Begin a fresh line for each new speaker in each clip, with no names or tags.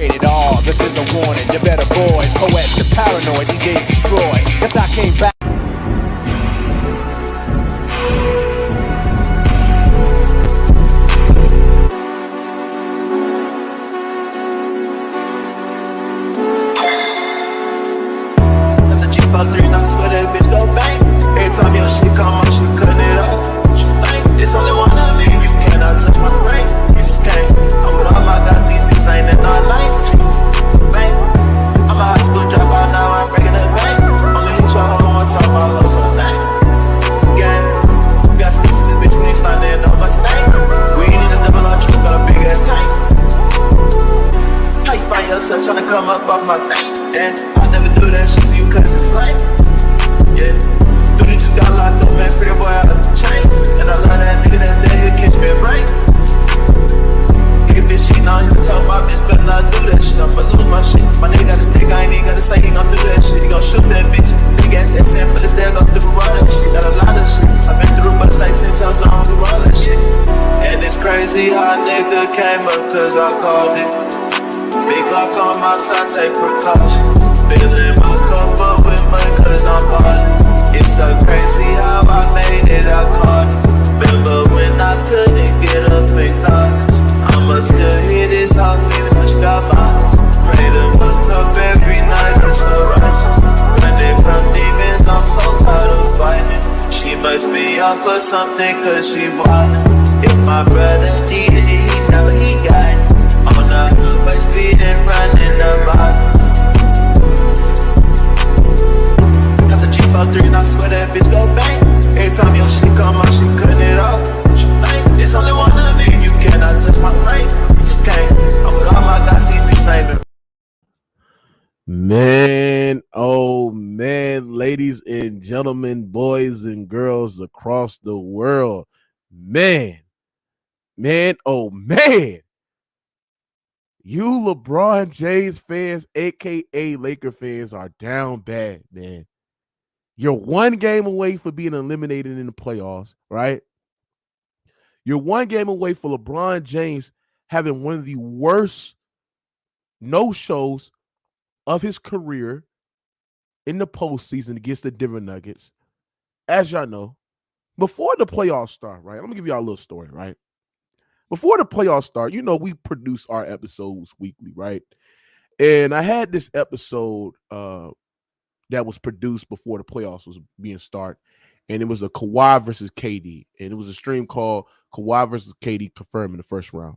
It all, this is a warning, you better avoid. Poets are paranoid, DJs destroy. Guess I came back.
That's a G53, and I swear that bitch go bang. Every time your shit come on, she cutting it up. She think it's only one of me, you cannot touch my brain. You just can't. I'm with all my guys, these bitches ain't in our lane. Bang. I'm a high school dropout, now I'm breaking the bank. Only hit your hoe one time, I love so dang. Gang. Got sticks in this bitch, we ain't sliding no Mustang. We ain't in a double R truck, got a big ass tank. How you find yourself trying to come up off my thing? And I never do that shit to you cause it's lame. Yeah. Dude, just got locked up, man, free boy out of the chain. And I love that nigga that he'll catch me a break. Nigga bitch cheating on you, talk my bitch better not do that shit. I'ma lose my shit. My nigga got a stick, I ain't even gotta say he gon' do that shit. He gon' shoot that bitch. Big ass FM, but it's still gon' do all that shit. Got a lot of shit. I've been through, but it's like 10 times I don't do all that shit. And it's crazy how a nigga came up cause I called it. Big Glock on my side, take precautions. Filling my cup up with mud cause I'm ballin'. It's so crazy how I made it, I caught it. Remember when I couldn't get up in college? I'ma still hear this hawk, much got miles. Pray to look up every night, I'm so righteous. Running from demons, I'm so tired of fighting. She must be off for something cause she wildin'. If my brother needed it, he know he got it. On the hood by speed and running the bottom. Got the G53 and I swear that bitch go bang. Every time your shit come out, she cutting it off. She think it's only one of me, you cannot touch my brain. You just can't. I'm with all my guys, these bitches ain't been.
Man, oh man, ladies and gentlemen, boys and girls across the world. Man, oh man. You LeBron James fans, aka Laker fans, are down bad, man. You're one game away from being eliminated in the playoffs, right? You're one game away for LeBron James having one of the worst no-shows of his career in the postseason against the Denver Nuggets. As y'all know, before the playoffs start, right? I'm going to give y'all a little story, right? Before the playoffs start, you know, we produce our episodes weekly, right? And I had this episode that was produced before the playoffs was being started, and it was a Kawhi versus KD, and it was a stream called Kawhi versus KD confirmed in the first round.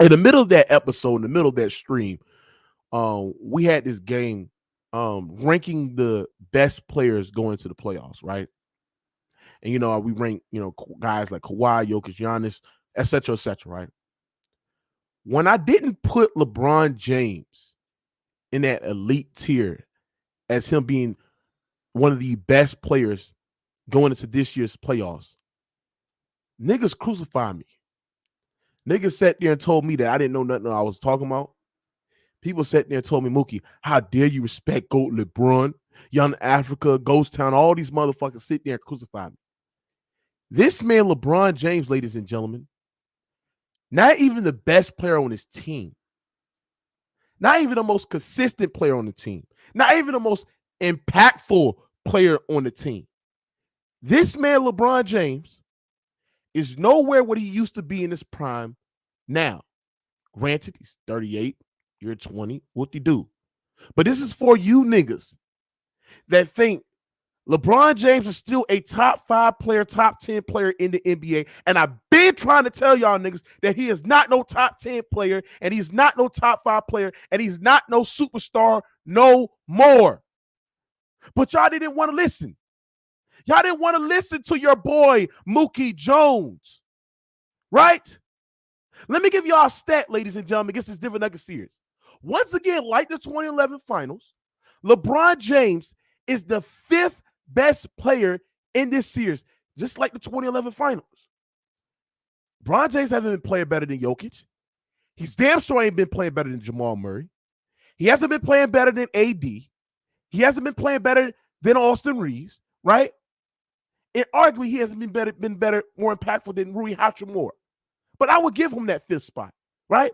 In the middle of that episode, in the middle of that stream, we had this game ranking the best players going to the playoffs, right? And, you know, we rank, you know, guys like Kawhi, Jokic, Giannis, et cetera, right? When I didn't put LeBron James in that elite tier as him being one of the best players going into this year's playoffs, niggas crucified me. Niggas sat there and told me that I didn't know nothing I was talking about. People sat there and told me, Mookie, how dare you respect GOAT LeBron, Young Africa, Ghost Town, all these motherfuckers sit there and crucify me. This man, LeBron James, ladies and gentlemen, not even the best player on his team, not even the most consistent player on the team, not even the most impactful player on the team. This man, LeBron James, is nowhere what he used to be in his prime now. Granted, he's 38, you're 20, what-de-do. But this is for you niggas that think LeBron James is still a top 5 player, top 10 player in the NBA. And I've been trying to tell y'all niggas that he is not no top 10 player, and he's not no top 5 player, and he's not no superstar no more. But y'all didn't want to listen. Y'all didn't want to listen to your boy, Mookie Jones. Right? Let me give y'all a stat, ladies and gentlemen, against this Denver Nuggets series. Once again, like the 2011 finals, LeBron James is the 5th best player in this series, just like the 2011 finals. LeBron James hasn't been playing better than Jokic. He's damn sure ain't been playing better than Jamal Murray. He hasn't been playing better than AD. He hasn't been playing better than Austin Reeves, right? And arguably, he hasn't been better, more impactful than Rui Hachimura. But I would give him that 5th spot, right?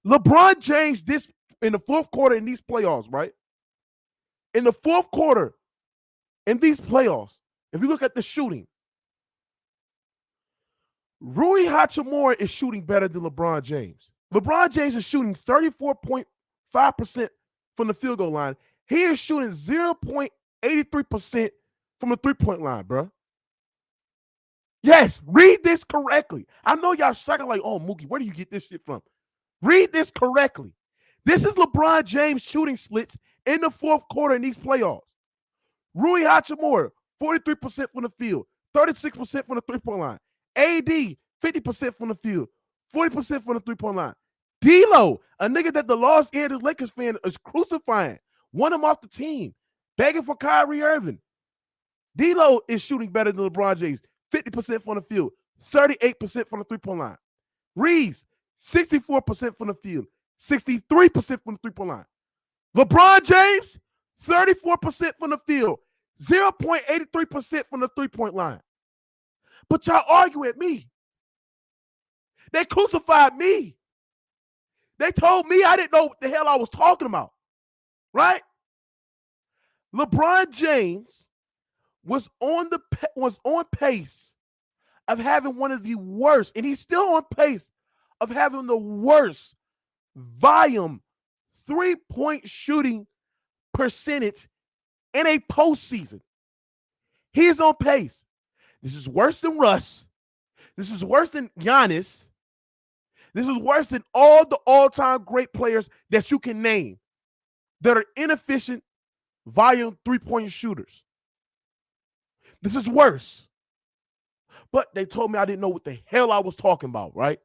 LeBron James, this in the fourth quarter in these playoffs, right? In the fourth quarter in these playoffs, if you look at the shooting, Rui Hachimura is shooting better than LeBron James. LeBron James is shooting 34.5% from the field goal line. He is shooting 0.83% from the three-point line, bro. Yes, read this correctly. I know y'all sucking like, oh, Mookie, where do you get this shit from? Read this correctly. This is LeBron James shooting splits in the fourth quarter in these playoffs. Rui Hachimura, 43% from the field, 36% from the three-point line. AD, 50% from the field, 40% from the three-point line. D-Lo, a nigga that the Los Angeles Lakers fan is crucifying, won him off the team, begging for Kyrie Irving. D-Lo is shooting better than LeBron James, 50% from the field, 38% from the three-point line. Reeves, 64% from the field, 63% from the three-point line. LeBron James, 34% from the field, 0.83% from the three-point line. But y'all argue at me. They crucified me. They told me I didn't know what the hell I was talking about, right? LeBron James was on pace of having one of the worst, and he's still on pace of having the worst volume three-point shooting percentage in a postseason. He's on pace. This is worse than Russ. This is worse than Giannis. This is worse than all the all-time great players that you can name that are inefficient volume three-point shooters. This is worse. But they told me I didn't know what the hell I was talking about, right?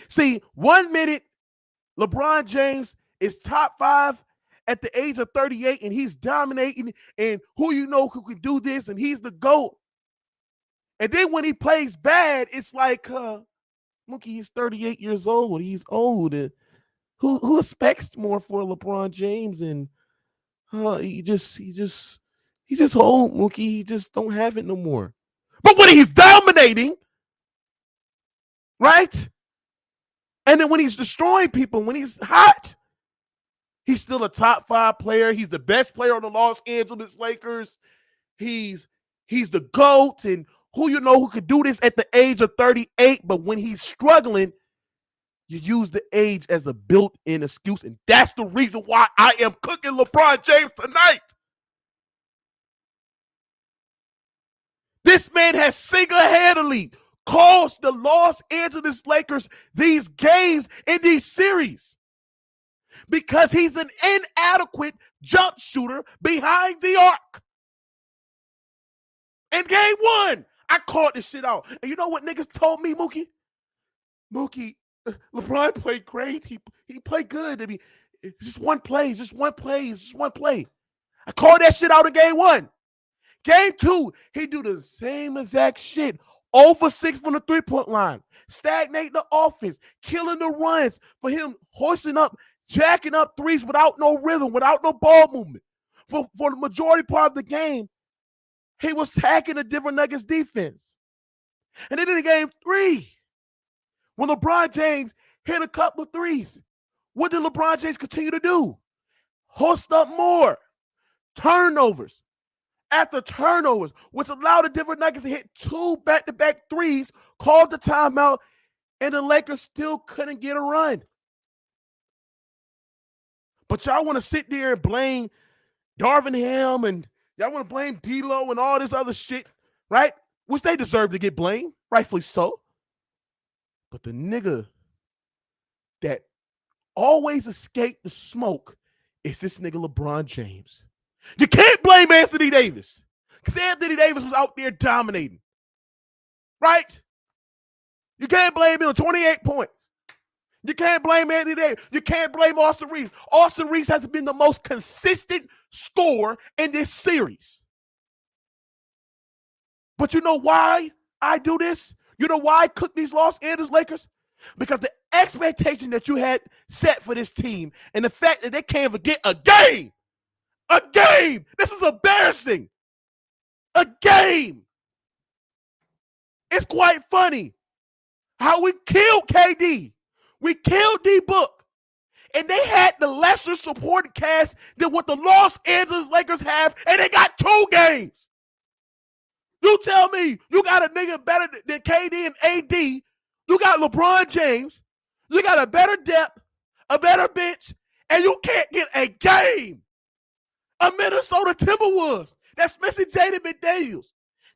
See, 1 minute, LeBron James is top 5 at the age of 38, and he's dominating, and who you know who can do this, and he's the GOAT. And then when he plays bad, it's like, look, he's 38 years old. He's old. And who expects more for LeBron James? And he just old, Mookie. He just don't have it no more. But when he's dominating, right? And then when he's destroying people, when he's hot, he's still a top 5 player. He's the best player on the Los Angeles Lakers. He's the GOAT, and who you know who could do this at the age of 38, but when he's struggling, you use the age as a built-in excuse, and that's the reason why I am cooking LeBron James tonight. This man has single-handedly cost the Los Angeles Lakers these games in these series because he's an inadequate jump shooter behind the arc. In game 1, I called this shit out. And you know what niggas told me, Mookie? Mookie, LeBron played great. He played good. I mean, just one play. I called that shit out in game 1. Game 2, he do the same exact shit. Over 6 from the three-point line. Stagnate the offense. Killing the runs for him hoisting up, jacking up threes without no rhythm, without no ball movement. For the majority part of the game, he was tagging the Denver Nuggets defense. And then in game 3, when LeBron James hit a couple of threes, what did LeBron James continue to do? Host up more. Turnovers after turnovers, which allowed the Denver Nuggets to hit 2 back-to-back threes, called the timeout, and the Lakers still couldn't get a run. But y'all want to sit there and blame Darvin Ham, and y'all want to blame D-Lo and all this other shit, right? Which they deserve to get blamed, rightfully so. But the nigga that always escaped the smoke is this nigga LeBron James. You can't blame Anthony Davis because Anthony Davis was out there dominating, right? You can't blame him on 28 points. You can't blame Anthony Davis. You can't blame Austin Reeves. Austin Reeves has been the most consistent scorer in this series. But you know why I do this? You know why I cook these Los Angeles Lakers? Because the expectation that you had set for this team and the fact that they can't forget a game. A game. This is embarrassing. A game. It's quite funny how we killed KD. We killed D-Book. And they had the lesser supporting cast than what the Los Angeles Lakers have, and they got 2 games. You tell me you got a nigga better than KD and AD. You got LeBron James. You got a better depth, a better bench, and you can't get a game. A Minnesota Timberwolves that's missing Jaden McDaniels.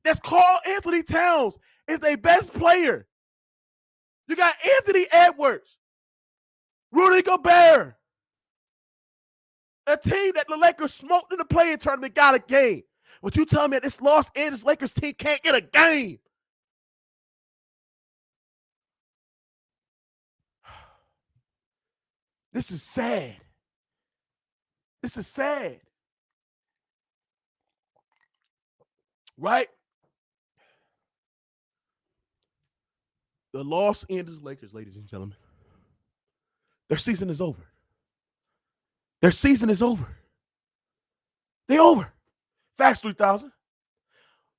That's Karl Anthony Towns is their best player. You got Anthony Edwards, Rudy Gobert. A team that the Lakers smoked in the play-in tournament got a game. But you tell me that this Los Angeles Lakers team can't get a game. This is sad. This is sad. Right? The Los Angeles Lakers, ladies and gentlemen, their season is over. Their season is over. They're over. Facts 3000.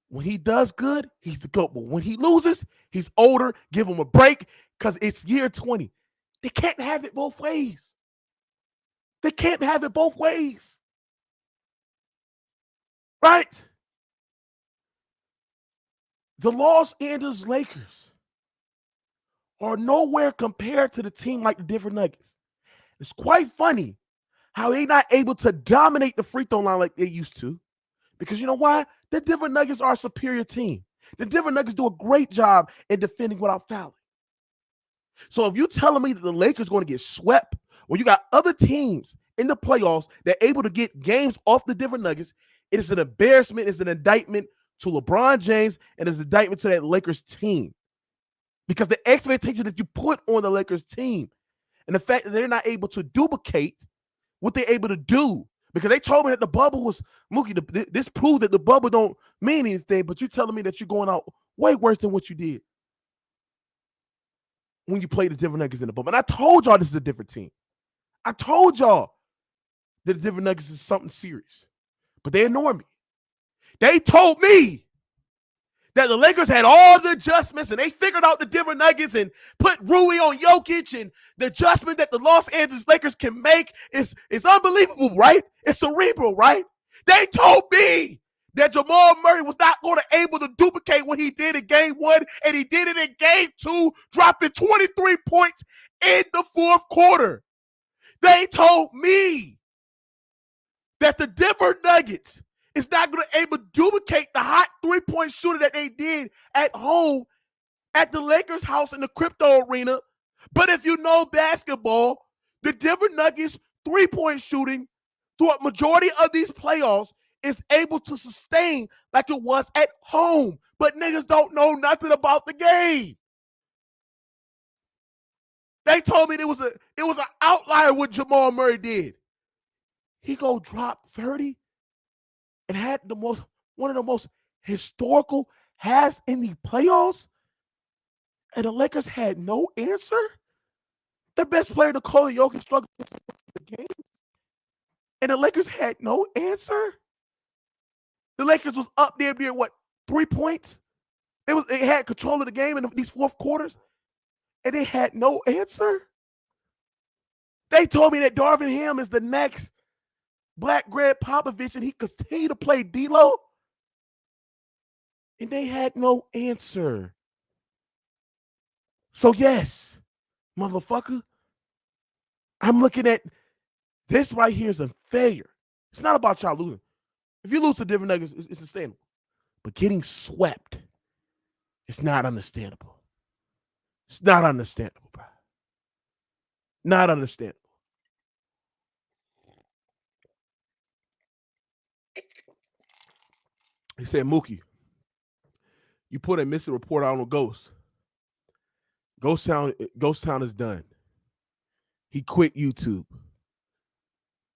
When he does good, he's the GOAT. But when he loses, he's older. Give him a break because it's year 20. They can't have it both ways. They can't have it both ways. Right? The Los Angeles Lakers are nowhere compared to the team like the Denver Nuggets. It's quite funny how they're not able to dominate the free throw line like they used to. Because you know why? The Denver Nuggets are a superior team. The Denver Nuggets do a great job in defending without fouling. So if you're telling me that the Lakers are going to get swept, when you got other teams in the playoffs that are able to get games off the Denver Nuggets, it is an embarrassment, it's an indictment to LeBron James, and it's an indictment to that Lakers team. Because the expectation that you put on the Lakers team and the fact that they're not able to duplicate what they're able to do. Because they told me that the bubble was, Mookie, this proved that the bubble don't mean anything, but you're telling me that you're going out way worse than what you did when you played the Denver Nuggets in the bubble. And I told y'all this is a different team. I told y'all that the Denver Nuggets is something serious. But they ignored me. They told me that the Lakers had all the adjustments and they figured out the Denver Nuggets and put Rui on Jokic, and the adjustment that the Los Angeles Lakers can make is unbelievable, right? It's cerebral, right? They told me that Jamal Murray was not going to able to duplicate what he did in game 1, and he did it in game 2, dropping 23 points in the fourth quarter. They told me that the Denver Nuggets is not going to able to duplicate the hot three-point shooter that they did at home at the Lakers' house in the crypto arena. But if you know basketball, the Denver Nuggets three-point shooting through a majority of these playoffs is able to sustain like it was at home. But niggas don't know nothing about the game. They told me it was an outlier what Jamal Murray did. He go drop 30 and had one of the most historical has in the playoffs, and the Lakers had no answer. The best player, Nikola Jokic, struggled in the game, and the Lakers had no answer. The Lakers was up there near 3 points. It had control of the game in these fourth quarters, and they had no answer. They told me that Darvin Ham is the next Black Greg Popovich, and he continued to play D-Lo, and they had no answer. So yes, motherfucker, I'm looking at this right here as a failure. It's not about y'all losing. If you lose to Denver Nuggets, it's sustainable. But getting swept, it's not understandable. It's not understandable, bro. Not understandable. He said, Mookie, you put a missing report out on Ghost. Ghost Town is done. He quit YouTube.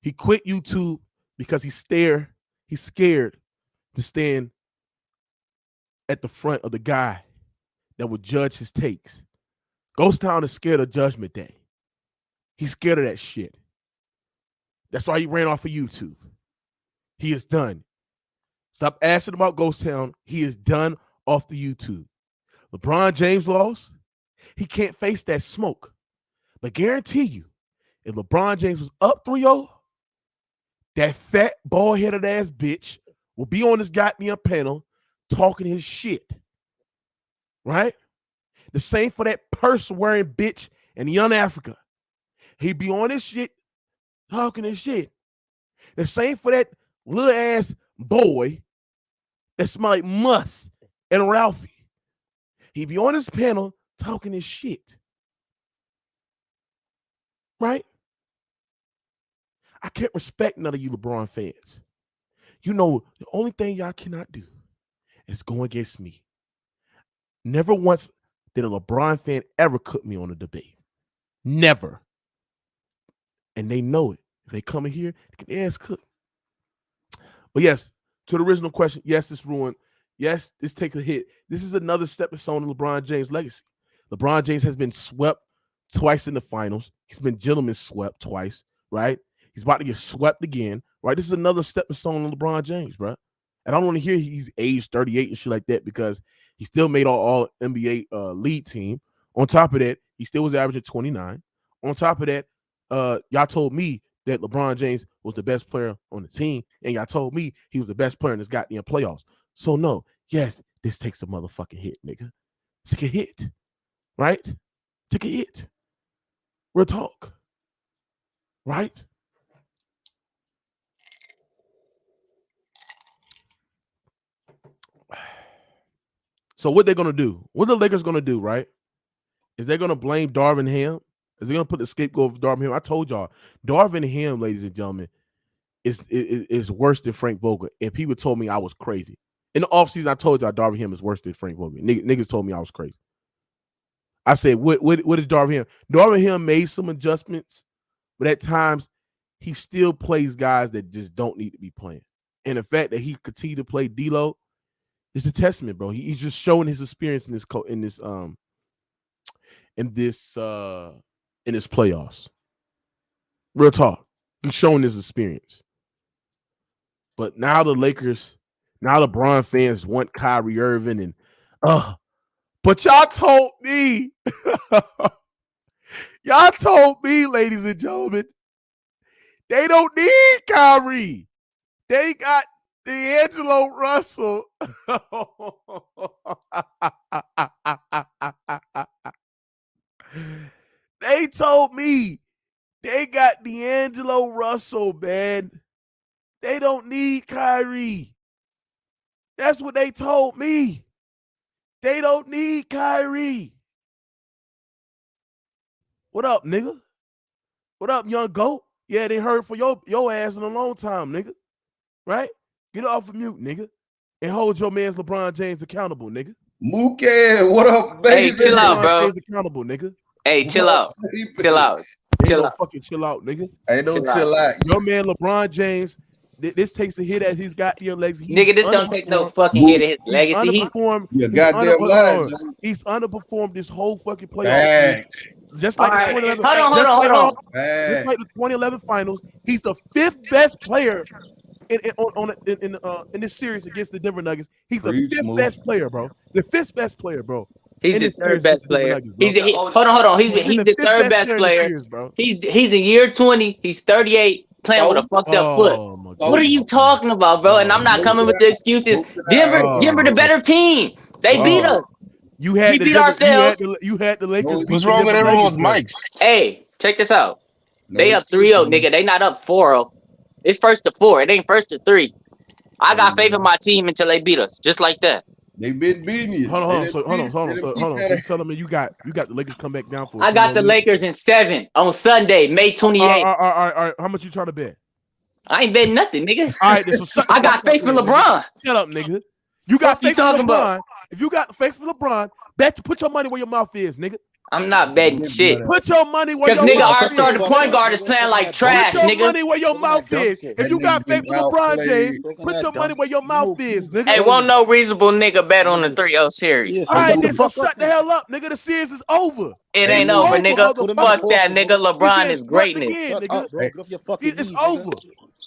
He quit YouTube because he's scared to stand at the front of the guy that would judge his takes. Ghost Town is scared of Judgment Day. He's scared of that shit. That's why he ran off of YouTube. He is done. Stop asking about Ghost Town. He is done off the YouTube. LeBron James lost. He can't face that smoke. But guarantee you, if LeBron James was up 3-0, that fat, bald-headed ass bitch will be on this goddamn panel talking his shit. Right? The same for that purse-wearing bitch in Young Africa. He'd be on his shit talking his shit. The same for that little ass boy that smell like must and Ralphie. He'd be on his panel talking his shit. Right? I can't respect none of you LeBron fans. You know, the only thing y'all cannot do is go against me. Never once did a LeBron fan ever cook me on a debate. Never. And they know it. If they come in here, they can ask cook. But yes, to the original question, yes, this ruined. Yes, this takes a hit. This is another stepping stone in LeBron James' legacy. LeBron James has been swept twice in the finals. He's been gentleman swept twice, right? He's about to get swept again, right? This is another stepping stone in LeBron James, bro. And I don't want to hear he's age 38 and shit like that because he still made all NBA lead team. On top of that, he still was averaging 29. On top of that, y'all told me that LeBron James was the best player on the team, and y'all told me he was the best player in this goddamn playoffs. So no, yes, this takes a motherfucking hit, nigga. Take a hit, right? Take a hit. Real talk, right? So what they're gonna do? What the Lakers gonna do? Right? Is they gonna blame Darvin Ham? Is they gonna put the scapegoat of Darvin Ham? I told y'all, Darvin Ham, ladies and gentlemen, is worse than Frank Vogel. And people told me I was crazy. In the offseason, I told y'all Darvin Ham is worse than Frank Vogel. Niggas told me I was crazy. I said, what is Darvin Ham? Darvin Ham made some adjustments, but at times he still plays guys that just don't need to be playing. And the fact that he continued to play D-Lo is a testament, bro. He's just showing his experience in this playoffs. Real talk. He's showing his experience. But now the Lakers, now LeBron fans want Kyrie Irving and but y'all told me, ladies and gentlemen, they don't need Kyrie. They got D'Angelo Russell. They told me they got D'Angelo Russell, man. They don't need Kyrie. That's what they told me. They don't need Kyrie. What up, nigga? What up, young goat? Yeah, they heard for your ass in a long time, nigga. Right? Get off of mute, nigga. And hold your man's LeBron James accountable, nigga.
Mookie, what up, baby?
Hey, chill out, bro.
James accountable, nigga.
Hey, chill out. Chill out.
Chill out. Fucking chill out, nigga.
Ain't no chill out.
Your man LeBron James, this takes a hit as he's got your legs.
Nigga, this don't take no fucking hit at his legacy.
You goddamn lying.
He's underperformed this whole fucking playoff. Just like the 2011.
Hold on.
Just like the 2011 finals, he's the fifth best player in this series against the Denver Nuggets. He's the fifth best player, bro. The fifth best player, bro.
He's the third best player. Hold on. He's the third best player. He's in year 20. He's 38, playing with a fucked up foot. What are you talking about, bro? And I'm not coming with the excuses. Denver the better team. They beat us.
We beat
ourselves.
You had the Lakers.
What's wrong with everyone's mics?
Hey, check this out. They up 3-0, nigga. They not up 4-0. It's first to 4. It ain't first to 3. I got faith in my team until they beat us, just like that.
They've been beating you.
Hold on. So you telling me you got the Lakers come back down for?
I got the Lakers in 7 on Sunday, May 28th.
All right. How much you trying to bet?
I ain't betting nothing, nigga.
All right, so
I got faith in LeBron.
Shut up, nigga. You got faith in LeBron. If you got faith in LeBron, put your money where your mouth is, nigga.
I'm not betting shit.
Put your money where your mouth is.
Because nigga, our starting point guard is playing like trash, nigga.
Put your money where your mouth is. If you got faith in LeBron James, put your money where your mouth is, nigga.
Hey, won't no reasonable nigga bet on the 3-0 series.
All right, then so shut the hell up, nigga. The series is over.
It ain't over, nigga. Fuck that, nigga. LeBron is greatness.
It's over.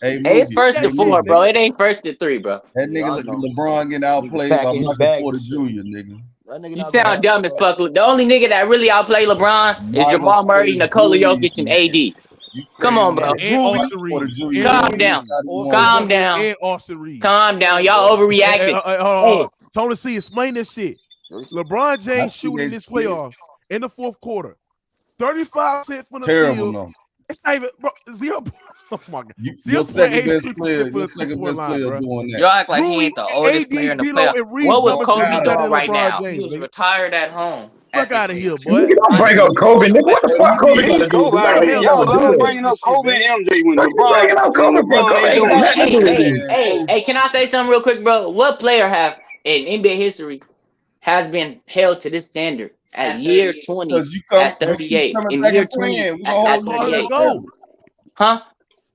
Hey,
it's first to 4, bro. It ain't first to 3, bro.
That nigga LeBron getting outplayed by Michael Porter Jr., nigga.
You sound dumb as fuck. The only nigga that really outplay LeBron is Jamal Murray, Nikola Jokic, and AD. Come on, bro. Calm down. Calm down.
And Austin Reeves.
Calm down. Y'all overreacted.
Hold on. Tony C, explain this shit. LeBron James shooting this playoff in the fourth quarter. 35% from the field.
Number.
It's not even, bro, 0. Oh my God.
Your second best player doing that.
Y'all act like he ain't the oldest player in the playoff. What was Kobe doing right now? He was retired at home.
Fuck out of here, boy.
Don't bring up Kobe, nigga. What the fuck Kobe gonna do?
Y'all bringing up Kobe and MJ when LeBron.
Hey, can I say something real quick, bro? What player have in NBA history has been held to this standard at year 20, at 38, in year 20, at 38? Huh?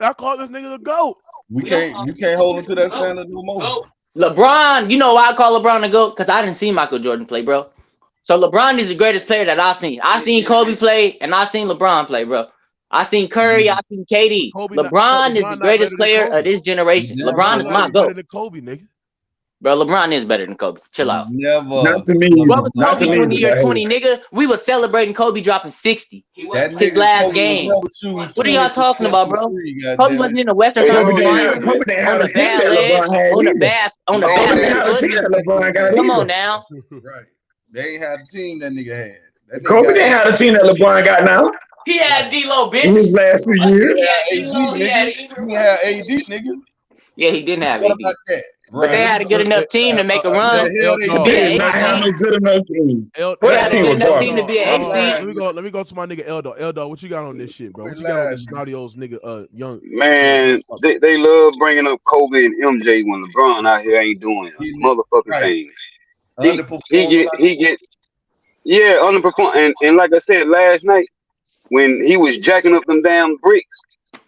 I call this nigga the GOAT.
You can't hold him to that standard no more.
LeBron, you know why I call LeBron the GOAT? Because I didn't see Michael Jordan play, bro. So LeBron is the greatest player that I've seen. I seen Kobe play, and I seen LeBron play, bro. I seen Curry, I seen KD. LeBron is the greatest player of this generation. LeBron is my GOAT.
Kobe, nigga.
Bro, LeBron is better than Kobe. Chill out.
Never.
Not to me.
What was Kobe doing in the year 20, nigga? We was celebrating Kobe dropping 60. His last game. What are y'all talking about, bro? Kobe wasn't in the Western Conference Finals on the bad leg, on the bad. Come on now.
Right. They ain't had the team that nigga had.
Kobe didn't have the team that LeBron got now.
He had D-Lo, bitch.
In his last few years.
He had AD, nigga.
Yeah, he didn't have
What
AD.
about that?
But they had a good enough team to make a run.
They not have a good enough team.
They had a good enough team to be an AC.
Let me go to my nigga Eldor. Eldor, what you got on this shit, bro? What you got on this naughty old nigga, young?
Man, they love bringing up Kobe and MJ when LeBron out here ain't doing motherfucking things. He get underperform. And like I said last night, when he was jacking up them damn bricks,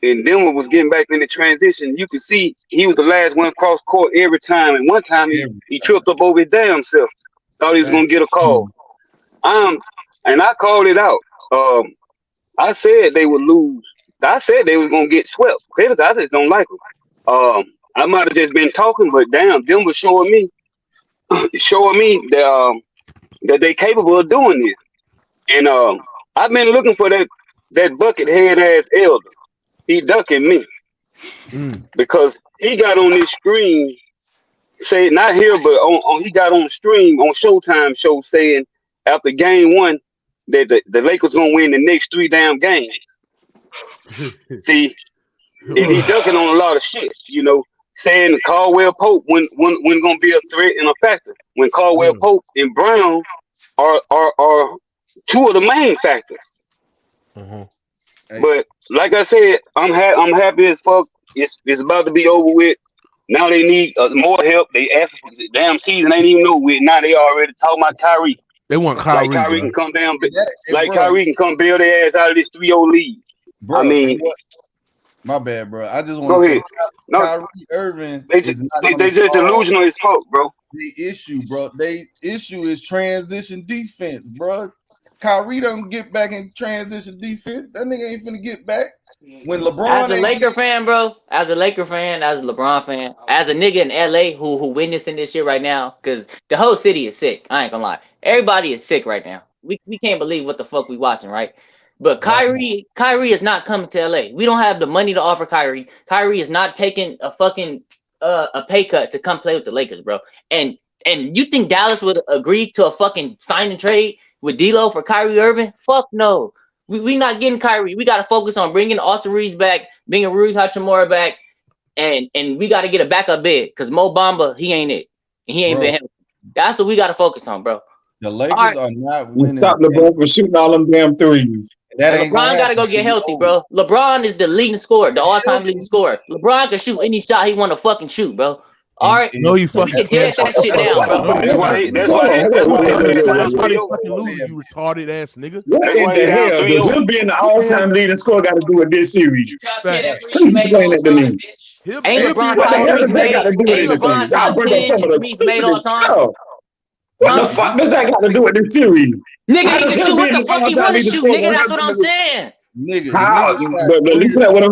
and Denver was getting back into transition, you could see he was the last one across court every time. And one time he tripped up over his damn self. Thought he was gonna get a call. And I called it out. I said they would lose. I said they was gonna get swept. I just don't like them. I might have just been talking, but damn, Denver showing me that they capable of doing this. And I've been looking for that bucket head ass elder. He ducking me because he got on this screen, say not here, but he got on stream on Showtime show saying after game 1 that the Lakers gonna win the next 3 damn games. See, and he ducking on a lot of shit, saying Caldwell Pope when gonna be a threat and a factor when Caldwell Pope and Brown are 2 of the main factors. But like I said, I'm happy as fuck. It's about to be over with. Now they need more help. They asked for the damn season ain't even over with. Now they already talking about Kyrie.
They want Kyrie.
Like Kyrie can come down, Kyrie can come bail their ass out of this 3-0 lead.
Bro,
I mean,
my bad, bro. I just want to say, Kyrie Irving.
They just delusional as fuck, bro.
The issue is transition defense, bro. Kyrie don't get back in transition defense. That nigga ain't finna get back. When LeBron,
as a Laker fan, bro, as a Laker fan, as a LeBron fan, as a nigga in LA who witnessing this shit right now, because the whole city is sick. I ain't gonna lie. Everybody is sick right now. We can't believe what the fuck we watching, right? But Kyrie is not coming to LA. We don't have the money to offer Kyrie. Kyrie is not taking a fucking a pay cut to come play with the Lakers, bro. And you think Dallas would agree to a fucking sign and trade with D'Lo for Kyrie Irving? Fuck no. We not getting Kyrie. We got to focus on bringing Austin Reeves back, bringing Rui Hachimura back, and we got to get a backup bid because Mo Bamba, he ain't it. He ain't been healthy. That's what we got to focus on, bro.
The Lakers are not winning.
Stop LeBron from shooting all them damn threes.
LeBron got to go get healthy, bro. LeBron is the leading scorer, the all-time leading scorer. LeBron can shoot any shot he want to fucking shoot, bro. All right,
no, you fucking
get that shit down, bro.
That's why they fucking lose, you retarded ass nigga.
What in the hell? Him being the all-time leading scorer got to do with this series.
Ain't LeBron top 10 threes made all time?
What the fuck does that got to do with this series?
Nigga, he can shoot what the fuck he want to shoot, nigga. That's what I'm saying.
Nigga, how? But listen at what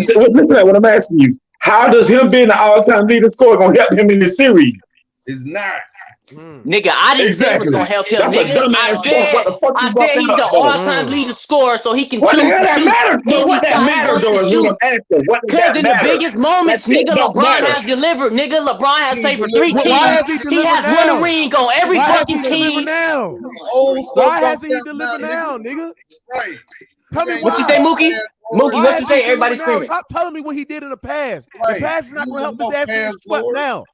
I'm asking you. How does him being the all-time leading scorer gonna help him in this series?
It's not.
Nigga, I didn't say it was gonna help him.
That's
nigga. I said he's the all-time leading scorer, so he can choose.
What the hell that matter? What that matter though is what I'm asking.
Because in the biggest moments, nigga, LeBron has delivered. Nigga, LeBron has played for 3 teams. He has won a ring on every fucking team.
Why hasn't he delivered now, nigga?
Right.
Tell me what you say, Mookie? Mookie, what you say? Everybody screaming.
Stop telling me what he did in the past. The past is not gonna help his ass sweat now.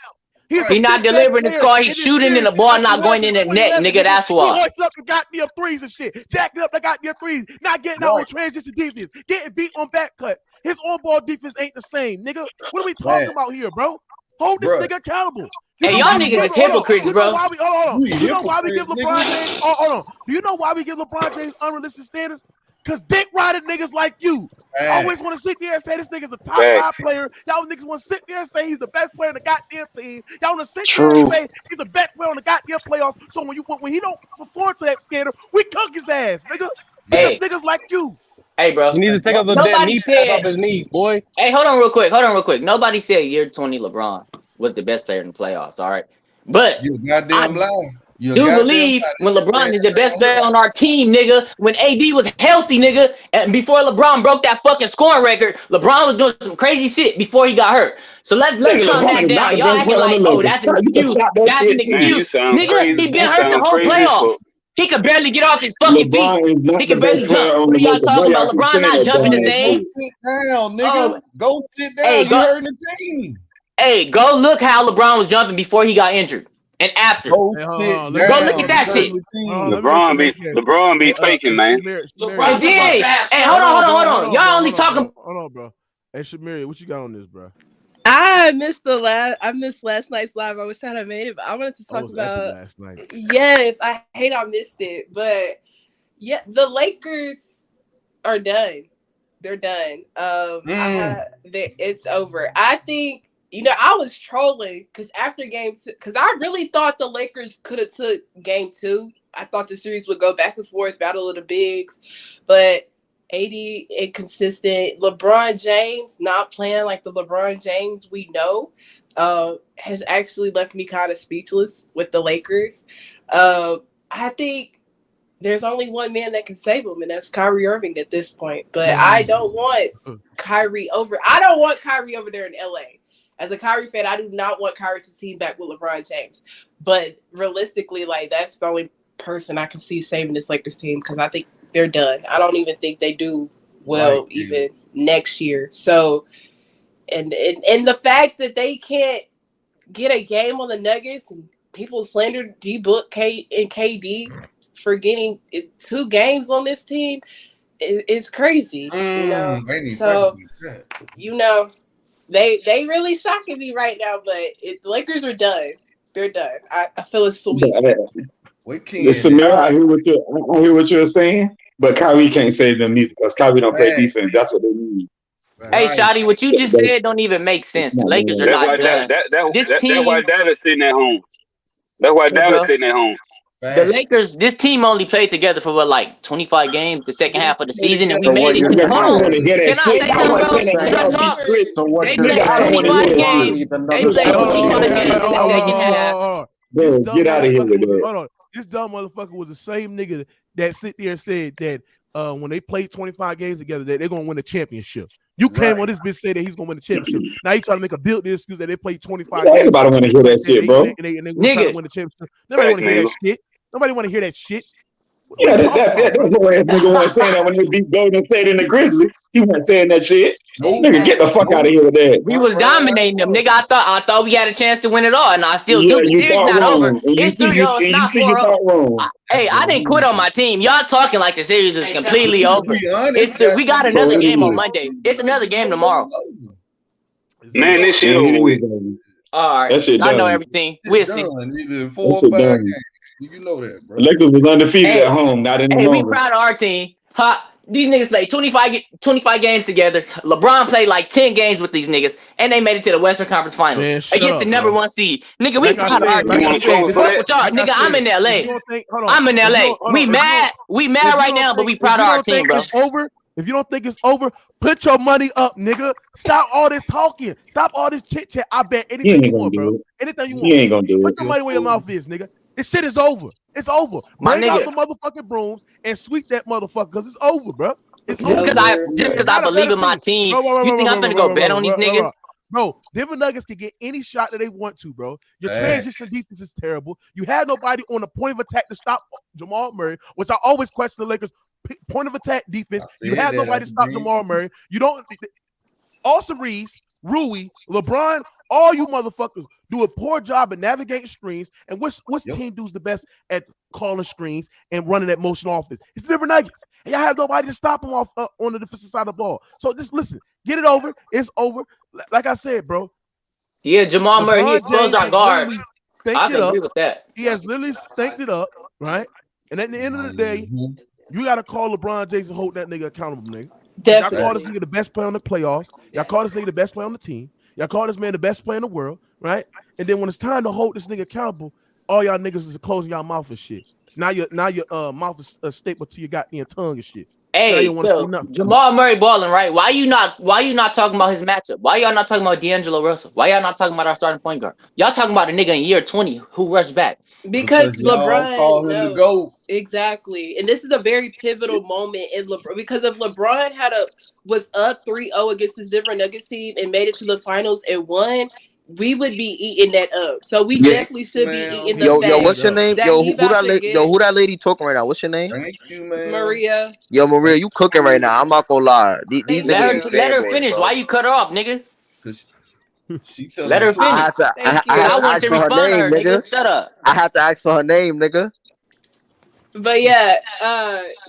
He's not delivering the score. He's shooting and the ball not going in the net, nigga. That's why.
He hoists up the goddamn threes and shit. Jacking up the goddamn threes. Not getting out on transition defense. Getting beat on back cut. His on-ball defense ain't the same, nigga. What are we talking about here, bro? Hold this nigga accountable.
Hey, y'all niggas is hypocrites, bro.
Hold on. You know why we give LeBron James? Hold on. Do you know why we give LeBron James unrealistic standards? Because dick riding niggas like you. I always want to sit there and say this nigga's a top 5 player. Y'all niggas want to sit there and say he's the best player in the goddamn team. Y'all want to sit there and say he's the best player on the goddamn playoffs. So when he don't perform to that standard, we cook his ass, nigga. Because niggas like you.
Hey, bro.
He needs to take off the damn knee pads off his knees, boy.
Hey, hold on real quick. Nobody said year 20 LeBron was the best player in the playoffs, all right? But
you goddamn lying.
Do believe when LeBron is the best player on our team, nigga, when AD was healthy, nigga, and before LeBron broke that fucking scoring record, LeBron was doing some crazy shit before he got hurt. So let's calm that down. Y'all acting like, oh, that's an excuse. That's an excuse. Nigga, he been hurt the whole playoffs. He could barely get off his fucking feet. He can barely jump. What are y'all talking about? LeBron not jumping the same.
Go sit down, nigga. Go sit down. Hey, you hurting the team.
Hey, go look how LeBron was jumping before he got injured. And after, go look at that shit.
LeBron be faking, man.
And then, hey, hold on. Y'all only talking.
Hold on, bro. Hey, Shamiri, what you got on this, bro?
I missed last night's live. I was trying to make it, but I wanted to talk about last night. Yes, I missed it, but yeah, the Lakers are done. They're done. It's over. I think. You know, I was trolling because after game 2, because I really thought the Lakers could have took game 2. I thought the series would go back and forth, battle of the bigs, but AD inconsistent. LeBron James not playing like the LeBron James we know has actually left me kind of speechless with the Lakers. I think there's only one man that can save them, and that's Kyrie Irving at this point. But I don't want Kyrie over. I don't want Kyrie over there in LA. As a Kyrie fan, I do not want Kyrie to team back with LeBron James. But realistically, like, that's the only person I can see saving this Lakers team because I think they're done. I don't even think they do well even next year. So, and the fact that they can't get a game on the Nuggets and people slander D-Book and KD for getting 2 games on this team is crazy. You know? So, you know. They really shocking me right now, but the Lakers are done. They're done. I feel it's sweet.
Listen, I hear what you're saying, but Kyrie can't save them either because Kyrie don't play defense. That's what they need.
Hey, Shotty, what you just said don't even make sense. The Lakers are not done.
That's why Dallas sitting at home. That's why Dallas sitting at home.
The Lakers, this team only played together for what, like 25 games the second half of the season, and we made it to the home. Can I say something, bro? They played 25 games. They played 25 games in the second half.
Get out of here with that.
Hold on. This dumb motherfucker was the same nigga that sit there and said that when they played 25 games together, that they're gonna win the championship. You came on this bitch say that he's gonna win the championship. Now he trying to make a build excuse that they played 25 games.
Everybody want to hear that shit, bro.
And they nigga win the championship. Nobody want to hear that shit. Nobody want to hear that shit.
Yeah, that little ass nigga wasn't saying that when they beat Golden State and the Grizzlies. He wasn't saying that shit. Nigga, get the fuck out of here with that.
We was dominating them, nigga. I thought we had a chance to win it all, and I still do. The series not over. It's 3-0. It's not 4-0. Hey, I didn't quit on my team. Y'all talking like the series is completely over. We got another game on Monday. It's another game tomorrow.
Man, this shit over with.
All right, I know everything. We'll see.
4 or 5 games. You know that, bro.
Lakers was undefeated at home, not in the
we proud of our team. These niggas played 25 games together. LeBron played like 10 games with these niggas, and they made it to the Western Conference Finals against the number 1 seed. Nigga, we proud of our team. Fuck with y'all, nigga. I'm in LA. I'm in LA. We mad right now, but we proud of our team, bro.
If you don't think it's over, put your money up, nigga. Stop all this talking. Stop all this chit chat. I bet anything you want, bro. Anything you want.
You ain't gonna do
Put
it.
your money where your mouth is, nigga. This shit is over. It's over. Bring out the motherfucking brooms and sweep that motherfucker because it's over, bro. It's
just because I believe in my team. You think I'm gonna go bet on these niggas?
Bro, Denver Nuggets can get any shot that they want to, bro. Your transition defense is terrible. You had nobody on the point of attack to stop Jamal Murray, which I always question the Lakers' point of attack defense. You had nobody to stop Jamal Murray. You don't. Austin Reeves, Rui, LeBron, all you motherfuckers do a poor job at navigating screens. And which team does the best at calling screens and running that motion offense? It's Denver Nuggets. And y'all have nobody to stop them off on the defensive side of the ball. So just listen, get it over. It's over. Like I said, bro.
Yeah, Jamal Murray, he exposed our guard. I can agree with that.
He has literally stanked it up, right? And at the end of the day, you got to call LeBron James and hold that nigga accountable, nigga.
Definitely.
Y'all call this nigga the best player on the playoffs. Y'all call this nigga the best player on the team. Y'all call this man the best player in the world, right? And then when it's time to hold this nigga accountable, all y'all niggas is closing y'all mouth and shit. Now your mouth is stapled to your goddamn tongue and shit.
Hey, so Jamal Murray balling, right? Why you not talking about his matchup? Why y'all not talking about D'Angelo Russell? Why y'all not talking about our starting point guard? Y'all talking about a nigga in year 20 who rushed back.
Because LeBron knows. Go. Exactly. And this is a very pivotal moment in LeBron, because if LeBron was up 3-0 against this different Nuggets team and made it to the finals and won, we would be eating that up. So we definitely should be eating the
Yo, what's your name? Who that lady talking right now? What's your name?
Thank you, man.
Maria.
Yo, Maria, you cooking right now. I'm not gonna lie. These niggas
let her finish. Bro. Why you cut her off, nigga? Let her finish.
I
want to respond to her, nigga. Shut up.
I have to ask for her name, nigga.
But yeah,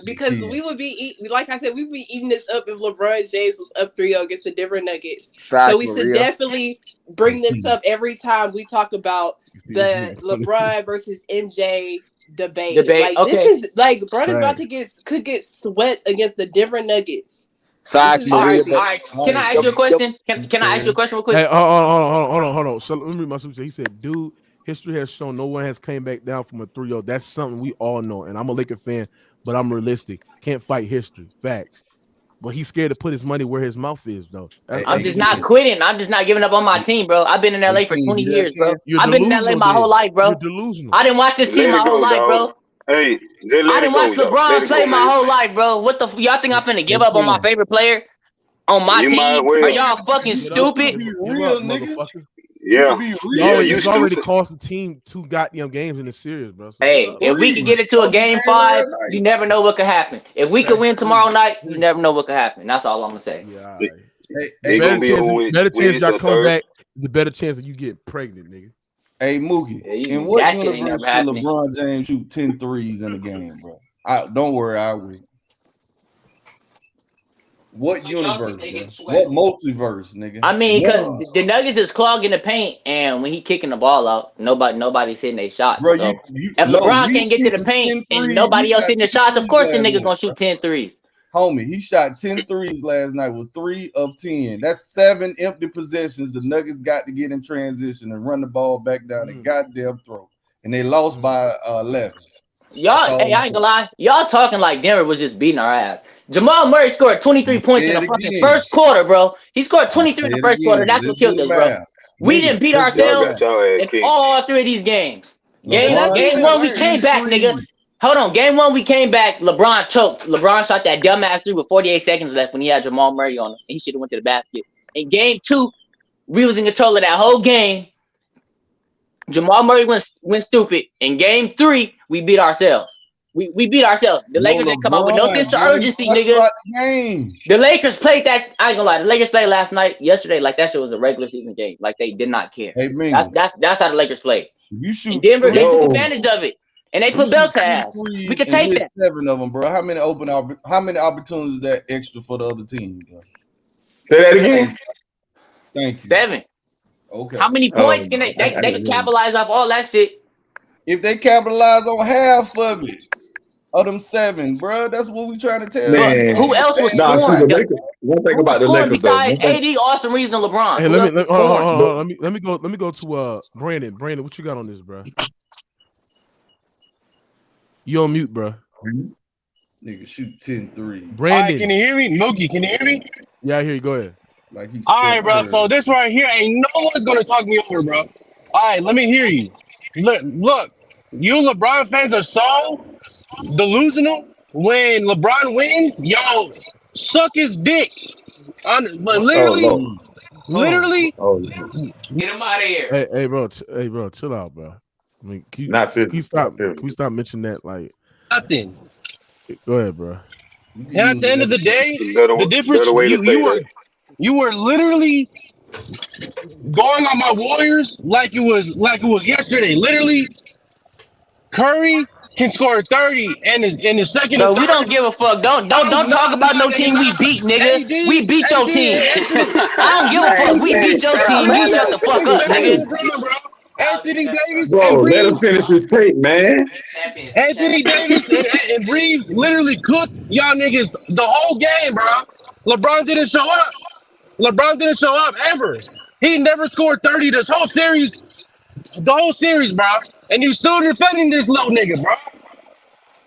because we would be like I said, we'd be eating this up if LeBron James was up 3-0 against the Denver Nuggets. So we should definitely bring this up every time we talk about the LeBron versus MJ debate. Like this is like LeBron is about to could get swept against the Denver Nuggets.
Facts.
All right. Can I ask you a question? Can I ask you a question real quick?
Hey, hold on. So let me read my super. He said, dude, history has shown no one has came back down from a 3-0. That's something we all know. And I'm a Laker fan, but I'm realistic. Can't fight history. Facts. But he's scared to put his money where his mouth is, though.
I'm just not quitting. I'm just not giving up on my team, bro. I've been in LA for 20 years, bro. I've been in LA my whole life, bro.
You're delusional.
I didn't watch this team my whole life, bro.
Hey,
I didn't watch LeBron play my whole life, bro. What the y'all think I'm finna give up on my favorite player on my team? Are y'all fucking stupid?
Real nigga.
Yeah.
It's already cost the team 2 goddamn games in the series, bro. So
hey, if we can get it to a game 5, you never know what could happen. If we could win tomorrow night, you never know what could happen. That's all I'm gonna say.
Yeah, better chance y'all come back. There's a better chance of you getting pregnant, nigga.
Hey, Mookie, in what universe did LeBron James shoot 10 threes in a game, bro? Don't worry, I will. What universe, what multiverse, nigga?
I mean, because the Nuggets is clogging the paint, and when he kicking the ball out, nobody's hitting their shot. Bro, so if LeBron can't get to the paint and nobody else hitting the shots, of course the niggas gonna shoot 10 threes.
Homie, he shot 10 threes last night with 3 of 10. That's 7 empty possessions the Nuggets got to get in transition and run the ball back down the goddamn throat. And they lost by 11.
Y'all, hey, I ain't gonna lie. Y'all talking like Denver was just beating our ass. Jamal Murray scored 23 points in the fucking first quarter, bro. He scored 23 in the first quarter. That's what killed us, bro. We didn't beat ourselves in all 3 of these games. Game 1, we came back, nigga. Hold on. Game 1, we came back. LeBron choked. LeBron shot that dumbass 3 with 48 seconds left when he had Jamal Murray on him. And he should have went to the basket. In game 2, we was in control of that whole game. Jamal Murray went stupid. In game 3, we beat ourselves. We beat ourselves. The Lakers didn't come out with no sense of urgency, nigga. The Lakers played that. I ain't gonna lie. The Lakers played last night, yesterday, like that shit was a regular season game. Like they did not care.
Hey,
that's how the Lakers played.
You shoot
in Denver, they took advantage of it. And they put belt to ass. We could take that.
7 of them, bro. How many opportunities is that extra for the other team? Bro?
Say that again.
Thank you.
7.
Okay.
How many points can they can capitalize off all that shit?
If they capitalize on half of it, of them 7, bro, that's what we trying to tell you.
Who else was scoring?
One thing about the Lakers,
besides AD, Austin Reeves, and LeBron.
Hey, let me go to Brandon. Brandon, what you got on this, bro? You on mute, bro.
Nigga shoot 10 threes.
Brandon.
All right, can you hear me? Mookie, can you hear me?
Yeah, I hear you. Go ahead.
Like he's
all right, bro. So this right here ain't no one's gonna talk me over, bro. All right, let me hear you. Look, you LeBron fans are so delusional. When LeBron wins, yo, suck his dick. But literally,
Get him out of here.
Hey, bro, chill out, bro. I mean, can we stop mentioning that? Like
nothing.
Go ahead, bro.
And at the end of the day, the difference you were literally going on my Warriors like it was yesterday. Literally, Curry can score 30 and the second.
No, we don't give a fuck. Don't talk about no team we beat, nigga. We beat your team. I don't give a fuck. We beat your team. You shut the fuck up, nigga.
Anthony Davis,
bro, and let him finish his tape, man.
Anthony Davis and Reeves literally cooked y'all niggas the whole game, bro. LeBron didn't show up. LeBron didn't show up ever. He never scored 30 this whole series. The whole series, bro. And you still defending this little nigga, bro.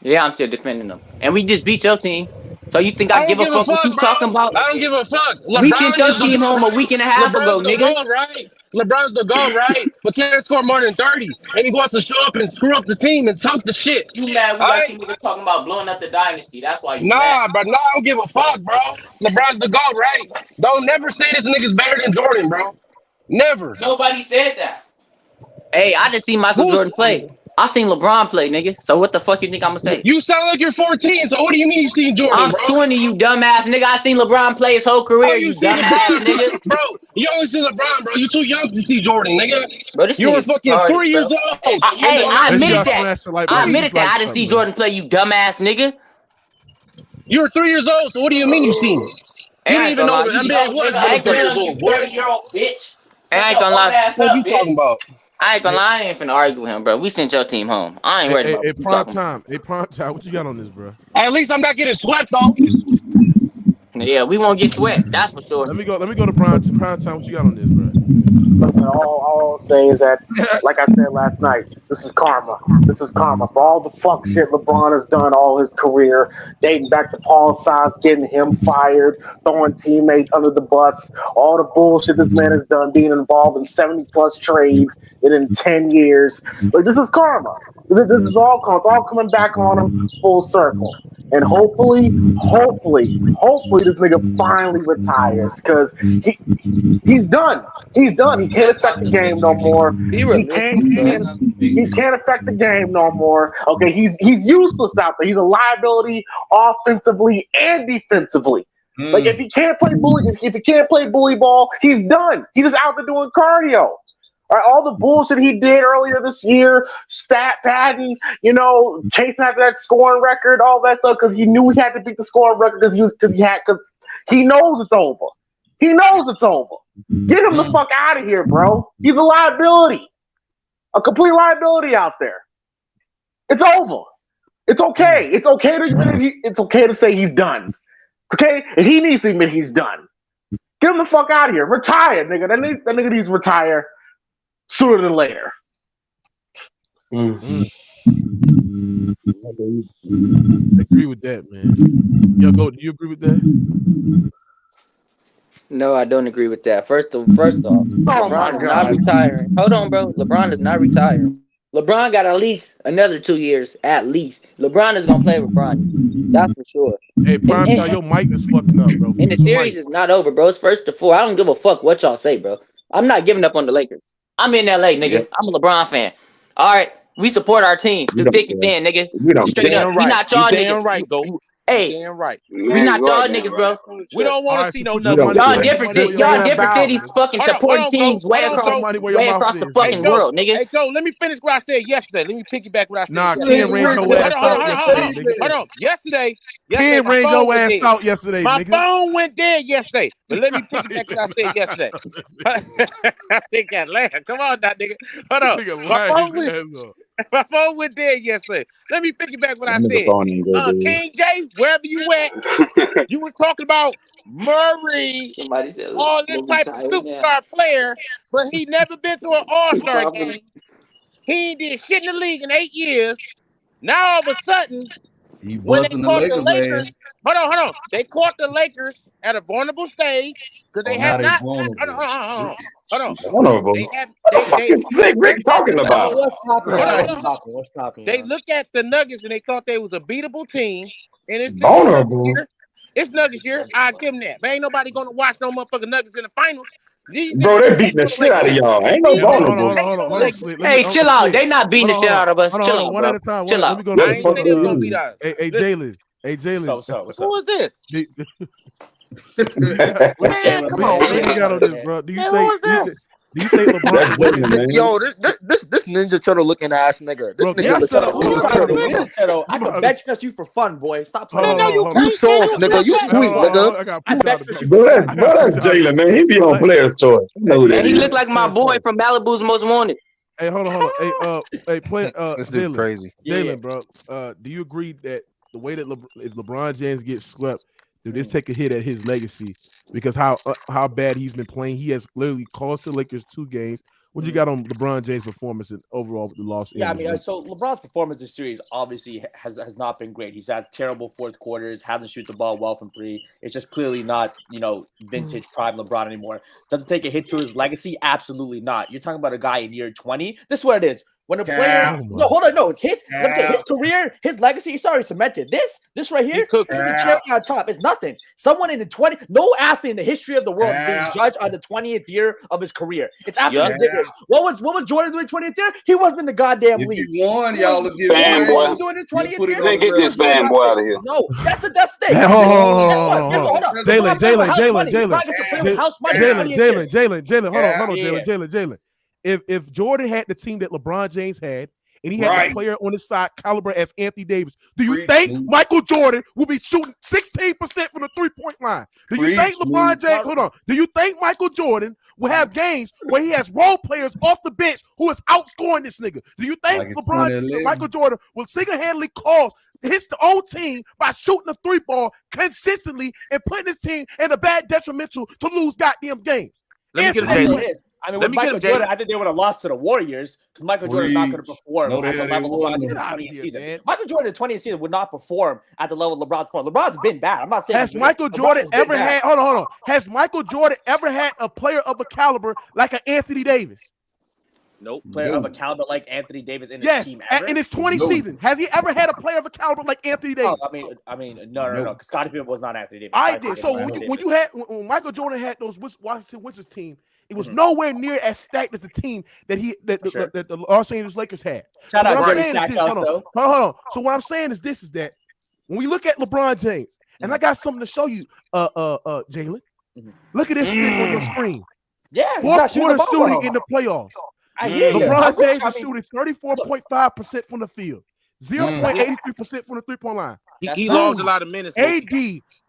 Yeah, I'm still defending them. And we just beat your team. So you think I give a fuck what you talking about?
I don't give a fuck.
We sent your team home a week and a half ago, nigga.
LeBron's the goal, right? But can't score more than 30. And he wants to show up and screw up the team and talk the shit.
You mad we got two niggas talking about blowing up the dynasty. That's why you mad.
Bro. Nah, I don't give a fuck, bro. LeBron's the goal, right? Don't never say this nigga's better than Jordan, bro. Never.
Nobody said that. Hey, I didn't see Michael Jordan play. I seen LeBron play, nigga. So what the fuck you think I'm gonna say?
You sound like you're 14, so what do you mean you seen Jordan,
I'm 20, you dumbass nigga. I seen LeBron play his whole career, you dumbass nigga.
Bro, you only see LeBron, bro. You too young to see Jordan, nigga.
Bro, this
you were fucking 3 years old.
Hey, I admitted that. I didn't see Jordan play, you dumbass nigga.
You were 3 years old, so what do you mean you seen him? You didn't even know the NBA was 3 years old, boy.
30-year-old bitch. I ain't gonna lie.
What you talking about?
I ain't gonna lie, I ain't finna argue with him, bro. We sent your team home. I ain't ready.
Hey, prime time. Hey, prime time. What you got on this, bro?
At least I'm not getting swept, though.
Yeah, we won't get swept. That's for sure.
Let me go to prime time. What you got on this, bro?
All I'll say is that, like I said last night, this is karma. This is karma for all the fuck shit LeBron has done all his career, dating back to Paul Sides, getting him fired, throwing teammates under the bus, all the bullshit this man has done, being involved in 70+ trades in 10 years. Like, this is karma. This is all karma. It's all coming back on him full circle. And hopefully, this nigga finally retires, because he's done. He's done. He can't affect the game no more. He can't affect the game no more. Okay, he's useless out there. He's a liability offensively and defensively. Like, if he can't play bully ball, he's done. He's just out there doing cardio. All right, all the bullshit he did earlier this year, stat padding, chasing after that scoring record, all that stuff, because he knew he had to beat the scoring record because he knows it's over. He knows it's over. Get him the fuck out of here, bro. He's a liability, a complete liability out there. It's over. It's okay. It's okay to say he's done. It's okay, and he needs to admit he's done. Get him the fuck out of here. Retire, nigga. That nigga needs to retire sooner than later.
I agree with that, man. Do you agree with that?
No, I don't agree with that. First off, LeBron is not retiring. Hold on, bro. LeBron is not retiring. LeBron got at least another 2 years, at least. LeBron is gonna play with Bron. That's for sure.
Hey, Prime, your mic is fucking up, bro.
And the series is not over, bro. It's 1-4. I don't give a fuck what y'all say, bro. I'm not giving up on the Lakers. I'm in LA, nigga. Yeah. I'm a LeBron fan. All right, we support our team through thick and thin, nigga. Straight up, we not y'all niggas.
Right, go.
Hey,
damn right.
We not y'all niggas, bro.
We don't want to see no nothing.
Y'all different cities fucking supporting teams way across the fucking world, nigga.
Hey, go. Let me finish what I said yesterday. Let me piggyback what I said.
Nah, Ken ran your ass out yesterday.
Hold on. Yesterday,
Ken ran your ass out yesterday,
my
nigga.
My phone went dead yesterday. But let me piggyback what I said yesterday. I think I laughed. Come on, now, nigga. Hold on. My phone went dead yesterday. Let me piggyback what I said. King J, wherever you at, you were talking about Murray, all this type of superstar player, but he never been to an all-star game. He ain't did shit in the league in 8 years. Now all of a sudden, when they caught the Lakers, hold on. They caught the Lakers at a vulnerable stage because they had not. Hold on.
Vulnerable. What the fuck is Rick talking about?
What's popping?
They look at the Nuggets and they thought they was a beatable team, and it's
vulnerable.
It's Nuggets here. I give them that. But ain't nobody gonna watch no motherfucking Nuggets in the finals.
Bro, they beating the shit out of y'all. Ain't no vulnerable.
Hold on. Hey, chill out. They not beating the shit out of us. Chill out,
one at a time.
Chill out.
I ain't think they gonna beat us. Hey, Jalen.
What's up?
Who is this?
Man, come on, man. Got on this, bro. Do you think LeBron?
Yo, this Ninja Turtle looking ass nigga. This
Ninja Turtle. I can bench press you for fun, boy. Stop playing.
You soft, nigga. You sweet, nigga.
Bro, that's Jalen, man. He be on player's choice.
And he look like my boy from Malibu's Most Wanted.
Hey, hold on. Hey, play.
This dude crazy.
Jalen, bro. Do you agree that the way that if LeBron James gets swept, did this take a hit at his legacy? Because how bad he's been playing, he has literally cost the Lakers 2 games. What you got on LeBron James' performance and overall with the loss?
Yeah, I mean, so LeBron's performance this series obviously has not been great. He's had terrible fourth quarters, hasn't shoot the ball well from 3. It's just clearly not, vintage prime LeBron anymore. Does it take a hit to his legacy? Absolutely not. You're talking about a guy in year 20. This is what it is. When a player, his career, his legacy, he's already cemented. This right here, the cherry on top is nothing. Someone in the 20, no athlete in the history of the world is being judged on the 20th year of his career. It's absolutely ridiculous. What was Jordan doing 20th year? He wasn't in the goddamn league.
If he won, y'all would give
fanboy.
Doing the 20th year?
Then get this fanboy out of here.
No, that's the thing.
Hold on, Jalen. If Jordan had the team that LeBron James had, and he had a player on his side caliber as Anthony Davis, do you think Michael Jordan will be shooting 16% from the 3-point line? Do you think LeBron James? Hold on. Do you think Michael Jordan will have games where he has role players off the bench who is outscoring this nigga? Do you think Michael Jordan will single-handedly cause his own team by shooting the 3-ball consistently and putting his team in a bad detrimental to lose goddamn games?
Let me get a
I mean, with Michael Jordan, I think they would have lost to the Warriors because Michael Jordan is not going to perform at the level of LeBron in the 20th season. Michael Jordan in the 20th season would not perform at the level LeBron's performed. LeBron's been bad. I'm not saying
has Michael Jordan ever had. Hold on. Has Michael Jordan ever had a player of a caliber like an Anthony Davis?
Nope. Player of a caliber like Anthony Davis in his team ever?
In his 20 seasons. Has he ever had a player of a caliber like Anthony Davis?
Oh, I mean, no. Because Scottie Pippen was not Anthony Davis.
I did. So when Michael Jordan had those Washington Wizards team, it was nowhere near as stacked as the team that the Los Angeles Lakers had.
Shout out Bernie
Hold on. So what I'm saying is that when we look at LeBron James, and I got something to show you, Jalen. Look at this shit on your screen.
Yeah,
fourth quarter shooting in the playoffs.
I hear you.
LeBron James is shooting 34.5% from the field, 0.83% from the 3-point line.
He lost a lot of minutes.
AD,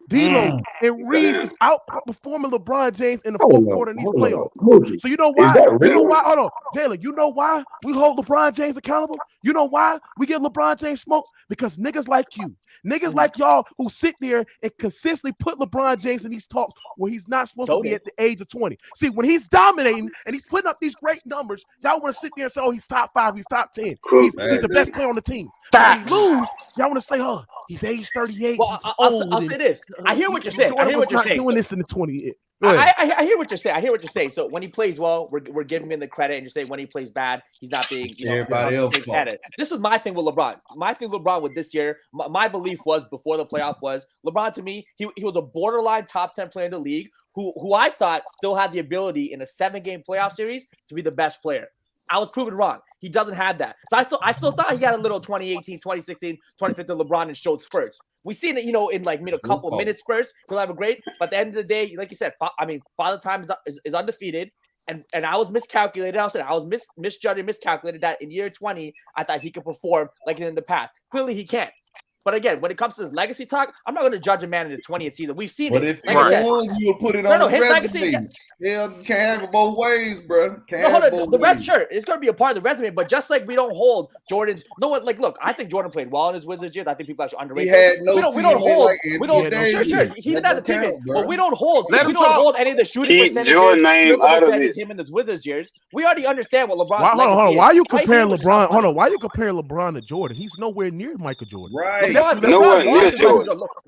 D'Lo, and Reeves is outperforming LeBron James in the fourth quarter in these playoffs. So you know why? Hold on, Jalen. You know why we hold LeBron James accountable? You know why we give LeBron James smoke? Because niggas like you, niggas like y'all who sit there and consistently put LeBron James in these talks where he's not supposed to be at the age of 20. See, when he's dominating and he's putting up these great numbers, y'all want to sit there and say, oh, he's top 5, he's top 10. He's the best player on the team. When he lose, y'all want to say, oh, he's age 38.
Well, I'll say this. I hear what you're saying.
Jordan was not doing this in the 20.
I hear what you're saying. So when he plays well, we're giving him the credit, and you're saying when he plays bad, he's not being everybody else. This is my thing with LeBron. My thing with LeBron with this year, my belief was before the playoff was LeBron to me, he was a borderline top 10 player in the league who I thought still had the ability in a 7-game playoff series to be the best player. I was proven wrong. He doesn't have that. So I still thought he had a little 2018, 2016, 2015 LeBron and showed spurts. We've seen it, in like a couple of minutes spurts. He'll have a great, but at the end of the day, like you said, Father Time is undefeated. And I was miscalculated. I was misjudging, miscalculated that in year 20, I thought he could perform like in the past. Clearly he can't. But again, when it comes to this legacy talk, I'm not going to judge a man in the 20th season. We've seen it.
But if he won, you'll put it on his resume. Yeah, you can't have it both ways, bro.
Sure, it's going to be a part of the resume. But just like we don't hold Jordan's, no one look. I think Jordan played well in his Wizards years. I think people actually underrate.
He had no
we don't hold. He didn't have the team, but we don't hold. We don't hold any of the shooting percentages.
Jordan name out of it.
Him in his Wizards years. We already understand what LeBron.
Hold on. Why are you comparing LeBron? Hold on. Why are you comparing LeBron to Jordan? He's nowhere near Michael Jordan.
Right.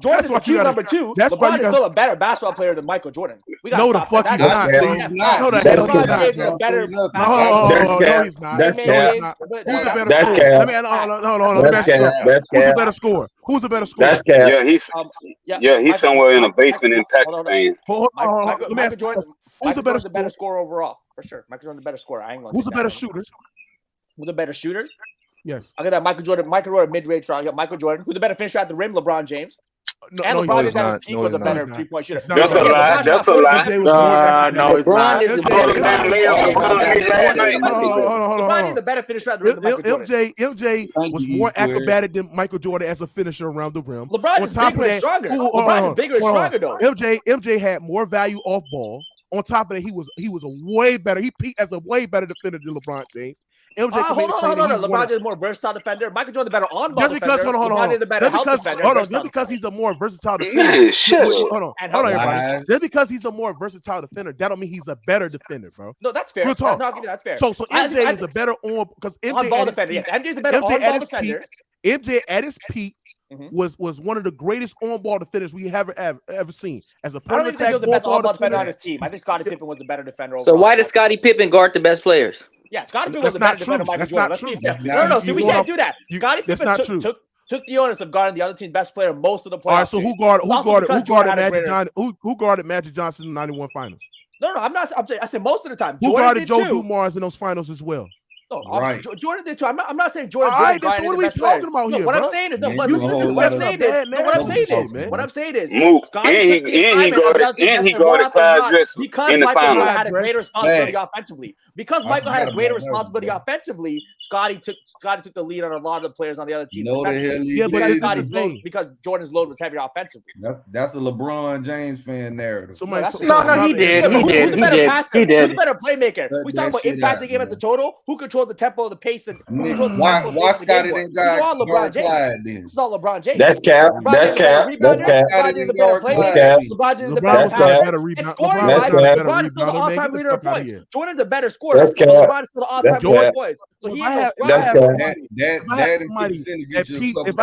Jordan's a cute number 2. LeBron is still a better basketball player than Michael Jordan. We got
no, the fuck he's not.
He's not.
No,
that's
he's not.
No, he's not. That's cap. That's cap.
Who's a better scorer? Who's a better scorer?
That's cap.
Yeah, he's somewhere in a basement in Pakistan.
Michael Jordan's the better scorer overall, for sure. Michael Jordan's the better scorer. I ain't gonna.
Who's a better shooter?
Who's a better shooter?
Yes.
I got that Michael Jordan mid-range round. I got Michael Jordan. Who's the better finisher at the rim? LeBron James.
No,
LeBron is at his peak was a better 3-point shooter.
That's a lie. That's a lie.
No, it's not.
LeBron is the better finisher at the rim than Michael Jordan.
MJ was more acrobatic than Michael Jordan as a finisher around the rim.
LeBron is bigger and stronger. LeBron is bigger and stronger though.
MJ had more value off ball. On top of that, he was a way better. He peaked as a way better defender than LeBron James. MJ
hold on. LeBron is a more versatile defender. Michael Jordan better on-ball defender. LeBron is the better help defender.
Just because he's a more versatile defender. Hold on, everybody. Just because he's a more versatile defender, that don't mean he's a better defender, bro.
No, that's fair.
Real talk.
No, that's fair.
So MJ is a better because MJ
on-ball defender. Yes, MJ is a better on-ball defender.
MJ at his peak was one of the greatest on-ball defenders we have ever seen. As a
I don't even think he was the best on-ball defender on his team. I think Scottie Pippen was the better defender.
So why does Scottie Pippen guard the best players?
Yeah, Scottie Pippen was the better defender than Michael Jordan. Let's be fair. No, see, we can't do that. Scottie Pippen took the onus of guarding the other team's best player most of the playoffs.
All right, so who guarded Magic Johnson in the '91 finals?
No, I'm not. I said most of the time.
Who guarded Joe Dumars in those finals as well?
No, right. Jordan did too. I'm not saying Jordan.
All right, so what are we talking about here?
What I'm saying is, what I'm saying is,
he guarded Clyde Drexler
because
in the
Michael
finals.
had a greater responsibility offensively. Because Michael had a greater responsibility offensively, Scottie took the lead on a lot of the players on the other team. Because Jordan's load was heavier offensively.
That's a LeBron James fan narrative.
He did.
Who's the better passer? Who's the better playmaker? We talk about impact the game at the total. Who controlled the tempo, the pace, and
why Scottie didn't guard
LeBron James?
Clyde then?
It's all LeBron James.
That's cap. That's cap. That's cap.
LeBron is the better playmaker. LeBron is the better passer. And scoring wise, LeBron is still the all-time leader of points. Jordan's a better scorer.
That's cap.
LeBron is still the all-time leader of points. So he has
if I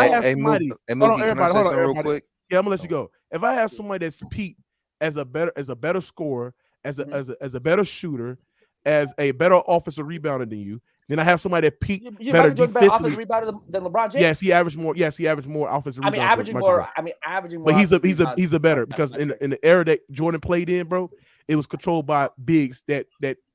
have somebody,
can I say something real quick?
Yeah, I'm gonna let you go. If I have somebody that's peaked as a better scorer, as a better shooter, as a better offensive rebounder than you, then I have somebody that peaked better defensively.
Rebounder than LeBron James.
Yes, he averaged more. Yes, he averaged more offensive rebounds.
Averaging more.
But he's a better because in the era that Jordan played in, bro, it was controlled by bigs that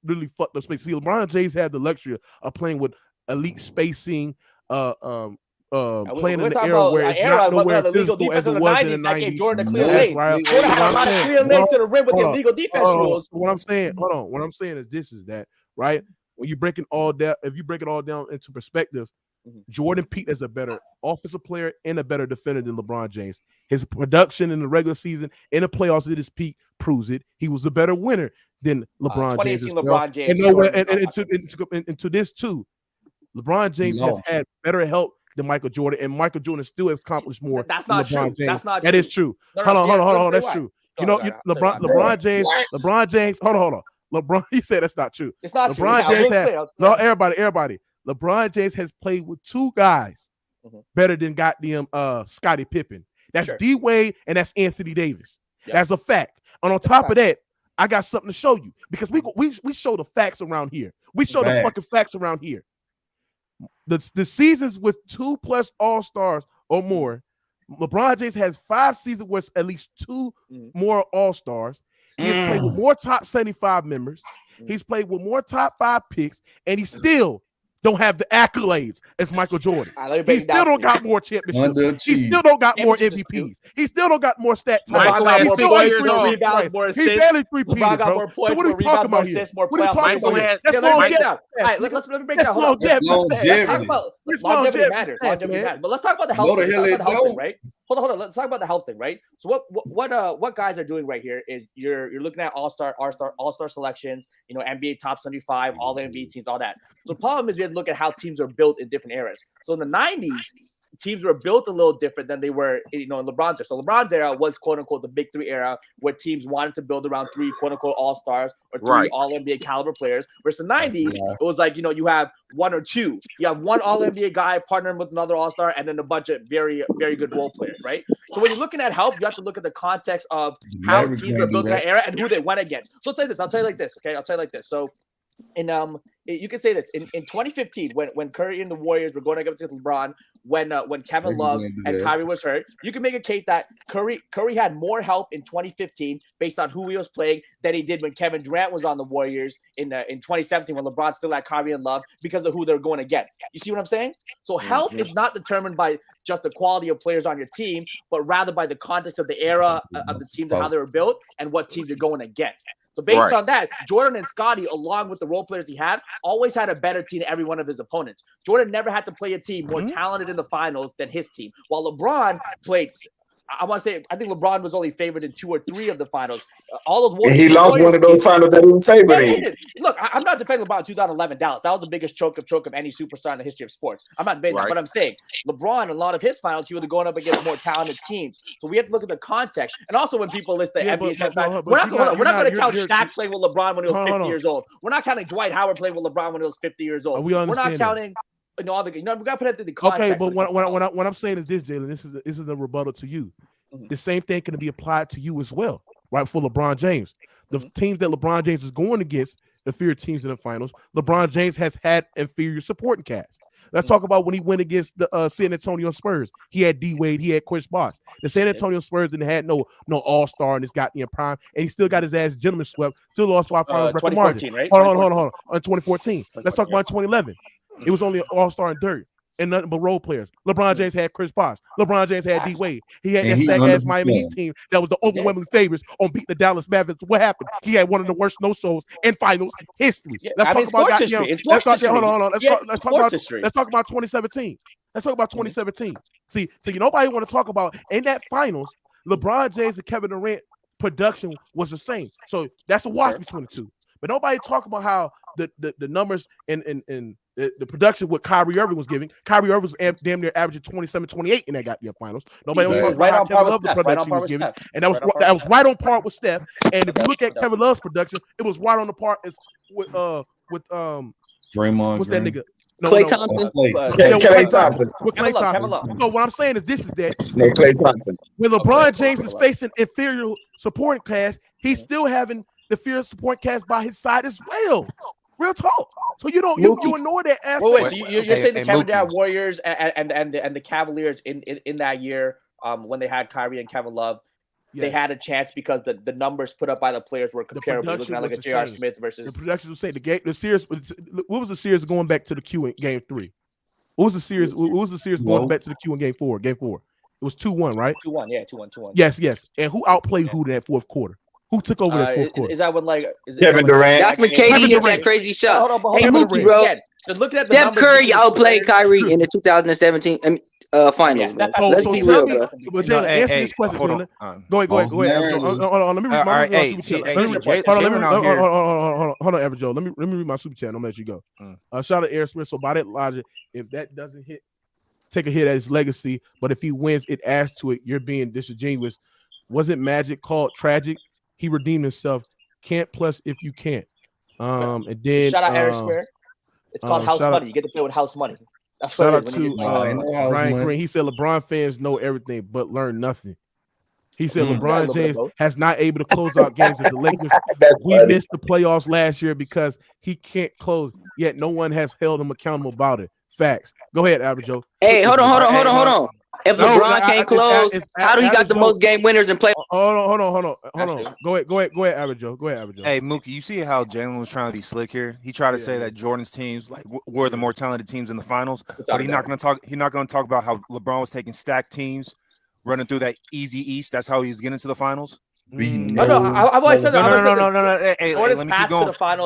really fucked up space. See, LeBron James had the luxury of playing with elite spacing, playing in the era where it's not nowhere physical as it was in the 90s.
Jordan a clear lane. Jordan had a lot of clear lanes to the rim with the illegal defense rules.
What I'm saying is this is that, right? When you break it all down, if you break it all down into perspective, Jordan peaked as a better offensive player and a better defender than LeBron James. His production in the regular season and the playoffs at his peak proves it. He was a better winner than LeBron James.
LeBron James.
And to this too, LeBron James has had better help than Michael Jordan, and Michael Jordan still has accomplished more.
That's not true.
James.
That's not.
That is true. Hold on. That's true. LeBron James. Hold on. LeBron, he said that's not true.
It's not
LeBron
true.
James has everybody. LeBron James has played with two guys better than goddamn Scottie Pippen. That's D Wade and that's Anthony Davis. Yep. That's a fact. And on top of that, I got something to show you because we show the facts around here. We show the fucking facts around here. The seasons with 2+ All-Stars or more, LeBron James has 5 seasons with at least 2 more All-Stars. He has played with more top 75 members. He's played with more top 5 picks, and he still don't have the accolades as Michael Jordan. He still don't got more championships. He still don't got more MVPs. He still don't got more stat titles. He's still only 3 rebounds, more assists. He barely 3-peated, bro. So what are we talking about here? What are we talking about here? That's longevity. All right, let me break down.
Longevity matters. But let's talk about the health thing, right? Hold on. Let's talk about the health thing, right? So what guys are doing right here is you're looking at all-star selections, NBA top 75, all the NBA teams, all that. So the problem is we have to look at how teams are built in different eras. So in the 90s, teams were built a little different than they were, in LeBron's era. So LeBron's era was quote unquote the big three era, where teams wanted to build around three quote unquote all-stars or three all-NBA caliber players. Versus the 90s, it was like, you have one or two. You have one all-NBA guy partnering with another all-star, and then a bunch of very, very good role players, right? So when you're looking at help, you have to look at the context of how teams were built in that era and who they went against. So I'll tell you this. I'll tell you like this. Okay, I'll tell you like this. So you can say this in 2015 when Curry and the Warriors were going against LeBron, when Kevin Love and Kyrie was hurt, you can make a case that Curry had more help in 2015 based on who he was playing than he did when Kevin Durant was on the Warriors in 2017 when LeBron still had Kyrie and Love because of who they're going against. You see what I'm saying? So help is not determined by just the quality of players on your team, but rather by the context of the era of the teams and how they were built and what teams you're going against. So based on that, Jordan and Scottie, along with the role players he had, always had a better team than every one of his opponents. Jordan never had to play a team more talented in the finals than his team, while LeBron played. I think LeBron was only favored in 2 or 3 of the finals. All those Warriors,
he lost one of those finals that he was favored in.
Look, I'm not defending LeBron in 2011 Dallas. That was the biggest choke of any superstar in the history of sports. I'm not debating that, but I'm saying LeBron, in a lot of his finals, he was going up against more talented teams. So we have to look at the context. And also when people list the NBA we're not going to count Shaq playing with LeBron when he was 50 years old. We're not counting Dwight Howard playing with LeBron when he was 50 years old. We're not counting. We got to put it in the context.
Okay, but what I'm saying is this, Jalen. This is a rebuttal to you. The same thing can be applied to you as well, right? For LeBron James, the teams that LeBron James is going against, inferior teams in the finals, LeBron James has had inferior supporting cast. Let's talk about when he went against the San Antonio Spurs. He had D Wade, he had Chris Bosh. The San Antonio Spurs didn't have no all-star and it's got in prime, and he still got his ass gentleman swept. Still lost by finals record margin.
Right?
Hold on. On 2014. Let's talk about 2011. It was only an all-star and dirt. And nothing but role players. LeBron James had Chris Bosh. LeBron James had D Wade. He had that stack-ass Miami Heat team that was the overwhelming favorites on beat the Dallas Mavericks. What happened? He had one of the worst no-shows in finals history. Let's talk about that. Let's talk about 2017. Let's talk about 2017. See, nobody want to talk about in that finals. LeBron James and Kevin Durant production was the same. So that's a wash between the two. But nobody talk about how the numbers and the production what Kyrie Irving was giving. Kyrie Irving was damn near averaging 27, 28 in that goddamn finals. Nobody else talks about how Kevin Love the production he was giving, and that was right on par with Steph. And if you look at Kevin Love's production, it was right on the par with
Draymond.
What's that nigga?
Klay Thompson.
Klay Thompson.
With Klay Thompson. So what I'm saying is this: is that
Klay Thompson.
when LeBron James is facing inferior supporting cast, he's still having the inferior supporting cast by his side as well. Real talk. So you ignore that aspect.
Wait, so you're saying the Kevin Durant Warriors and the Cavaliers in that year, when they had Kyrie and Kevin Love, they had a chance because the numbers put up by the players were comparable. Looking at like a J.R. Smith versus
the production was saying the series. What was the series going back to the Q in Game 3? What was the series? What was the series going back to the Q in Game 4? Game 4. It was 2-1, right?
2-1, yeah, 2-1.
Yes. And who outplayed who in that fourth quarter? Who took over that fourth quarter?
Is that when
Kevin Durant?
That's when KD hit that crazy shot.
Hey,
Mookie, bro.
Just looking at
Steph Curry outplayed Kyrie in the 2017 finals.
Yeah,
Let's be real, bro.
But Jalen, answer this question. Go ahead. Hold on. Let me read my super chat. Hold on, Average Joe. Let me read my super chat. I'm gonna let you go. Shout out to Eric Smith. So by that logic, if that doesn't take a hit at his legacy, but if he wins, it adds to it. You're being disingenuous. Wasn't Magic called tragic? He redeemed himself. Can't plus if you can't. And then
shout out Eric Square. It's called house money. You get to play with house money. That's
shout out to Brian Green. He said LeBron fans know everything but learn nothing. He said LeBron James has not able to close out games as the Lakers. We missed the playoffs last year because he can't close. Yet no one has held him accountable about it. Facts. Go ahead, Average Joe.
Hey, hold on. If LeBron can't close, how do he got the most game winners and play?
Hold on. Go ahead, Average Joe.
Hey, Mookie, you see how Jalen was trying to be slick here? He tried to say that Jordan's teams were the more talented teams in the finals, but he's not going to talk about how LeBron was taking stacked teams, running through that easy East. That's how he's getting to the finals.
I've always said
that. Hey, let me keep going.
Let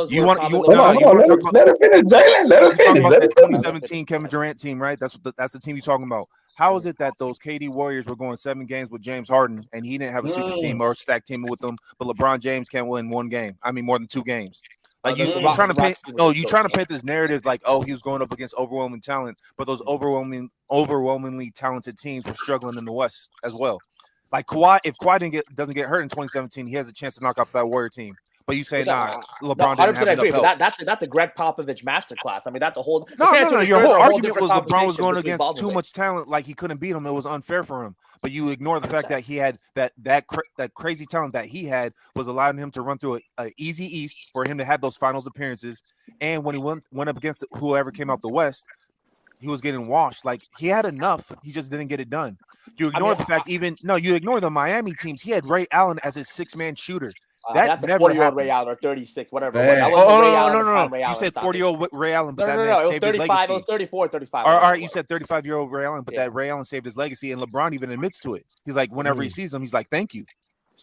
her finish, Jalen. Let her finish.
That 2017 Kevin Durant team, right? That's the team you're talking about. How is it that those KD Warriors were going 7 games with James Harden and he didn't have a super team or a stacked team with them, but LeBron James can't win 1 game? I mean, more than 2 games. Like you're trying to paint. No, you're trying to paint this narrative like, oh, he was going up against overwhelming talent, but those overwhelmingly talented teams were struggling in the West as well. Like Kawhi, if Kawhi doesn't get hurt in 2017, he has a chance to knock off that Warrior team. But you say LeBron didn't have enough help.
That's a Greg Popovich masterclass. I mean, that's a whole.
No. Your whole argument was LeBron was going against too much talent, like he couldn't beat him. It was unfair for him. But you ignore the fact that he had that crazy talent that he had was allowing him to run through an easy East for him to have those finals appearances. And when he went up against whoever came out the West, he was getting washed. Like he had enough, he just didn't get it done. You ignore the fact, you ignore the Miami teams. He had Ray Allen as his 6-man shooter.
That's never 40-year-old Ray Allen or 36, whatever.
No. You said 40-year-old Ray Allen, but that man saved his legacy.
It was 34, 35.
All right, you said 35-year-old Ray Allen, but that Ray Allen saved his legacy, and LeBron even admits to it. He's like, whenever he sees him, he's like, thank you.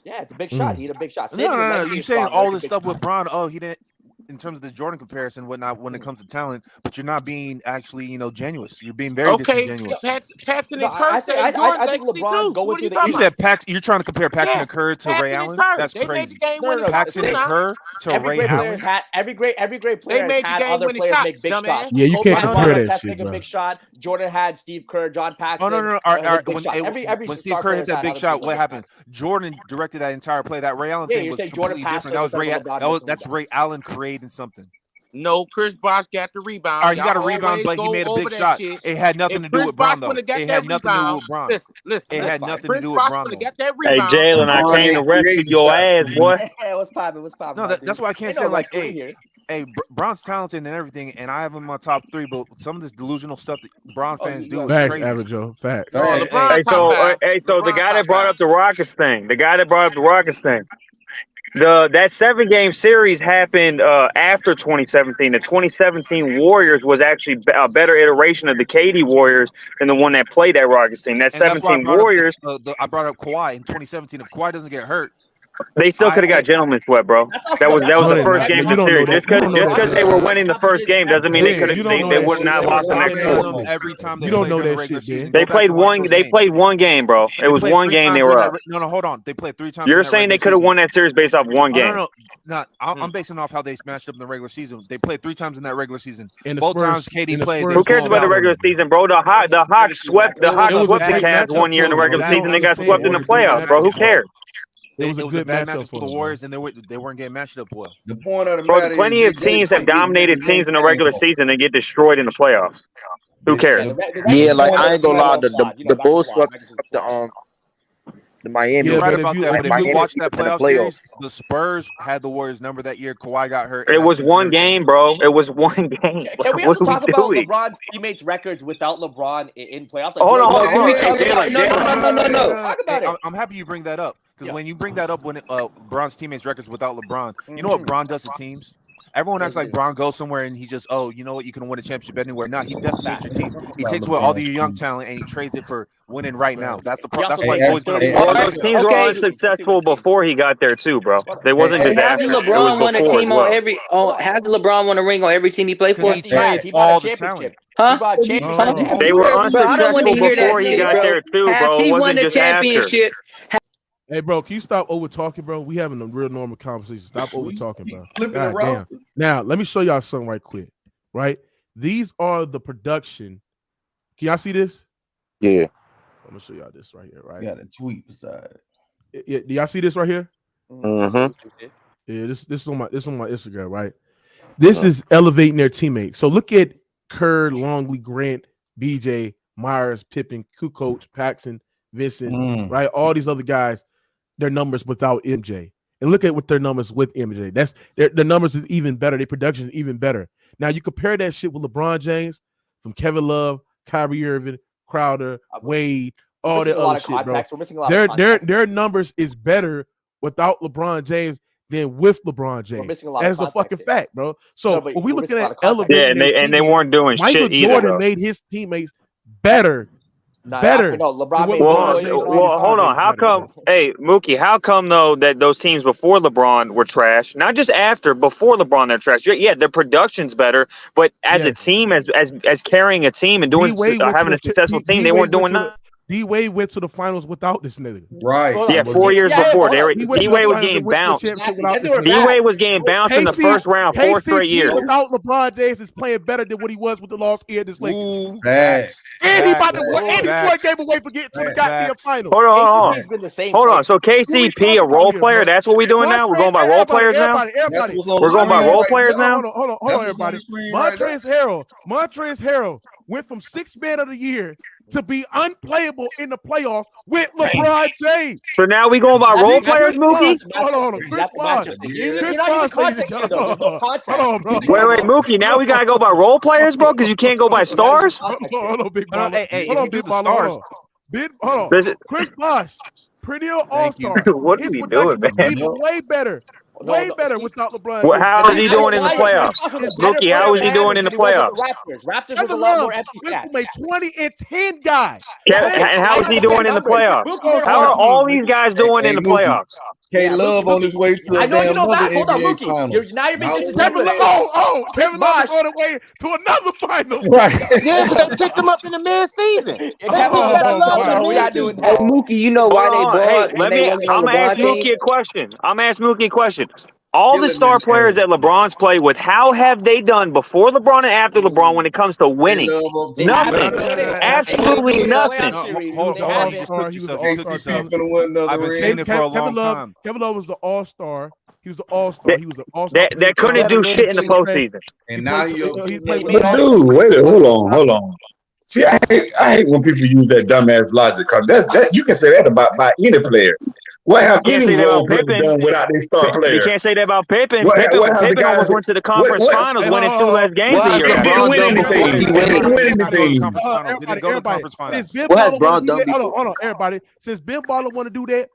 Yeah, it's a big shot. He had a big shot.
No. You're saying all this stuff with Bron. Oh, he didn't. In terms of the Jordan comparison, whatnot, when it comes to talent, but you're not being actually, genuous. You're being very disingenuous.
Paxson and Kerr. I think LeBron going through the.
You said you're trying to compare Paxson and Kerr to Ray Allen. That's crazy. Paxson and Kerr to Ray Allen.
Every great player has had other players make big shots.
Yeah, you can't compare that shit,
bro. A big shot. Jordan had Steve Kerr, John Paxson.
No. When Steve Kerr hit that big shot, what happened? Jordan directed that entire play. That Ray Allen thing was completely different. That's Ray Allen creating something.
No, Chris Bosh got the rebound.
All right, he got a rebound, but he made a big shot. It had nothing to do with Bron, though. It had nothing to do with Bron.
Listen.
It had nothing to do with Bron.
Hey, Jalen, I came to rescue your ass, boy.
What's poppin'?
No, that's why I can't say like, hey, Bron's talented and everything, and I have him in my top 3, but some of this delusional stuff that Bron fans do is crazy.
Average Joe. Facts.
So the guy that brought up the Rockets thing, that 7-game series happened after 2017. The 2017 Warriors was actually a better iteration of the KD Warriors than the one that played that Rockets team. That 17 Warriors.
I brought up Kawhi in 2017. If Kawhi doesn't get hurt,
they still could have got gentleman's sweat, bro. That was the first game of the series. Just because they were winning the first game doesn't mean they would not lost the next 4.
Every time
you don't know that shit, season,
they played one game, bro. It was one game they were up.
No, hold on. They played 3 times.
You're saying they could have won that series based off one game?
No. I'm basing off how they matched up in the regular season. They played 3 times in that regular season. Both times KD played.
Who cares about the regular season, bro? The Hawks swept the Cavs one year in the regular season. They got swept in the playoffs, bro. Who cares?
It was a bad matchup for the Warriors, and they weren't getting matched up well.
The point of the matter
plenty of teams have dominated teams in the regular season and get destroyed in the playoffs. Who cares?
Yeah, like I ain't gonna lie, the Bulls swept the Miami.
You're right about that, but if you watch that playoff series, the Spurs had the Warriors number that year. Kawhi got hurt.
It was one game, bro. It was one game.
Can we also talk about LeBron's teammates' records without LeBron in playoffs?
Hold on.
No.
I'm happy you bring that up. Because when you bring that up, when Bron's teammates' records without LeBron, you know what Bron does to teams? Everyone acts like Bron goes somewhere and he just, you know what, you can win a championship anywhere. No, he decimates your team. He takes away all the young talent and he trades it for winning right now. That's why he's always going to be.
All those teams were unsuccessful before he got there too, bro. They wasn't disastrous.
Hasn't LeBron won a team on every? Hasn't LeBron won a ring on every team he played for?
He traded all the talent.
Huh?
They were unsuccessful before he got there too, bro.
Has he won the championship?
Hey, bro, can you stop over talking, bro? We having a real normal conversation. Stop over talking, bro. God damn. Now, let me show y'all something right quick. Right? These are the production. Can y'all see this?
Yeah.
I'm gonna show y'all this right here, right?
You got a tweet beside it.
Yeah, do y'all see this right here?
Mm-hmm.
Yeah, this is on my Instagram, right? This is elevating their teammates. So look at Kerr, Longley, Grant, BJ, Myers, Pippen, Kukoc, Paxson, Vincent, right? All these other guys. Their numbers without MJ, and look at what their numbers with MJ. That's their numbers is even better. Their production is even better. Now you compare that shit with LeBron James, from Kevin Love, Kyrie Irving, Crowder, Wade, all that other shit, bro.
We're missing a lot of context.
Their numbers is better without LeBron James than with LeBron James.
We're missing a lot
That's a fucking fact, bro. So when we looking at elevating,
they weren't doing
Michael
shit either.
Michael Jordan made his teammates better. Better.
LeBron
well, hold on. How come? Hey, Mookie. How come though that those teams before LeBron were trash? Not just after, before LeBron, they're trash. Yeah, their production's better, but as a team, as carrying a team and doing having a successful team, they weren't doing nothing.
D-Wade went to the finals without this nigga.
Right.
Yeah, 4 years before. D-Wade was getting bounced. D-Wade was getting bounced in the first round 4 straight years.
Without LeBron James is playing better than what he was with the lost here this Lakers.
Facts.
And he about to win. And he one game away from getting to the goddamn final.
Hold on. So KCP, a role player. That's what we doing now. We're going by role players now. We're going by role players now.
Hold on, everybody. Montrezl Harrell went from 6th man of the year to be unplayable in the playoffs with LeBron James.
So now we going by role players, Mookie?
Hold on. Chris Bosh.
Wait, Mookie. Now we gotta go by role players, bro, because you can't go by stars.
Hold on, big baller.
Hey, if you do the stars,
hold on. Chris Bosh, perennial all-star.
What are we doing, man?
Way better. Way better without LeBron.
How is he doing in the playoffs? Mookie, how is he doing in the playoffs?
Raptors with a lot more empty stats.
A 20 and 10 guy.
And how is he doing in the playoffs? How are all these guys doing in the playoffs?
K-Love on his way to a damn other NBA finals.
Now you're being
Kevin Love on the way to another final.
Right.
Yeah, but they picked him up in the mid-season.
Mookie, you know why they bought?
I'm gonna ask Mookie a question. All the star players that LeBron's played with, how have they done before LeBron and after LeBron when it comes to winning? Nothing. Absolutely nothing.
Hold on. I've been saying it for a long time.
Kevin Love was the all-star. He was the all-star.
That couldn't do shit in the postseason.
And now he
Dude, hold on. See, I hate when people use that dumbass logic, because that you can say that about any player. What have any role player done without their star player?
You can't say that about Pippen. Pippen almost went to the conference finals, winning 2 less games a year.
He didn't win anything.
What has Bron done? Hold on, everybody. Since Ben Baller want to do that,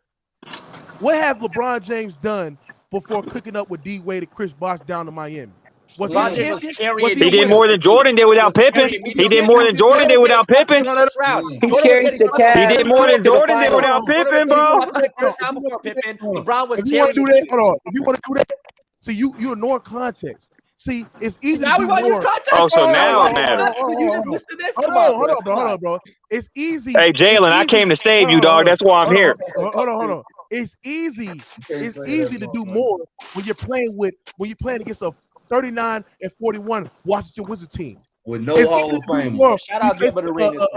what have LeBron James done before cooking up with D-Wade and Chris Bosh down to Miami? Was he a champion?
He did more than Jordan did without Pippen. He did more than Jordan did without Pippen.
He carried the Cavs.
He did more than Jordan did without Pippen, bro.
LeBron was
if you want to do that, hold on. If you want to do that, see, you ignore context. See, it's easy to do more.
Oh, so now it matters.
Hold on, bro. It's easy.
Hey, Jalen, I came to save you, dog. That's why I'm here.
Hold on. It's easy. It's easy to do more when you're playing against a 39 and 41 Washington Wizards team.
With no Hall of Fame.
Shout out Gilbert Arenas.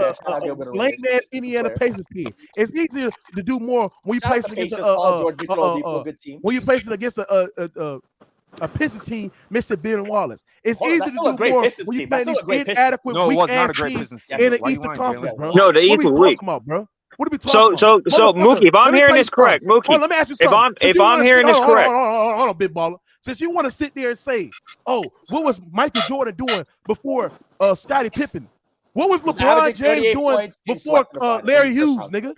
Lame ass Indiana Pacers team. It's easier to do more when you play against a Pistons team missing Ben Wallace. It's easy to do more when you play these inadequate, weak-ass teams in the Eastern Conference, bro.
No, the East was weak.
What are we talking about?
So Mookie, if I'm hearing this correct, Mookie,
let me ask you something.
If I'm hearing this correct,
hold on, big baller. Since you want to sit there and say, "Oh, what was Michael Jordan doing before Scottie Pippen? What was LeBron James doing before Larry Hughes, nigga?"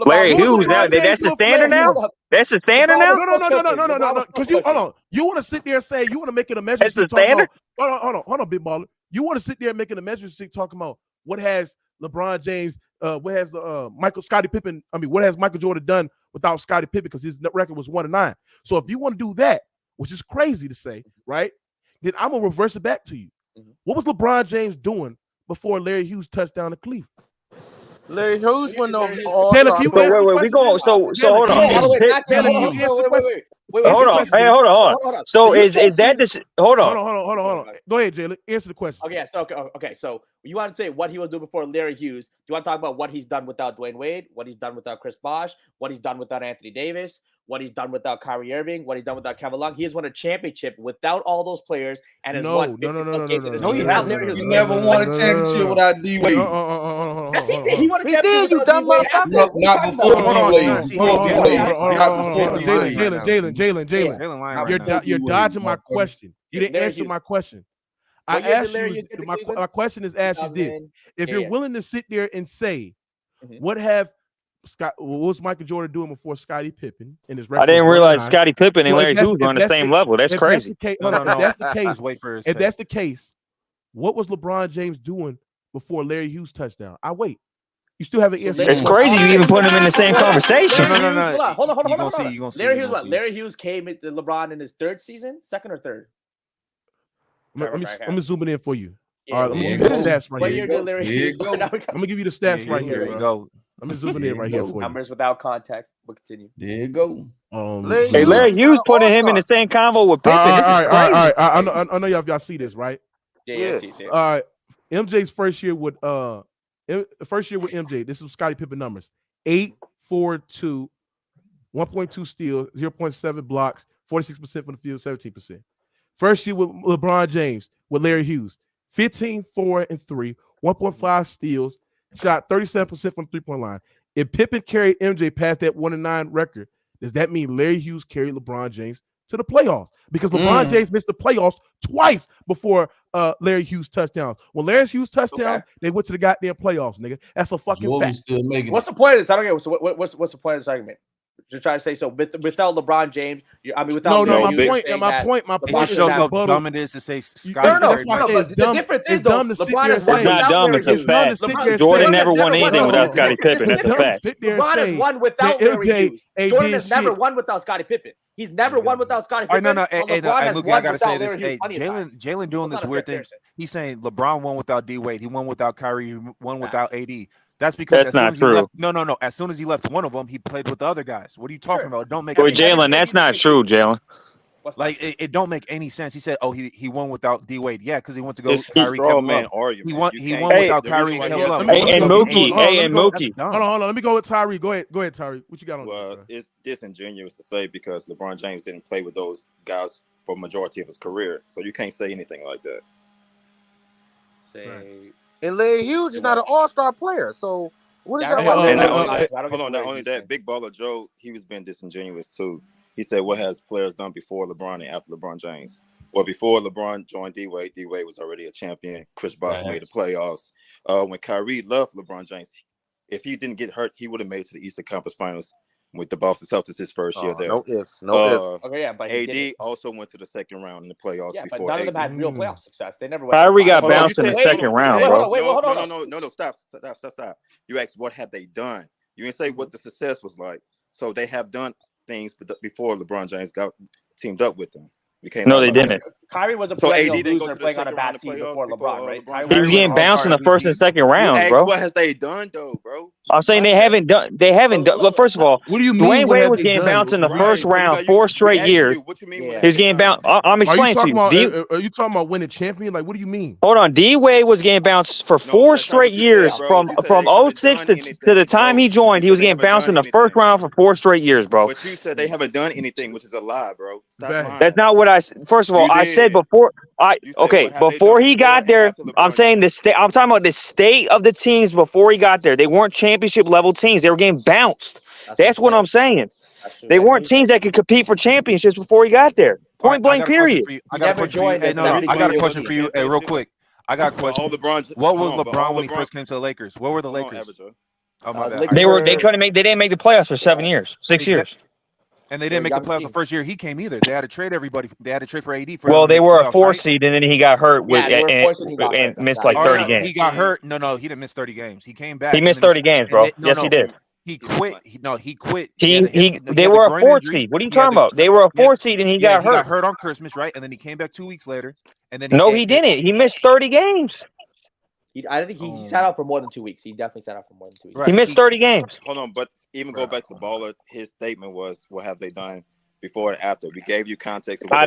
Larry Hughes, that's the standard now. That's the standard now.
No. Because you you want to sit there and say you want to make it a measure.
That's the standard.
Hold on, big baller. You want to sit there and making a measure stick talking about what has LeBron James, what has Scottie Pippen? What has Michael Jordan done without Scottie Pippen? Because his record was 1-9. So if you want to do that, which is crazy to say, right? Then I'm gonna reverse it back to you. What was LeBron James doing before Larry Hughes touched down to Cleveland?
Larry Hughes went over all.
So wait, we go. So hold on. Hold on. Hey, hold on. So is that this? Hold on.
Go ahead, Jalen. Answer the question.
Okay. So you want to say what he will do before Larry Hughes? Do you want to talk about what he's done without Dwayne Wade? What he's done without Chris Bosh? What he's done without Anthony Davis? What he's done without Kyrie Irving? What he's done without Kevin Love? He has won a championship without all those players and has won 50 plus games in the season.
He never won a championship without D-Wade.
Yes, he did. He won a championship without D-Wade.
Not before
D-Wade. You're dodging my question. You didn't answer my question. I asked you. My question is asked you this: if you're willing to sit there and say, what was Michael Jordan doing before Scottie Pippen in his record?
I didn't realize Scottie Pippen and Larry Hughes were on the same level. That's crazy.
If that's the case, what was LeBron James doing before Larry Hughes touchdown? I wait. You still haven't answered.
It's crazy you even put him in the same conversation.
No. Hold on. Larry Hughes came at LeBron in his second or third?
Let me zoom it in for you. All right, let me give you the stats right
What
here.
year did Larry Hughes?
I'm gonna give you the stats right here, bro. I'm gonna zoom in right here for you.
Numbers without context. We'll continue.
There you go.
Hey, Larry Hughes putting him in the same convo with Pippen. This is crazy.
All right. I know y'all see this, right?
Yeah. See.
All right. MJ's first year with MJ. This is Scottie Pippen numbers: 8, 4, 2, 1.2 steals, 0.7 blocks, 46% from the field, 17%. First year with LeBron James with Larry Hughes: 15, 4, and 3, 1.5 steals, shot 37% from the 3-point line. If Pippen carried MJ past that 1-9 record, does that mean Larry Hughes carried LeBron James to the playoffs? Because LeBron James missed the playoffs twice before Larry Hughes touchdown. When Larry Hughes touchdown, they went to the goddamn playoffs, nigga. That's a fucking fact.
Still making
what's the point of this? I don't get. So what's the point of this argument? Just trying to say so without LeBron James. Without
my point.
It just shows how dumb it is to say Scottie.
No, but the difference is though, LeBron is
not dumb. It's a fact. Jordan never won anything without Scottie Pippen. That's a fact.
LeBron has won without Larry Hughes. Jordan has never won without Scottie Pippen. He's never won without Scottie Pippen.
No. Mookie, I gotta say this. Hey, Jalen doing this weird thing. He's saying LeBron won without D Wade. He won without Kyrie. He won without AD. That's because as soon as he left, no. As soon as he left one of them, he played with the other guys. What are you talking about? Don't make.
Boy, Jalen, that's not true, Jalen.
Like it don't make any sense. He said, "Oh, he won without D Wade." Yeah, because he went to go. Kyrie kept him up. He won without Kyrie and kept him up.
And Mookie.
Hold on. Let me go with Tyree. Go ahead, Tyree. What you got on?
Well, it's disingenuous to say because LeBron James didn't play with those guys for majority of his career, so you can't say anything like that.
And Larry Hughes is not an all-star player, so what is that?
Hold on, not only that, Big Baller Joe, he was being disingenuous too. He said, "What has players done before LeBron and after LeBron James?" Well, before LeBron joined D Wade was already a champion. Chris Bosh made the playoffs. When Kyrie left LeBron James, if he didn't get hurt, he would have made it to the Eastern Conference Finals with the Boston Celtics his first year there.
No ifs.
Okay, yeah, but
AD also went to the second round in the playoffs.
Yeah,
before
but none of them had real playoff success. They never went.
Kyrie got bounced in the second round, bro.
No, stop. You asked what have they done. You didn't say what the success was like. So they have done things before LeBron James got teamed up with them.
No, they didn't.
Kyrie was a loser playing on a bad team before LeBron, right?
He was getting bounced in the first and second round, bro.
What has they done, though, bro?
I'm saying they haven't done. Look, first of all,
what do you mean?
Dwayne Wade was getting bounced in the first round 4 straight years. He was getting bounced. I'm explaining to you.
Are you talking about winning champion? Like, what do you mean?
Hold on. D Wade was getting bounced for 4 straight years from 06 to the time he joined. He was getting bounced in the first round for 4 straight years, bro.
But you said they haven't done anything, which is a lie, bro.
That's not what I said. First of all, I said before. Before he got there, I'm saying I'm talking about the state of the teams before he got there. They weren't championship level teams. They were getting bounced. That's what I'm saying. They weren't teams that could compete for championships before he got there. Point blank, period.
I got a question for you. Hey, real quick. I got a question. What was LeBron when he first came to the Lakers? What were the Lakers? Oh my bad.
They didn't make the playoffs for 7 years, 6 years.
And they didn't make the playoffs the first year he came either. They had to trade everybody. They had to trade for AD.
They were a 4 seed, and then he got hurt and missed like 30 games.
He got hurt. No, he didn't miss 30 games. He came back.
He missed 30 games, bro. Yes, he did.
He quit. He quit.
They were a 4 seed. What are you talking about? They were a 4 seed, and he got hurt.
He got hurt on Christmas, right? And then he came back 2 weeks later. And then
he didn't. He missed 30 games.
I think he sat out for more than 2 weeks. He definitely sat out for more than 2 weeks.
Right. He missed 30 games.
Hold on, but even go back to Baller. His statement was, "What have they done before and after?" We gave you context.
I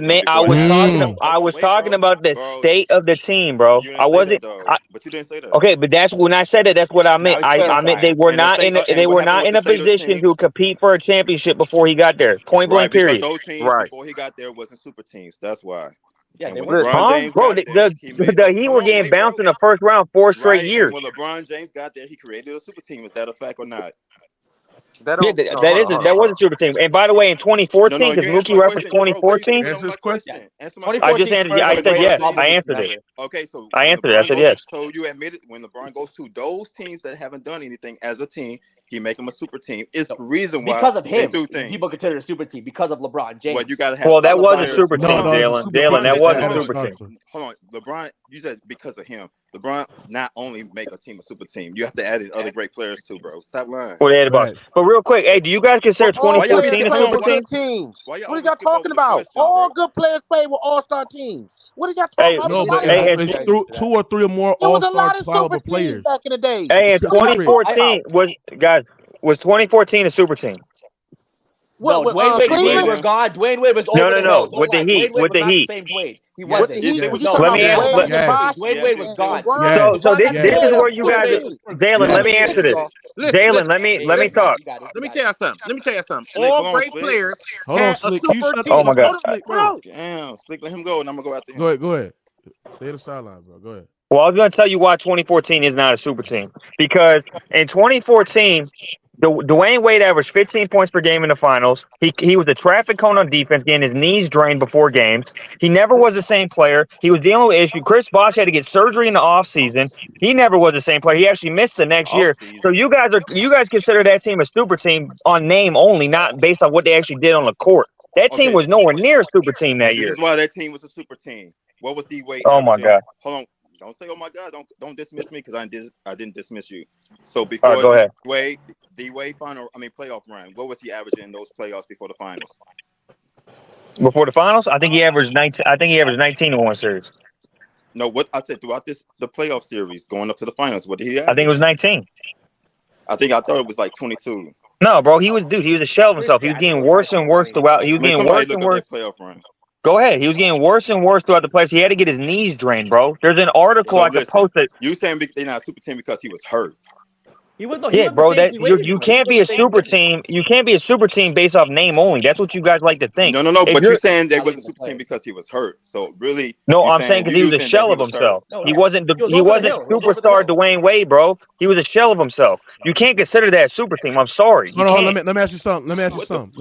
was talking about the state of the team, bro. I wasn't.
But you didn't say that.
Okay, but that's when I said it. That's what I meant. I meant they were not in. They were not in a position to compete for a championship before he got there. Point blank. Period.
Those teams before he got there wasn't super teams. That's why.
Yeah, they
were. The Heat were getting bounced in the first round 4 straight years.
When LeBron James got there, he created a super team. Is that a fact or not?
That was a super team. And by the way, in 2014, because Mookie referenced 2014.
Answer his question.
I just answered. I said yes. I answered it.
Okay, so
I answered it. I said yes.
So you admitted when LeBron goes to those teams that haven't done anything as a team, he make them a super team. It's the reason why
because of him.
They do things.
People consider it a super team because of LeBron James.
Well, you gotta have.
That was a super team, Jalen. That was a super team.
Hold on, LeBron. You said because of him. LeBron not only make a team a super team, you have to add in other great players too, bro. Stop lying.
But real quick, hey, do you guys consider 2014 a super team?
Teams.
Why y'all
What are y'all
skip over
talking
the
about?
question,
All
bro?
good players play with all-star teams. What are y'all
Hey,
talking
No,
about?
but it's 2 or 3 or more
There was a
all-star
lot of
caliber
super teams
players.
back in the day.
Hey, in 2014 was 2014 a super team?
No, Dwayne Wade and Dwayne were gone. Dwayne Wade was over the hill.
With the Heat.
Dwayne Wade was not the same Dwayne. He wasn't.
Let me answer.
Dwayne Wade was gone.
So this is where you guys. Jalen, let me answer this. Jalen, let me talk.
Let me tell you something.
Slick,
All
hold on,
great
Slick.
players
Hold on,
had a
Slick.
super team.
Oh my God.
Damn, Slick, let him go, and I'm gonna go after him.
Go ahead. Stay at the sideline, bro. Go ahead.
Well, I was going to tell you why 2014 is not a super team. Because in 2014, Dwayne Wade averaged 15 points per game in the finals. He was the traffic cone on defense, getting his knees drained before games. He never was the same player. He was dealing with issues. Chris Bosh had to get surgery in the offseason. He never was the same player. He actually missed the next year. So you guys consider that team a super team on name only, not based on what they actually did on the court. That team was nowhere near a super team that year.
This is why that team was a super team. What was D Wade?
Oh my God!
Hold on. Don't say, "Oh my God!" Don't dismiss me because I didn't dismiss you. So before
Right, go ahead.
D Wade playoff run, what was he averaging in those playoffs before the finals?
Before the finals, I think he averaged 19. I think he averaged 19 in one series.
No, what I said throughout the playoff series going up to the finals, what did he average?
I think it was 19.
I thought it was like 22.
No, bro, he was a shell of himself. He was getting worse and worse throughout. He was getting worse and worse.
Playoff run.
Go ahead. He was getting worse and worse throughout the playoffs. He had to get his knees drained, bro. There's an article I could post it.
You saying they're not a super team because he was hurt?
Bro. You can't be a super team. You can't be a super team based off name only. That's what you guys like to think.
No. But you're saying they wasn't a super team because he was hurt. So really,
no, I'm saying because he was a shell of himself. He wasn't superstar Dwayne Wade, bro. He was a shell of himself. You can't consider that a super team. I'm sorry.
Hold on. Let me ask you something. Let me ask you something.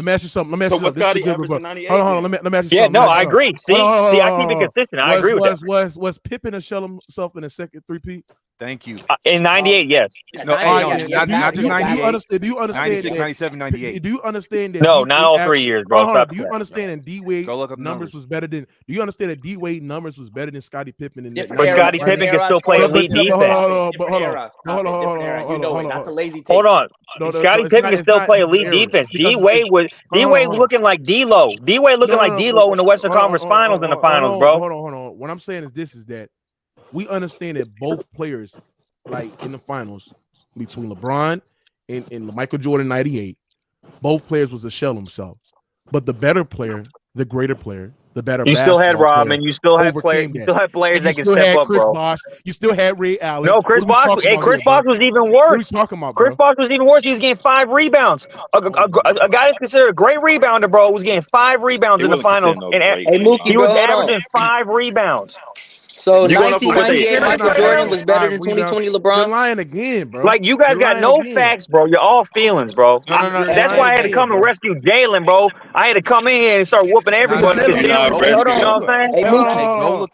So what's Scotty averaging 98?
Hold on. Let me ask you something.
Yeah, no, I agree. See, I keep it consistent. I agree with that.
Was Pippen a shell himself in a second three-peat?
Thank you.
In 98, yes.
No, not just 98.
Do you understand
96, 97, 98.
Do you understand that?
No, not all 3 years, bro.
Do you understand that D Wade numbers was better than? Do you understand that D Wade numbers was better than Scottie Pippen?
But Scottie Pippen can still play elite defense.
Hold on.
That's a lazy take.
Hold on. Scottie Pippen can still play elite defense. D Wade looking like D-Lo. D Wade looking like D-Lo in the Western Conference Finals in the finals, bro.
Hold on. What I'm saying is that we understand that both players, like in the finals, between LeBron and Michael Jordan 98, both players was a shell himself. But the better player, the greater player, the better.
You still had Rodman. You still had players. You still had players that can step up, bro.
Bosh, you still had Ray Allen.
No, Chris Bosh. Hey, Chris Bosh was even worse.
What are you talking about, bro?
Chris Bosh was even worse. He was getting 5 rebounds. A guy that's considered a great rebounder, bro, was getting 5 rebounds in the finals. He was averaging 5 rebounds.
So 1998 Michael Jordan was better than 2020 LeBron?
You're lying again, bro.
Like, you guys got no facts, bro. You're all feelings, bro.
No.
That's why I had to come and rescue Jalen, bro. I had to come in here and start whooping everybody.
Hold on.
You know what I'm saying?
Hey, go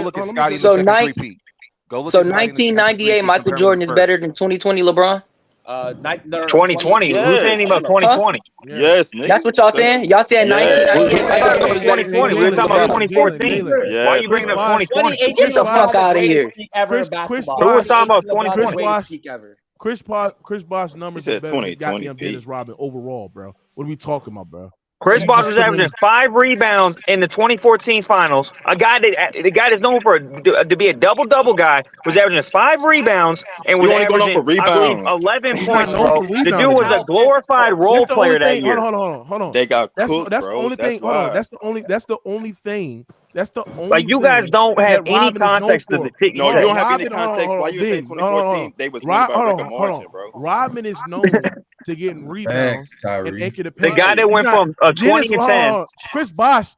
look at Scotty.
So 1998 Michael Jordan is better than 2020 LeBron?
2020. Yes. Who's saying anything about 2020?
Huh? Yes, nigga.
That's what y'all saying? Y'all saying 1998?
2020. We're talking about 2014. Why are you bringing up 2020?
Get the fuck out of here.
Who was talking about 2020?
Chris Bosh numbers are better than goddamn Dennis Rodman overall, bro. What are we talking about, bro?
Chris Bosh was averaging 5 rebounds in the 2014 finals. The guy that's known to be a double-double guy was averaging 5 rebounds and was averaging, I believe, 11 points, bro. The dude was a glorified role player that year.
Hold on.
They got cooked,
that's
bro.
The only thing. Hold on. That's the only thing.
Like, you guys don't have any context to the pick.
No, you don't have any context. Why you saying 2014? They was winning by record margin, bro.
Rodman is known to getting rebounds.
The guy that went from 20 and 10.
Chris Bosh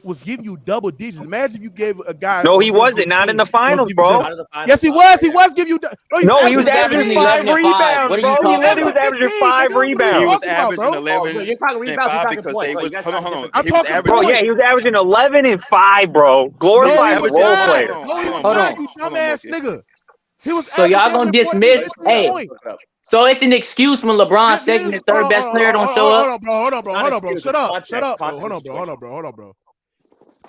was giving you double digits. Imagine if you gave a guy.
No, he wasn't. Not in the finals, bro.
Yes, he was. He was giving you.
No, he was averaging 5 rebounds, bro. He was averaging 5 rebounds.
He was averaging 11 and 5 because they was. Hold on.
Bro, yeah, he was averaging 11 and 5, bro. Glorified role player.
Hold on, you dumbass nigga.
So y'all gonna dismiss? Hey. So it's an excuse when LeBron's second and third best player don't show up?
Hold on, bro. Shut up. Hold on, bro.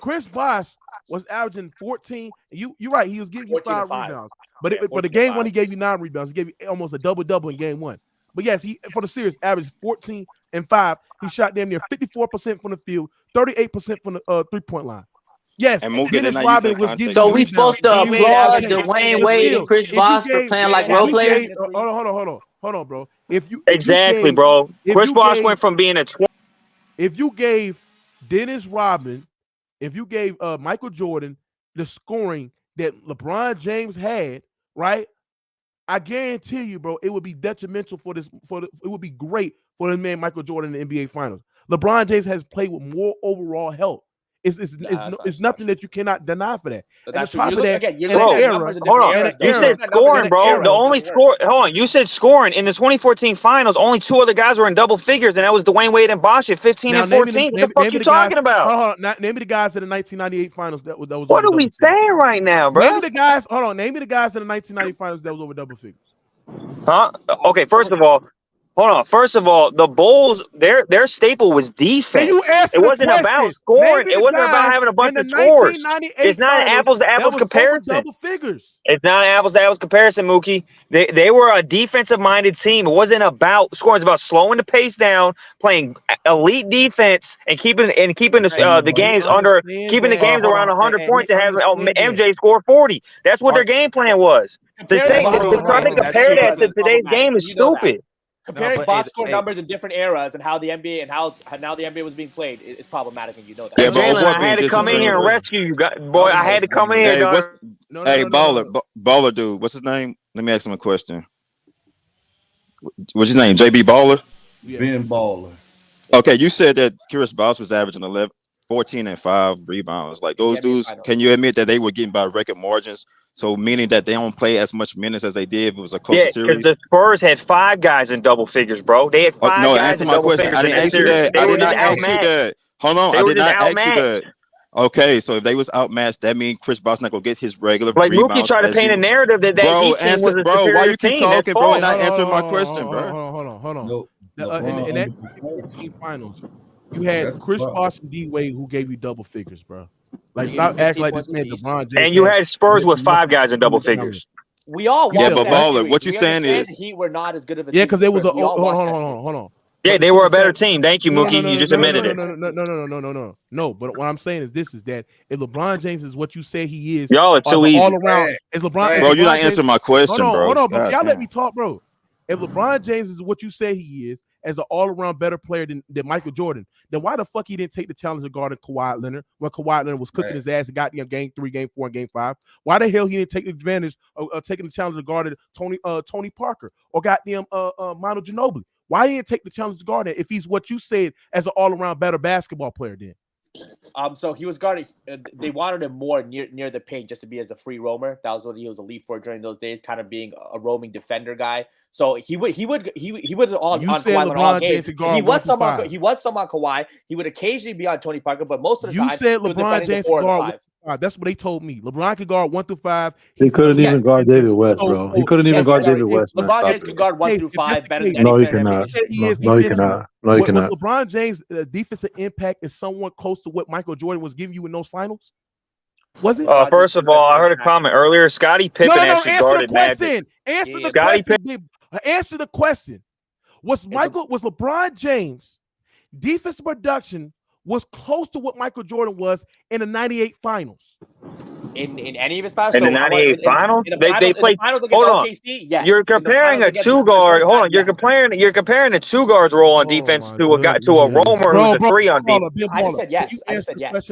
Chris Bosh was averaging 14. You're right. He was giving you 5 rebounds. But the game when he gave you 9 rebounds, he gave you almost a double in game 1. But yes, he for the series averaged 14 and 5. He shot damn near 54% from the field, 38% from the 3-point line. Yes,
and
Dennis Rodman was giving.
So we supposed to applaud Dwayne Wade and Chris Bosh for playing like role players.
Hold on, bro.
Bro. Chris Bosh went from being a.
If you gave Dennis Rodman, if you gave Michael Jordan the scoring that LeBron James had, right? I guarantee you, bro, it would be detrimental it would be great for the man Michael Jordan in the NBA Finals. LeBron James has played with more overall health. It's nothing that you cannot deny for that.
And on top of that, you said scoring, bro. The only score. Hold on. You said scoring in the 2014 Finals. Only 2 other guys were in double figures, and that was Dwayne Wade and Bosh at 15 and 14. What the fuck you talking about?
Hold on. Name me the guys in the 1998 Finals that was.
What are we saying right now, bro?
Name me the guys. Hold on. Name me the guys in the 1990 Finals that was over double figures.
Huh? Okay. First of all. Hold on. First of all, the Bulls, their staple was defense. It wasn't about scoring. It wasn't about having a bunch of scores. It's not an apples to apples comparison.
Double figures.
It's not an apples to apples comparison, Mookie. They were a defensive minded team. It wasn't about scoring. It's about slowing the pace down, playing elite defense, and keeping the games around 100 points and having MJ score 40. That's what their game plan was. To try to compare that to today's game is stupid.
Comparing box score numbers in different eras and how the NBA and how now the NBA was being played is problematic, and you know that.
Yeah, I had to come in here and rescue you, boy. I had to come in here.
Baller dude, what's his name? Let me ask him a question. What's his name? JB Baller?
Ben Baller.
Okay, you said that Chris Bosh was averaging 14 and 5 rebounds. Like those dudes, can you admit that they were getting by record margins? So meaning that they don't play as much minutes as they did if it was a closer series?
Because the Spurs had 5 guys in double figures, bro. They had 5 guys in double figures.
I didn't ask you that. I did not ask you that. Hold on. I did not ask you that. Okay, so if they was outmatched, that means Chris Bosh not gonna get his regular rebounds.
Mookie tried to paint a narrative that Heat team was a superior
why you keep
team.
talking, bro, and not answering my question, bro?
Hold on. In that team finals, you had Chris Bosh and D Wade who gave you double figures, bro. Like stop acting like this man LeBron James.
And you had Spurs with 5 guys in double figures.
We all
but Baller, what you saying is
Heat were not as good of a
team. Because they was hold on.
Yeah, they were a better team. Thank you, Mookie. You just admitted it.
No, but what I'm saying is that if LeBron James is what you say he is,
y'all are too easy.
All around, is LeBron?
Bro, you're not answering my question, bro.
Hold on, bro. Y'all let me talk, bro. If LeBron James is what you say he is, as an all-around better player than Michael Jordan, then why the fuck he didn't take the challenge of guarding Kawhi Leonard when Kawhi Leonard was cooking his ass and got game 3, game 4, and game 5? Why the hell he didn't take advantage of taking the challenge of guarding Tony Parker or goddamn Manu Ginobili? Why he didn't take the challenge to guard it if he's what you said as an all-around better basketball player then?
So he was guarding. They wanted him more near the paint just to be as a free roamer. That was what he was elite for during those days, kind of being a roaming defender guy. So he would all
you
on
said
Kawhi
LeBron James to guard
he was some on Kawhi. He would occasionally be on Tony Parker, but most of the time
you said LeBron James to guard 1-5. That's what they told me. LeBron could guard 1 through 5.
He couldn't even guard David West, bro. He couldn't even guard David West.
LeBron James could guard 1 through 5 better than
no, he cannot. No, he cannot. No, he cannot.
Was LeBron James' defensive impact is somewhat close to what Michael Jordan was giving you in those finals? Was it?
First of all, I heard a comment earlier. Scottie Pippen actually guarded Magic.
Answer the question. Was LeBron James' defensive production was close to what Michael Jordan was in the 98 finals?
In any of his finals?
In the 98 finals? They played. Hold on.
OKC, yes.
You're comparing a 2-guard. Hold on. You're comparing a 2-guard's role on defense to a roamer who's a 3 on defense.
I just said yes.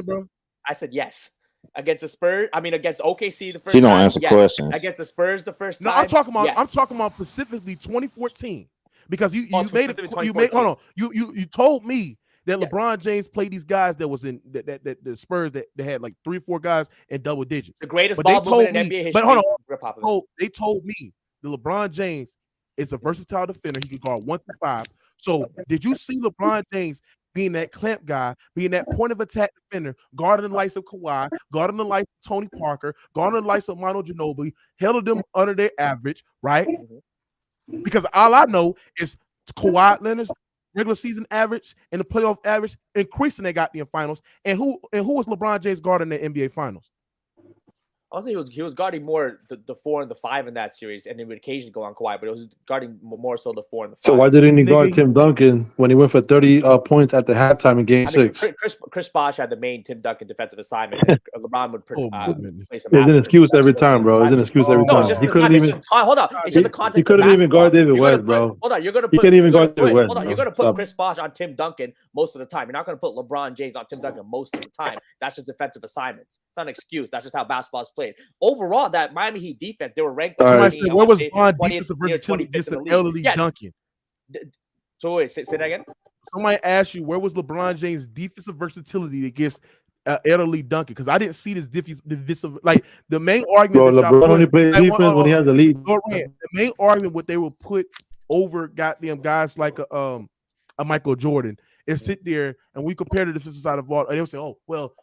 I said yes. Against the Spurs, against OKC the first time.
You don't answer questions.
Against the Spurs the first time.
No, I'm talking about specifically 2014 because you told me that LeBron James played these guys that was in that the Spurs that had like 3 or 4 guys in double digits.
The greatest ball movement in NBA history.
But hold on, they told me that LeBron James is a versatile defender. He can guard 1 through 5. So did you see LeBron James being that clamp guy, being that point of attack defender, guarding the likes of Kawhi, guarding the likes of Tony Parker, guarding the likes of Manu Ginobili, held them under their average, right? Because all I know is Kawhi Leonard, regular season average and the playoff average, increasing their goddamn finals. And who was LeBron James guarding the NBA finals?
Honestly, he was guarding more the 4 and the 5 in that series, and then would occasionally go on Kawhi, but it was guarding more so the 4 and the 5.
So why didn't he guard Tim Duncan when he went for 30 points at the halftime in Game 6?
Chris Bosh had the main Tim Duncan defensive assignment. And LeBron would play some.
It's an excuse every time, bro. It's an excuse every time.
He couldn't even. Hold on. It's just the context.
He couldn't even guard David West, bro.
Hold on. You're gonna
put. He couldn't even guard David West.
Hold on. You're gonna put Chris Bosh on Tim Duncan most of the time. You're not gonna put LeBron James on Tim Duncan most of the time. That's just defensive assignments. It's not an excuse. That's just how basketball is played. Overall, that Miami Heat defense, they were ranked.
Where was Bond defensive versatility against an elderly Duncan?
So wait, say that again.
Somebody asked you where was LeBron James' defensive versatility against elderly Duncan? Because I didn't see this like the main argument.
Bro, LeBron only plays defense when he has a lead.
The main argument what they will put over goddamn guys like a Michael Jordan is sit there and we compare the defensive side of the ball and they'll say, oh well,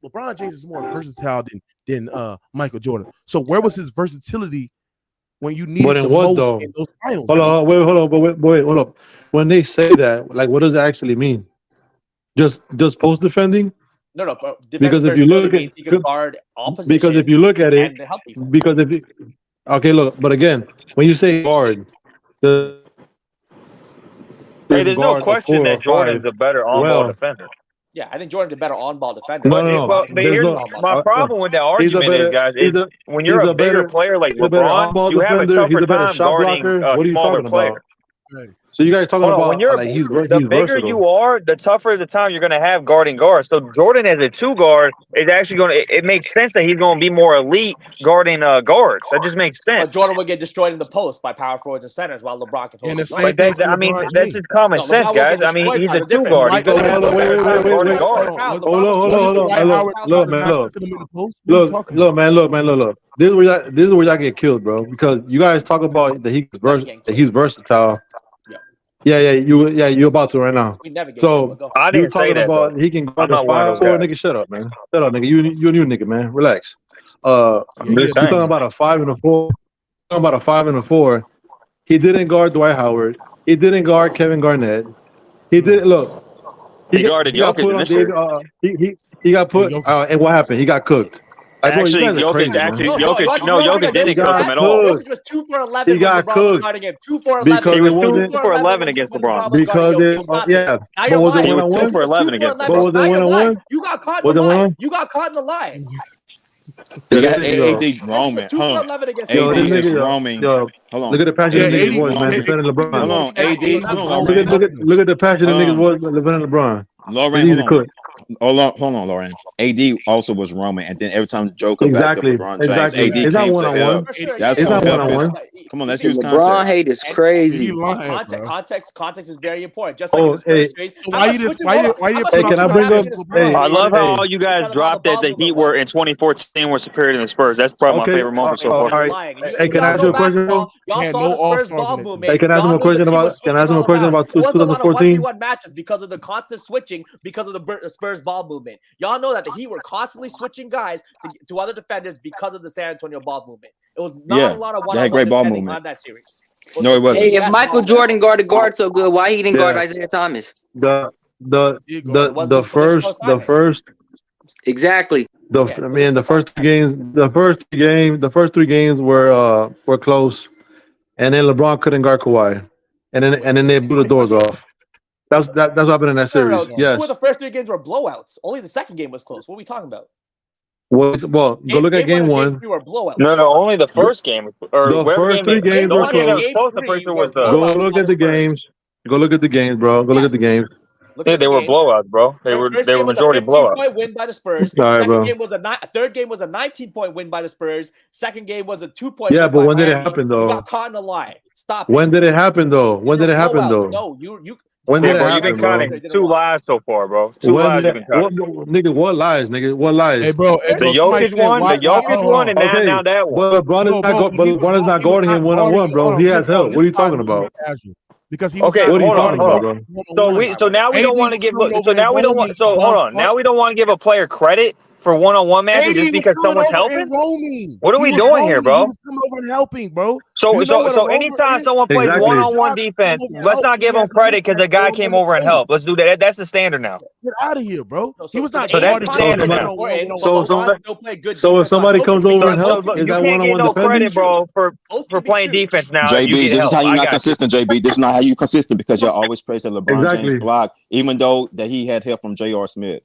LeBron James is more versatile than Michael Jordan. So where was his versatility when you needed the most in those finals?
Hold on. When they say that, like, what does it actually mean? Just post defending?
No, bro.
Because if you look at
he can guard all positions.
Because if you look at it, but again, when you say guard,
there's no question that Jordan's a better on-ball defender.
Yeah, I think Jordan's a better on-ball defender.
But here's my problem with that argument is, guys, is when you're a bigger player like LeBron, you have a tougher time guarding a smaller player.
So you guys talking about
when you're the bigger you are, the tougher the time you're going to have guarding guards. So Jordan as a 2 guard is actually going to. It makes sense that he's going to be more elite guarding guards. That just makes sense.
Jordan would get destroyed in the post by power forwards and centers, while LeBron can hold.
That's just common sense, guys. I mean, he's a 2 guard. He's going to have guarding guards.
Hold on. Look. This is where y'all get killed, bro. Because you guys talk about that he's versatile. Yeah, you're about to right now. So
I didn't say that.
About he can guard the 5-4, nigga. Shut up, man. Shut up, nigga. You a new nigga, man. Relax. You're talking about a 5 and a 4. Talking about a 5 and a 4. He didn't guard Dwight Howard. He didn't guard Kevin Garnett. He didn't look.
He guarded Jokic in this series.
He got put. And what happened? He got cooked.
Actually, Jokic didn't cook him at all.
Jokic was 2 for 11.
He got cooked.
2 for 11.
He was 2 for 11 against LeBron.
Because
But was it 1-1? 2 for 11 against LeBron.
But was it 1-1?
You got caught in the lie. You got caught in the lie.
You got AD roaming. AD is roaming. Hold on.
Look at the passion niggas voice, man. Defending LeBron.
Hold on, AD.
Look at the passion niggas voice defending LeBron.
Hold on, Lauren. AD also was roaming, and then every time Joe comes back to LeBron James, AD came to help. That's what happened. Come on, let's use context.
LeBron hate is crazy.
Context is very important. Just like in the first phase.
Can I bring up?
I love how all you guys dropped that the Heat were in 2014 were superior to the Spurs. That's probably my favorite moment so far.
Hey, can I ask you a question?
Y'all saw the Spurs ball movement.
Hey, can I ask him a question about? Can I ask him a question about 2014?
Matches because of the constant switching, because of the Spurs ball movement. Y'all know that the Heat were constantly switching guys to other defenders because of the San Antonio ball movement. It was not a lot of
one-on-one
great
ball movement
on that series.
No, it wasn't.
Hey, if Michael Jordan guarded guard so good, why he didn't guard Isaiah Thomas?
The first.
Exactly.
The first 3 games were close, and then LeBron couldn't guard Kawhi, and then they blew the doors off. That's what happened in that series. Yes.
2 of the first 3 games were blowouts. Only the second game was close. What are we talking about?
Well, go look at game 1.
No, only the first game. Or
the first 3 games were close. Go look at the games. Go look at the games, bro. Go look at the games.
They were blowouts, bro. They were majority blowouts.
15-point win by the Spurs. Third game was a 19-point win by the Spurs. Second game was a 2-point.
Yeah, but when did it happen though?
You got caught in a lie. Stop.
When did it happen though?
No, you.
When did it happen,
you've been counting 2 lies so far, bro. 2 lies you've been counting.
Nigga, what lies, nigga? What lies?
Hey, bro.
The Jokic one, and now that one.
But LeBron is not guarding him 1-on-1, bro. He has help. What are you talking about?
Because he
hold on. So now we don't want to give. So now we don't want. So hold on. Now we don't want to give a player credit for one-on-one matches just because someone's helping? What are we doing here, bro?
He was coming over and helping, bro.
So anytime someone plays one-on-one defense, let's not give him credit because the guy came over and helped. Let's do that. That's the standard now.
Get out of here, bro. He was not.
So that's the standard now.
So if somebody comes over and helps, is that one-on-one
no credit,
defending?
bro, for playing defense now.
JB, this is how you're not consistent, JB. This is not how you're consistent because you're always praising LeBron James block, even though that he had help from J.R. Smith.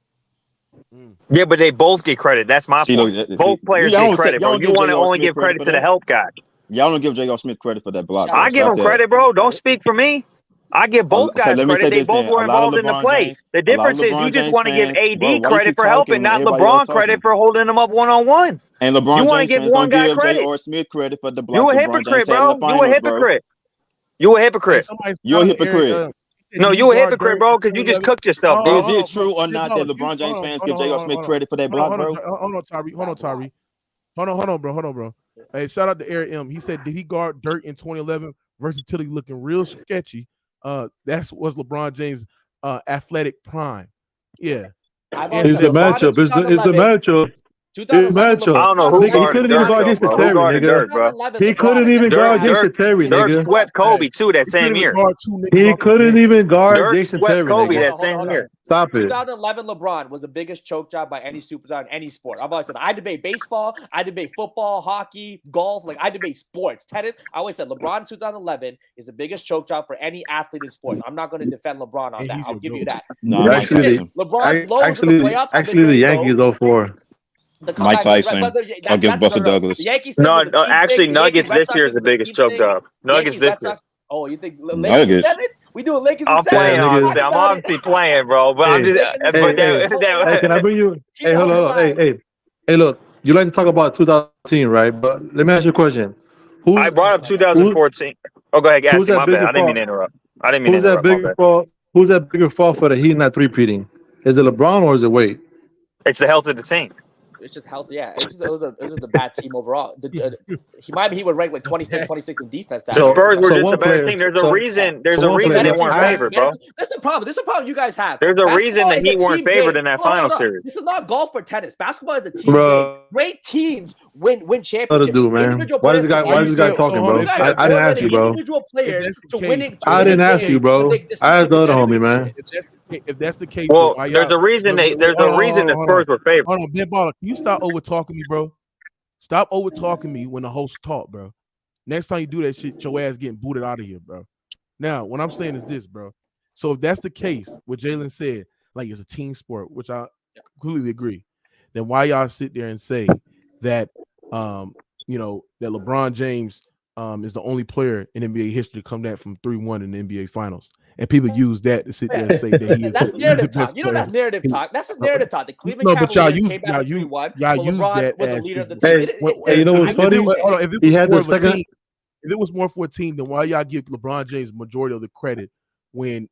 Yeah, but they both get credit. That's my point. Both players get credit, bro. You want to only give credit to the help guy.
Y'all don't give J.R. Smith credit for that block.
I give him credit, bro. Don't speak for me. I give both guys credit. They both were involved in the play. The difference is you just want to give AD credit for helping, not LeBron credit for holding them up one-on-one.
And LeBron
you want to give one guy credit.
J.R. Smith credit for the block.
You a hypocrite, bro. You a hypocrite. You a hypocrite.
You're a hypocrite.
No, you a hypocrite, bro, because you just cooked yourself, bro.
Is it true or not that LeBron James fans give J.R. Smith credit for that block, bro?
Hold on, Tyree. Hold on, bro. Hey, shout out to Eric M. He said, did he guard Dirk in 2011? Versatility looking real sketchy. That was LeBron James' athletic prime. Yeah.
It's the matchup. It's the matchup. I
don't know who
he couldn't even guard against the Terry, nigga. He couldn't even guard against the Terry,
Dirk
nigga.
swept Kobe too that same year.
He couldn't even guard Jason Terry,
Kobe
nigga.
that same year.
Stop it.
2011 LeBron was the biggest choke job by any superstar in any sport. I've always said I debate baseball, I debate football, hockey, golf. Like I debate sports, tennis. I always said LeBron in 2011 is the biggest choke job for any athlete in sports. I'm not going to defend LeBron on that. I'll give you that.
No,
actually,
LeBron's lows in the playoffs.
Actually, the Yankees 04.
Mike Tyson against Buster Douglas.
No, actually, Nuggets this year is the biggest choke job. Nuggets this year.
Oh, you think
Nuggets?
We doing Lakers?
I'm playing, honestly. I'm obviously playing, bro. But I'm just.
Hey, can I bring you? Hey, hold on. Hey, look. You like to talk about 2010, right? But let me ask you a question.
I brought up 2014. Oh, go ahead, Gassi. My bad. I didn't mean to interrupt.
Who's that bigger fault for the Heat not three-peating? Is it LeBron or is it Wade?
It's the health of the team.
It's just healthy, yeah. It was a bad team overall. He would rank like 25th, 26th in defense.
The Spurs were just a better team. There's a reason they weren't favored, bro.
That's the problem. This is a problem you guys have.
There's a reason that he weren't favored in that final series.
This is not golf or tennis. Basketball is a team game. Great teams win championships.
Man. Why is this guy talking, bro? I didn't ask you, bro.
Individual players to win it.
I didn't ask you, bro. I asked the other homie, man.
If that's the case,
well, there's a reason the Spurs were favored.
Hold on, Ben Baller, can you stop over talking me, bro? Stop over talking me when the host talk, bro. Next time you do that shit, your ass getting booted out of here, bro. Now, what I'm saying is this, bro. So if that's the case, what Jalen said, like it's a team sport, which I completely agree, then why y'all sit there and say that that LeBron James is the only player in NBA history to come back from 3-1 in the NBA Finals? And people use that to sit there and say that he is.
That's narrative talk. You know that's narrative talk. That's just narrative talk. The Cleveland Cavaliers came back 3-1. LeBron was the leader of the team.
Hey, you know what's funny? He had the second.
If it was more for a team, then why y'all give LeBron James majority of the credit when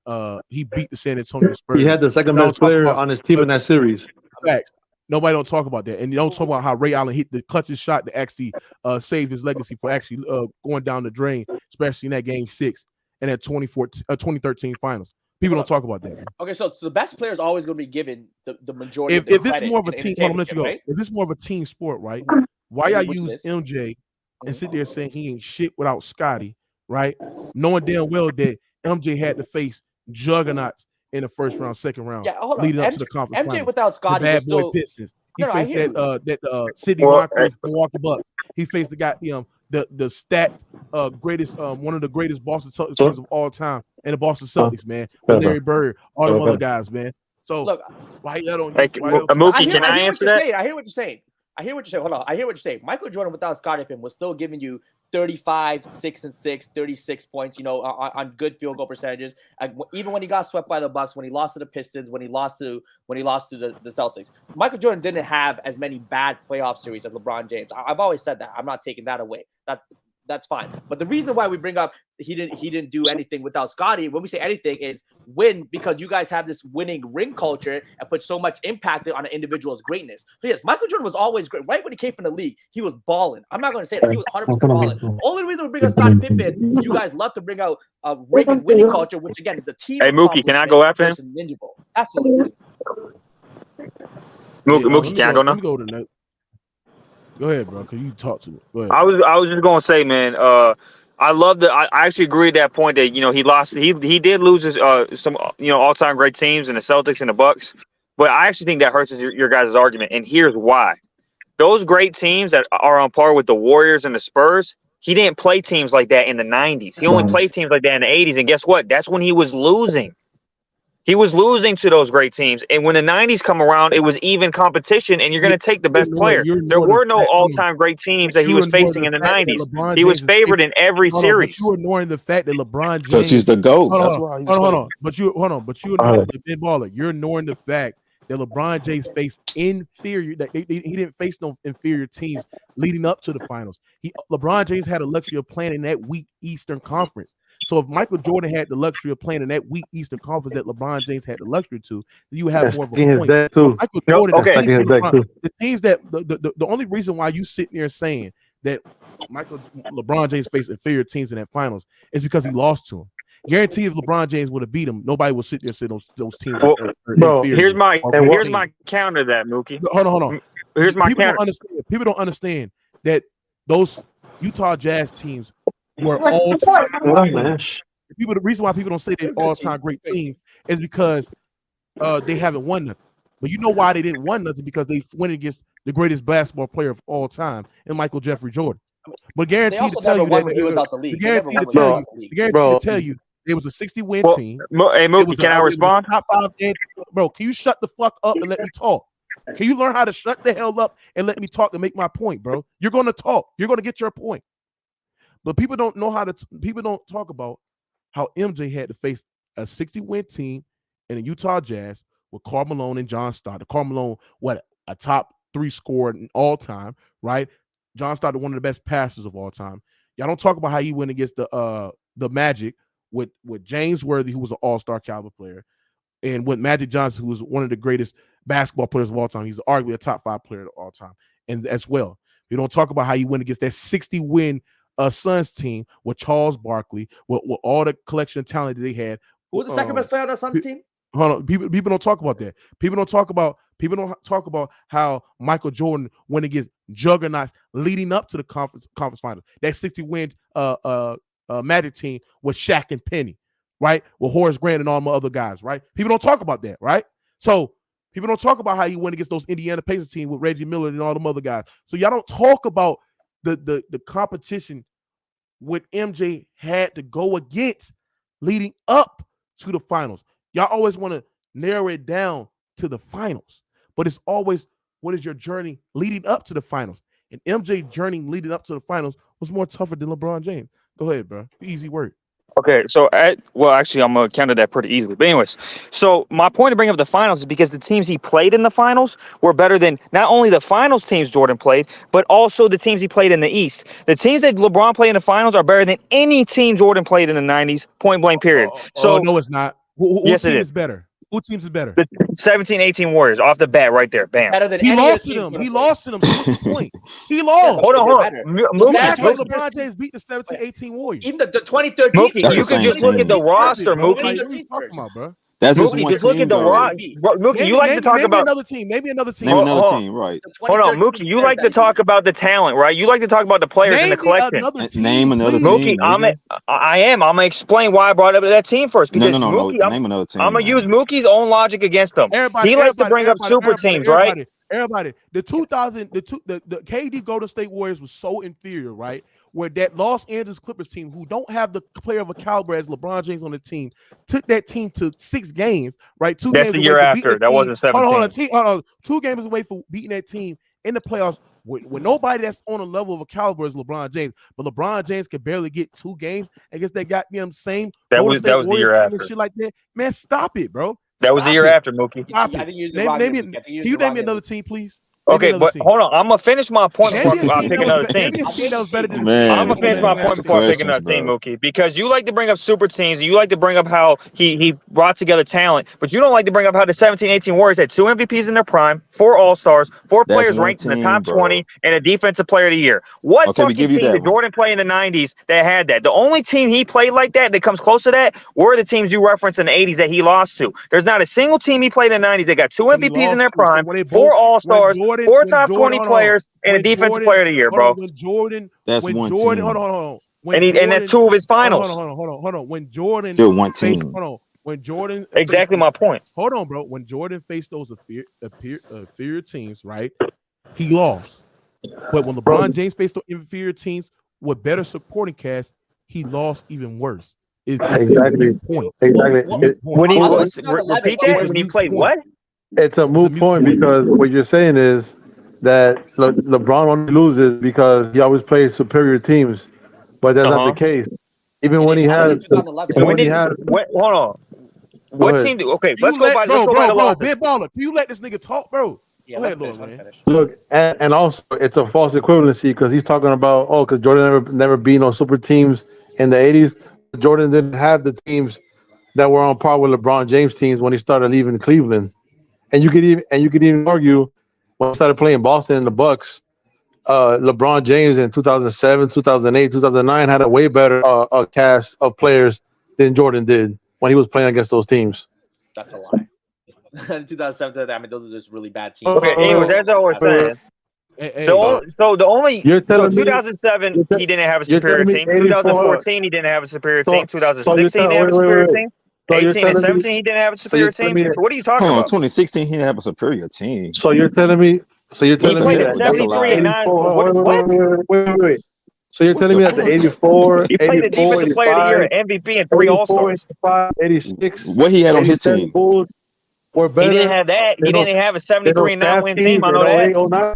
he beat the San Antonio Spurs?
He had the second best player on his team in that series.
Facts. Nobody don't talk about that, and you don't talk about how Ray Allen hit the clutchest shot to actually save his legacy for actually going down the drain, especially in that Game 6. And at 2013 finals. People don't talk about that. Man.
Okay, so the best player is always going to be given the majority of
the
credit.
If it's more of a team, I'm let you go. Right? If it's more of a team sport, right? Why y'all use MJ and sit there saying he ain't shit without Scotty, right? Knowing damn well that MJ had to face juggernauts in the first round, second round, leading up to the conference
MJ
finals.
without Scotty
the bad
was still...
boy Pistons. He faced that Sidney Walker, Milwaukee Bucks. He faced the guy, the stat greatest, one of the greatest Boston Celtics of all time, and the Boston Celtics, man. Larry Bird, all the other guys, man. So look, why y'all don't?
Mookie, can I answer that?
I hear what you're saying. Hold on. I hear what you're saying. Michael Jordan without Scottie Pippen was still giving you 35, 6-6, 36 points, on good field goal percentages. Even when he got swept by the Bucks, when he lost to the Pistons, when he lost to the Celtics, Michael Jordan didn't have as many bad playoff series as LeBron James. I've always said that. I'm not taking that away. That's fine. But the reason why we bring up he didn't do anything without Scotty, when we say anything, is win, because you guys have this winning ring culture and put so much impact on an individual's greatness. So yes, Michael Jordan was always great. Right when he came from the league, he was balling. I'm not going to say that he was 100% balling. Only reason we bring up Scottie Pippen, you guys love to bring out a ring and winning culture, which again is a team.
Hey Mookie, can I go after him?
Absolutely.
Mookie, can I go now?
Let me go to the next. Go ahead, bro. Cause you talk to me. Go ahead.
I was just gonna say, man. I love that. I actually agree with that point that he lost. He did lose his some all time great teams in the Celtics and the Bucks, but I actually think that hurts your guys' argument. And here's why: those great teams that are on par with the Warriors and the Spurs, he didn't play teams like that in the '90s. He only played teams like that in the '80s. And guess what? That's when he was losing. He was losing to those great teams. And when the 90s come around, it was even competition, and you're going to take the best player. There were no all-time great teams that he was facing in the 90s. He was favored in every series.
But you ignoring the fact that LeBron James...
Because he's the GOAT. That's why he's
hold on. But you ignoring Ben Baller. You're ignoring the fact that LeBron James faced inferior... That he didn't face no inferior teams leading up to the finals. LeBron James had a luxury of playing in that weak Eastern Conference. So if Michael Jordan had the luxury of playing in that weak Eastern Conference that LeBron James had the luxury to, then you would have more of a point.
That too.
Michael Jordan, the teams that the only reason why you sitting there saying that LeBron James faced inferior teams in that finals is because he lost to him. Guarantee if LeBron James would have beat him, nobody would sit there and say those teams.
Bro, here's my counter to that, Mookie.
Hold on.
Here's my
counter.
People
don't understand that those Utah Jazz teams were all-time. The reason why people don't say they're all-time great team is because they haven't won nothing. But you know why they didn't win nothing? Because they went against the greatest basketball player of all time, and Michael Jeffrey Jordan. But guaranteed to tell you that
he was out the league.
Guaranteed to tell you it was a 60-win team.
Hey, Mookie, can I respond?
Top 5 game. Bro, can you shut the fuck up and let me talk? Can you learn how to shut the hell up and let me talk and make my point, bro? You're going to talk. You're going to get your point. But people don't know how to. People don't talk about how MJ had to face a 60-win team in the Utah Jazz with Karl Malone and John Stockton. Karl Malone, a top 3 scorer in all time, right? John Stockton, one of the best passers of all time. Y'all don't talk about how he went against the Magic with James Worthy, who was an all-star caliber player, and with Magic Johnson, who was one of the greatest basketball players of all time. He's arguably a top 5 player of all time, and as well. You don't talk about how he went against that 60-win Suns team with Charles Barkley, with all the collection of talent that they had.
Who was the second best player on that Suns team?
Hold on, people don't talk about that. People don't talk about how Michael Jordan went against juggernauts leading up to the conference finals. That 60-win Magic team with Shaq and Penny, right? With Horace Grant and all my other guys, right? People don't talk about that, right? So people don't talk about how he went against those Indiana Pacers team with Reggie Miller and all them other guys. So y'all don't talk about the competition what MJ had to go against leading up to the finals. Y'all always want to narrow it down to the finals, but it's always what is your journey leading up to the finals. And MJ journey leading up to the finals was more tougher than LeBron James. Go ahead, bro. Easy word.
Okay, so actually, I'm gonna counter that pretty easily. But anyways, so my point to bring up the finals is because the teams he played in the finals were better than not only the finals teams Jordan played, but also the teams he played in the East. The teams that LeBron played in the finals are better than any team Jordan played in the '90s. Point blank. Period. So
no, it's not.
Yes, it
is better. Who teams is better?
The 17-18 Warriors off the bat right there. Bam.
Better than
he lost to them. He lost to them. What's the point? He lost.
Hold on.
LeBron James beat the 17-18 Warriors.
Even the 2013.
Mookie, you can just look at the roster, Mookie.
What are you talking about, bro?
That's just
Mookie,
one
just look
team,
at the roster. Mookie, you like to talk about
another team. Maybe another team.
Name another team, right?
Hold on, Mookie. You like to talk about the talent, right? You like to talk about the players in the collection.
Name another team.
Mookie, I am. I'm gonna explain why I brought up that team first. Because
No.
Mookie,
Name another team.
I'm gonna use Mookie's own logic against them. He likes to bring up super teams, right?
Everybody, the KD Golden State Warriors was so inferior, right? Where that Los Angeles Clippers team, who don't have the player of a caliber as LeBron James on the team, took that team to 6 games, right?
That's the year after. That wasn't 17.
Hold on. 2 games away from beating that team in the playoffs with nobody that's on a level of a caliber as LeBron James. But LeBron James could barely get 2 games against that goddamn same
that was the year after.
Shit like that. Man, stop it, bro.
That was the year after, Mookie.
Can you name me another team, please?
Okay, but hold on. I'm gonna finish my point before I pick another team. I'm gonna finish my point before I pick another team, Mookie. Because you like to bring up super teams, and you like to bring up how he brought together talent, but you don't like to bring up how the 17-18 Warriors had 2 MVPs in their prime, 4 All-Stars, 4 players ranked in the top 20, and a Defensive Player of the Year. What fucking team did Jordan play in the 90s that had that? The only team he played like that comes close to that were the teams you referenced in the 80s that he lost to. There's not a single team he played in the 90s that got 2 MVPs in their prime, 4 All-Stars, 4 top 20 players, and a Defensive Player of the Year, bro.
That's one team.
Hold on.
And that's 2 of his finals.
Hold on. When Jordan
still one team.
When Jordan
exactly my point.
Hold on, bro. When Jordan faced those inferior teams, right? He lost. But when LeBron James faced those inferior teams with better supporting cast, he lost even worse.
Exactly.
Point.
Exactly.
When he was repeat that when he played what?
It's a moot point because what you're saying is that LeBron only loses because he always plays superior teams, but that's not the case. Even when he had,
hold on. What team? Okay, let's go by.
Bro, Big Baller, can you let this nigga talk, bro?
Yeah,
go ahead, Lord, man.
Look, and also it's a false equivalency because he's talking about because Jordan never beat on super teams in the 80s. Jordan didn't have the teams that were on par with LeBron James teams when he started leaving Cleveland. And you could even argue when he started playing Boston and the Bucks, LeBron James in 2007, 2008, 2009 had a way better cast of players than Jordan did when he was playing against those teams.
That's a lie. In 2007, I mean, those are just really bad teams.
Okay, anyways, that's all we're saying. So the only 2007 he didn't have a superior team. 2014 he didn't have a superior team. 2016 he didn't have a superior team. 18 and 17 he didn't have a superior team. So what are you talking about?
2016 he didn't have a superior team.
So you're telling me? So you're telling me
that 73 and 9.
Wait. So you're telling me that the 84,
he played the Defensive Player of the Year, MVP, and 3 All-Stars.
86.
What he had on his team?
Were better.
He didn't have that. He didn't have a 73 and 9 win team. I know that.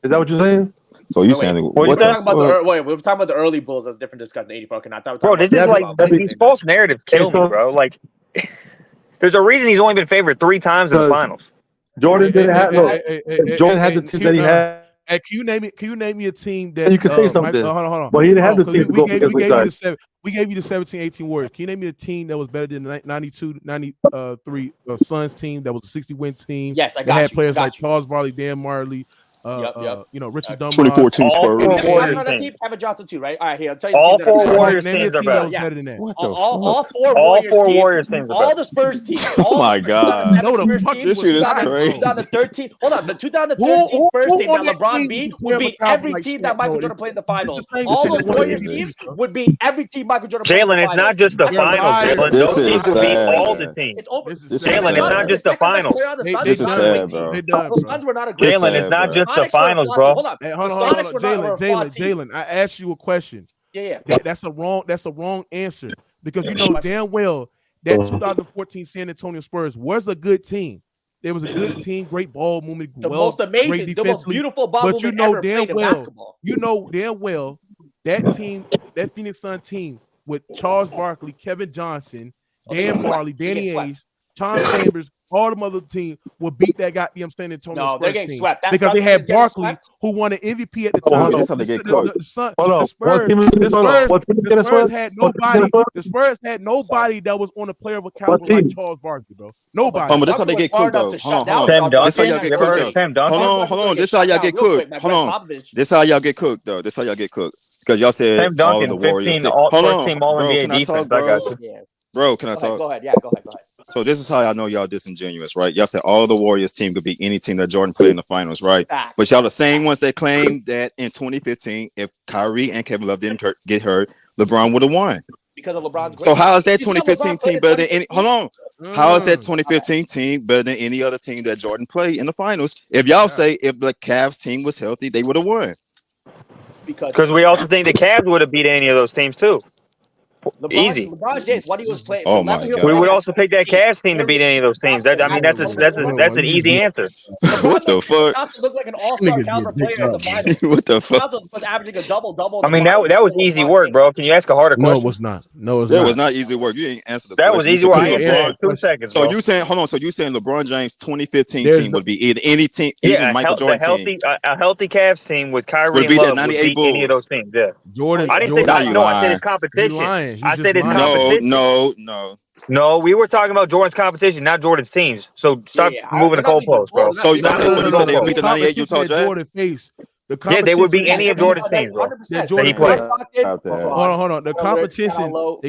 Is that what you're saying?
So you saying
we're talking about the early Bulls? That's a different discussion. 84.
Bro, this is like these false narratives kill me, bro. Like, there's a reason he's only been favored 3 times in the finals.
Jordan didn't have Jordan had the team that he had.
Can you name me a team that
you can say something? Hold
on.
But he didn't have the team to go against those guys.
We gave you the 17-18 Warriors. Can you name me a team that was better than the 92-93 Suns team that was a 60-win team?
Yes, I got
that had
you.
players like Charles Barkley, Dan Marley, Richard Dunbar.
2014 Spurs.
That team, Kevin Johnson too, right? All right, here I'll tell you.
All 4 Warriors teams are better.
What the
all
fuck?
4 Warriors teams. All the Spurs teams.
Oh my god!
No, the fuck
this shit is crazy.
2013. Hold on, the 2013 Spurs team that LeBron beat would beat every team that Michael Jordan played in the finals. All the Warriors teams would beat every team Michael Jordan played in the finals.
Jalen, it's not just the finals, Jalen. Those teams would beat all the teams. Jalen, it's not just the finals.
This is sad, bro.
The Suns were not a great.
Jalen, it's not just the finals, bro.
Hold on, Jalen. I asked you a question.
Yeah.
That's a wrong answer because you know damn well that 2014 San Antonio Spurs was a good team. There was a good team, great ball movement,
the most amazing, the most beautiful ball movement ever played in basketball.
You know damn well that team, that Phoenix Sun team with Charles Barkley, Kevin Johnson, Dan Marley, Danny Ainge, Tom Chambers, all the other team would beat that goddamn San Antonio Spurs
they're getting
team
swept.
because they had Barkley, who won an MVP at the time.
That's how they get cooked.
The Spurs had nobody that was on a player of a caliber like Charles Barkley, bro. Nobody.
But that's how they get cooked, though. Hold on. This how y'all get cooked, though. Hold on. This how y'all get cooked. Hold on. This how y'all get cooked, though. This how y'all get cooked. Because y'all said all of the Warriors. Hold on, bro. Can I talk, bro? Bro, can I talk?
Go ahead. Yeah, go ahead.
So this is how I know y'all disingenuous, right? Y'all said all the Warriors team could beat any team that Jordan played in the finals, right? But y'all the same ones that claimed that in 2015, if Kyrie and Kevin Love didn't get hurt, LeBron would have won.
Because of LeBron's.
So how is that 2015 team better than any? Hold on. How is that 2015 team better than any other team that Jordan played in the finals? If y'all say if the Cavs team was healthy, they would have won.
Because we also think the Cavs would have beat any of those teams too. Easy.
LeBron James, what he was playing.
Oh my
We
God.
would also pick that Cavs team to beat any of those teams. That's an easy answer.
What the fuck?
Thompson looked like an all-star caliber player in the finals.
What the fuck?
Thompson was averaging a double-double.
I mean, that was easy work, bro. Can you ask a harder question?
No, it was not. No, it was
that
not.
was not easy work. You ain't answered the
that
question.
was easy work. I answered 2 seconds.
So
bro.
you saying, hold on. So you saying LeBron James 2015 team would be either any team, even Michael Jordan team.
A healthy Cavs team with Kyrie
would
and
be
Love
that 98
would beat
Bulls.
any of those teams. Yeah.
Jordan.
I didn't say
Jordan,
no. I said it's competition. I said it's competition. No, we were talking about Jordan's competition, not Jordan's teams. So stop moving the goalposts, bro.
So you said they would beat the 98 Utah Jazz?
Yeah, they would beat any of Jordan's teams, bro.
Jordan
played.
Hold on. The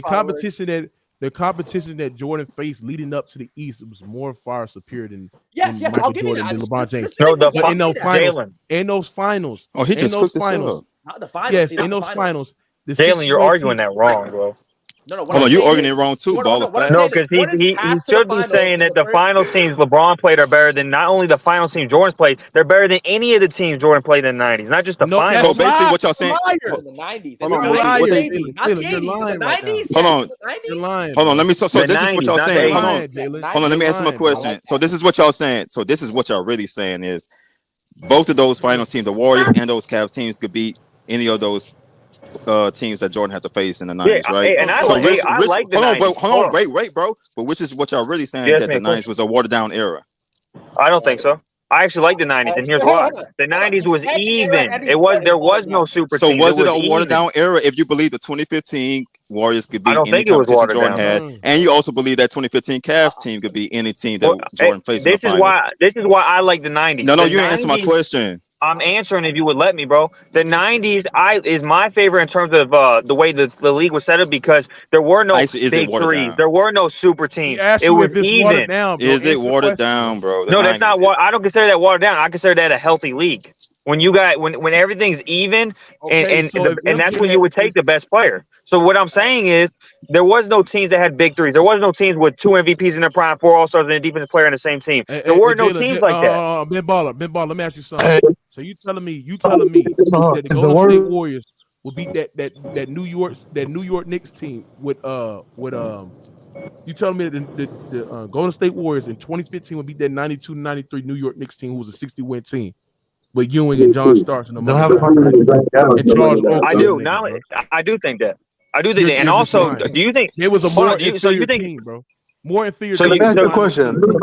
competition that Jordan faced leading up to the East was more far superior than Michael Jordan than LeBron James. But in those finals.
Oh, he just cooked this up.
Not the finals.
Yes, in those finals.
Jalen, you're arguing that wrong, bro.
No,
hold on, you arguing it wrong too, baller.
No, because he should be saying that the finals teams LeBron played are better than not only the finals team Jordan played, they're better than any of the teams Jordan played in the 90s, not just the finals.
So basically, what y'all saying?
In the 90s.
Hold on,
Hold
on. Let me. So this is what y'all saying. Hold on. Let me answer my question. So this is what y'all saying. So this is what y'all really saying is both of those finals teams, the Warriors and those Cavs teams, could beat any of those teams that Jordan had to face in the 90s, right?
And I like the 90s.
Hold on, wait, bro. But which is what y'all really saying that the 90s was a watered down era?
I don't think so. I actually like the 90s, and here's why. The 90s was even. There was no super
So
team.
was it a watered down era if you believe the 2015 Warriors could beat any competition Jordan had, and you also believe that 2015 Cavs team could beat any team that Jordan faced in the finals?
This is why I like the 90s.
No, you didn't answer my question.
I'm answering if you would let me, bro. The 90s is my favorite in terms of the way the league was set up because there were no big threes. There were no super teams. It was even.
Is it watered down, bro?
No, that's not what I don't consider that watered down. I consider that a healthy league. When you got when everything's even and that's when you would take the best player. So what I'm saying is there was no teams that had big threes. There was no teams with 2 MVPs in their prime, 4 All-Stars, and a defensive player in the same team. There were no teams like that.
Ben Baller, let me ask you something. So you telling me that the Golden State Warriors will beat that New York Knicks team with you telling me that the Golden State Warriors in 2015 will beat that 92-93 New York Knicks team who was a 60-win team? With Ewing and John Starks and Charles Oakley.
I do. Now I do think that. And also, do you think
it was a more inferior team, bro? More inferior.
So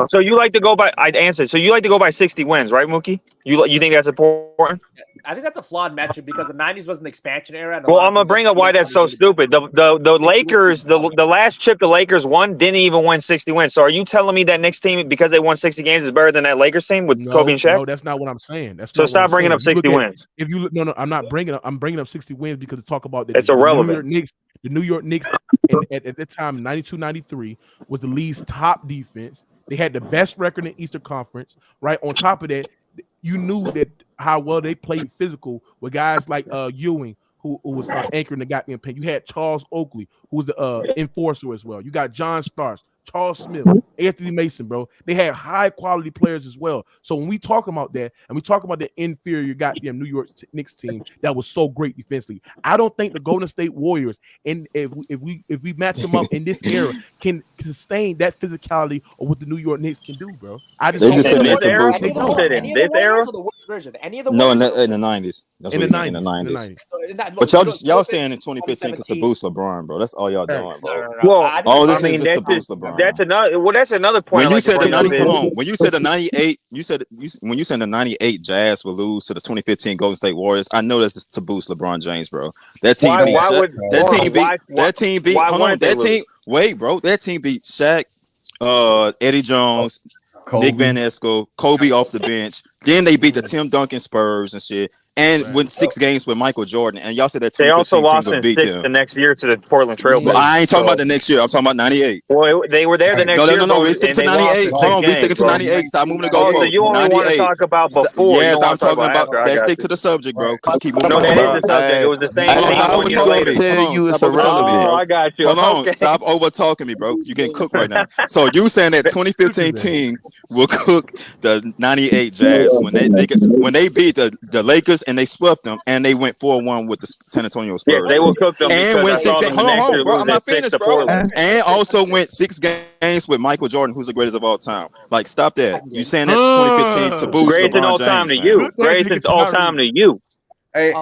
So you like to go by? I'd answer. So you like to go by 60 wins, right, Mookie? You think that's important?
I think that's a flawed metric because the 90s was an expansion era.
Well, I'm gonna bring up why that's so stupid. The Lakers, the last chip the Lakers won didn't even win 60 wins. So are you telling me that next team because they won 60 games is better than that Lakers team with Kobe and Shaq?
No, that's not what I'm saying.
So stop bringing up 60 wins.
If you look, no, I'm not bringing up. I'm bringing up 60 wins because to talk about
it's irrelevant.
The New York Knicks at the time 92-93 was the league's top defense. They had the best record in Eastern Conference. Right on top of that, you knew that how well they played physical with guys like Ewing, who was anchoring the goddamn paint. You had Charles Oakley, who was the enforcer as well. You got John Starks, Charles Smith, Anthony Mason, bro. They had high quality players as well. So when we talk about that, and we talk about the inferior goddamn New York Knicks team that was so great defensively, I don't think the Golden State Warriors, and if we match them up in this era, can sustain that physicality of what the New York Knicks can do, bro. I just
don't think
this era.
This era.
No, in the 90s. That's in the 90s. But y'all saying in 2015 because to boost LeBron, bro. That's all y'all doing, bro.
Well,
all this is to boost LeBron.
That's another point.
When you said the 98, when you said the 98 Jazz will lose to the 2015 Golden State Warriors, I know this is to boost LeBron James, bro. That team beat Shaq, Eddie Jones, Kobe. Nick Van Exel, Kobe off the bench. Then they beat the Tim Duncan Spurs and shit. And went 6 games with Michael Jordan, and y'all said that
they also lost in 6
them.
the next year to the Portland Trailblazers.
Well, I ain't talking about the next year. I'm talking about 98.
Well, they were there the next year.
No. We stick to 98. Hold on, we stick to 98. Stop moving the goalposts.
So you only want to talk about before.
Yes, I'm talking about. Let's stick to the subject, bro. Keep moving.
No, that is the subject. It was the same thing.
Stop over talking me.
Oh, I got you.
Hold on. Stop over talking me, bro. You getting cooked right now. So you saying that 2015 team will cook the 98 Jazz when they beat the Lakers and they swept them, and they went 4-1 with the San Antonio Spurs.
Yes, they will cook them.
And went 6 games. Hold on, bro. I'm not finished, bro.
Portland.
And also went 6 games with Michael Jordan, who's the greatest of all time. Like, stop that. You saying that 2015 to boost
greatest in
LeBron
all
James,
time to
man.
you. Greatest in all time to you.
Hey,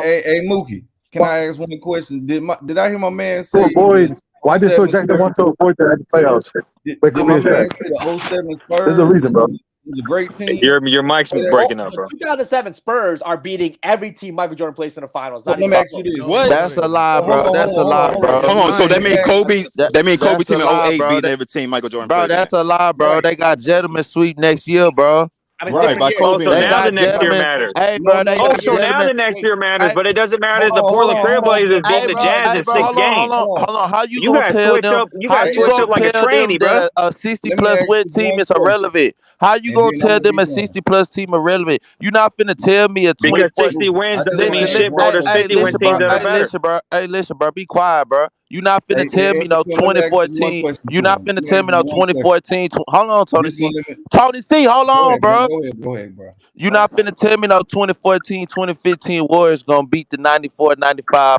Mookie. Can I ask one question? Did I hear my man say?
Boys, why did Phil Jackson want to avoid the playoffs?
Did my man say the 07 Spurs?
There's a reason, bro.
It was a great team.
Your mic's breaking up, bro.
The 2007 Spurs are beating every team Michael Jordan plays in the finals.
Let me ask you this.
What?
That's a lie, bro. That's a lie, bro.
Hold on. So that mean Kobe. That mean Kobe
That's
team in
a lie,
08
bro.
beat every team Michael Jordan
Bro,
played.
that's a lie, bro. They got gentleman sweep next year, bro.
Right, by Kobe.
So now the next year matters.
Hey, bro, they got
so now the next year matters, but it doesn't matter if the Portland Trailblazers beat the Jazz in 6 games.
Hold on. How you
You
gonna
gotta
tell
switch
them?
up. You gotta switch up like a tranny, bro.
A 60+ win team is irrelevant. How you gonna tell them a 60+ team irrelevant? You not finna tell me a 20
because 60 wins doesn't mean shit, bro. There's 50 win teams that are better.
Listen, bro. Be quiet, bro. You not finna tell me no 2014. You not finna tell me no 2014. Hold on, Tony C. Tony C. Hold on, bro.
Go ahead, bro.
You not finna tell me no 2014, 2015 Warriors gonna beat the 94, 95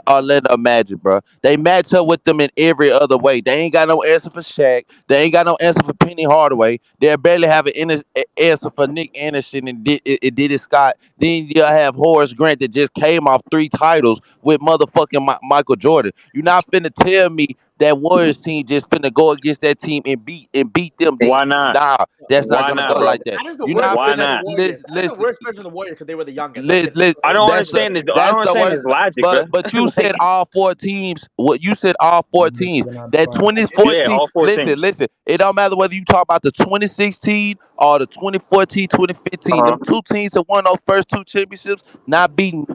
Orlando Magic, bro. They match up with them in every other way. They ain't got no answer for Shaq. They ain't got no answer for Penny Hardaway. They barely have an answer for Nick Anderson and Diddy Scott. Then you have Horace Grant that just came off 3 titles with motherfucking Michael Jordan. You not finna tell me that Warriors team just finna go against that team and beat them.
Why not?
Nah, that's not gonna go
bro?
like that.
That is the
You're
worst
not
Why
finna
not?
listen.
The worst version of the Warriors because they were the youngest.
I don't understand this. I don't understand his logic, bro.
But you said all 4 teams. What you said all 4 teams. That 2014.
Yeah, all 4 teams.
Listen. It don't matter whether you talk about the 2016 or the 2014, 2015. Them 2 teams that won those first 2 championships, not beating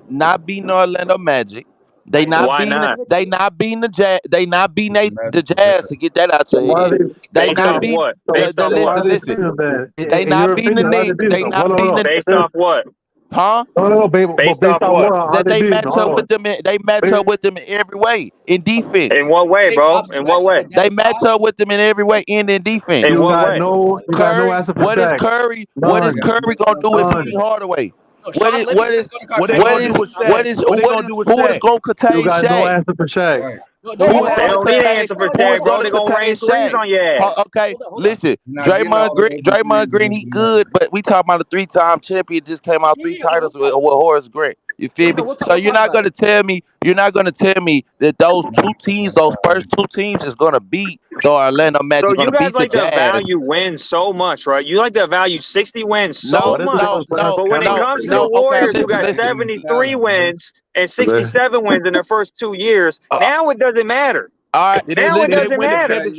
Orlando Magic. They not beating the Jazz. They not beating the Jazz to get that out your head. They not beating
what?
Listen. They not beating the Knicks. They not beating the
based off what?
Huh?
No, baby.
Based off what?
That they match up with them. They match up with them in every way in defense.
In what way, bro? In what way?
They match up with them in every way in defense.
In what way?
Curry. What is Curry gonna do with Penny Hardaway? Who is gonna contain
You got no
Shaq?
answer for Shaq.
They don't need an answer for Shaq, bro. They gonna rain threes on your ass.
Okay, listen, Draymond Green, he good, but we talking about a 3-time champion just came out 3 titles with Horace Grant. You feel me? So you're not gonna tell me that those 2 teams, those first 2 teams, is gonna beat the Orlando Magic.
So you guys like
the
to value wins so much, right? You like to value 60 wins so much. But when it comes to the Warriors, who got 73 wins and 67 wins in their first 2 years, now it doesn't matter.
All right,
now it doesn't matter. It's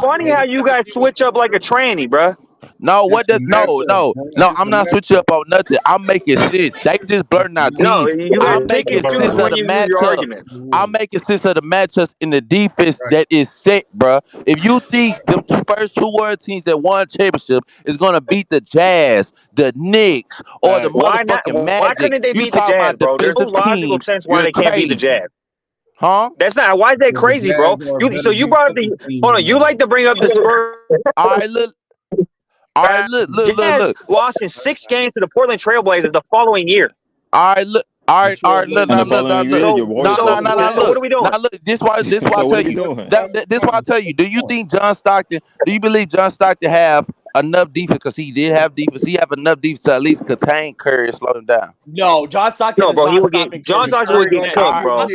funny how you guys switch up like a tranny, bro.
No, I'm not switching up on nothing. I'm making sense. They just blurting out teams.
No,
I'm making sense of the matchups. I'm making sense of the matchups in the defense that is set, bro. If you think the first 2 World teams that won championship is gonna beat the Jazz, the Knicks, or the motherfucking Magic,
why couldn't they beat the Jazz, bro? There's no logical sense why they can't beat the Jazz.
Huh?
That's not. Why is that crazy, bro? You brought up the. Hold on. You like to bring up the Spurs.
All right, look.
Lost in 6 games to the Portland Trailblazers the following year.
All right, look. Look.
What are we doing?
This why I tell you. This why I tell you. Do you believe John Stockton have enough defense? Because he did have defense. He have enough defense to at least contain Curry and slow him down.
No, John Stockton.
No, bro. He would get. John Stockton would get cooked, bro.
All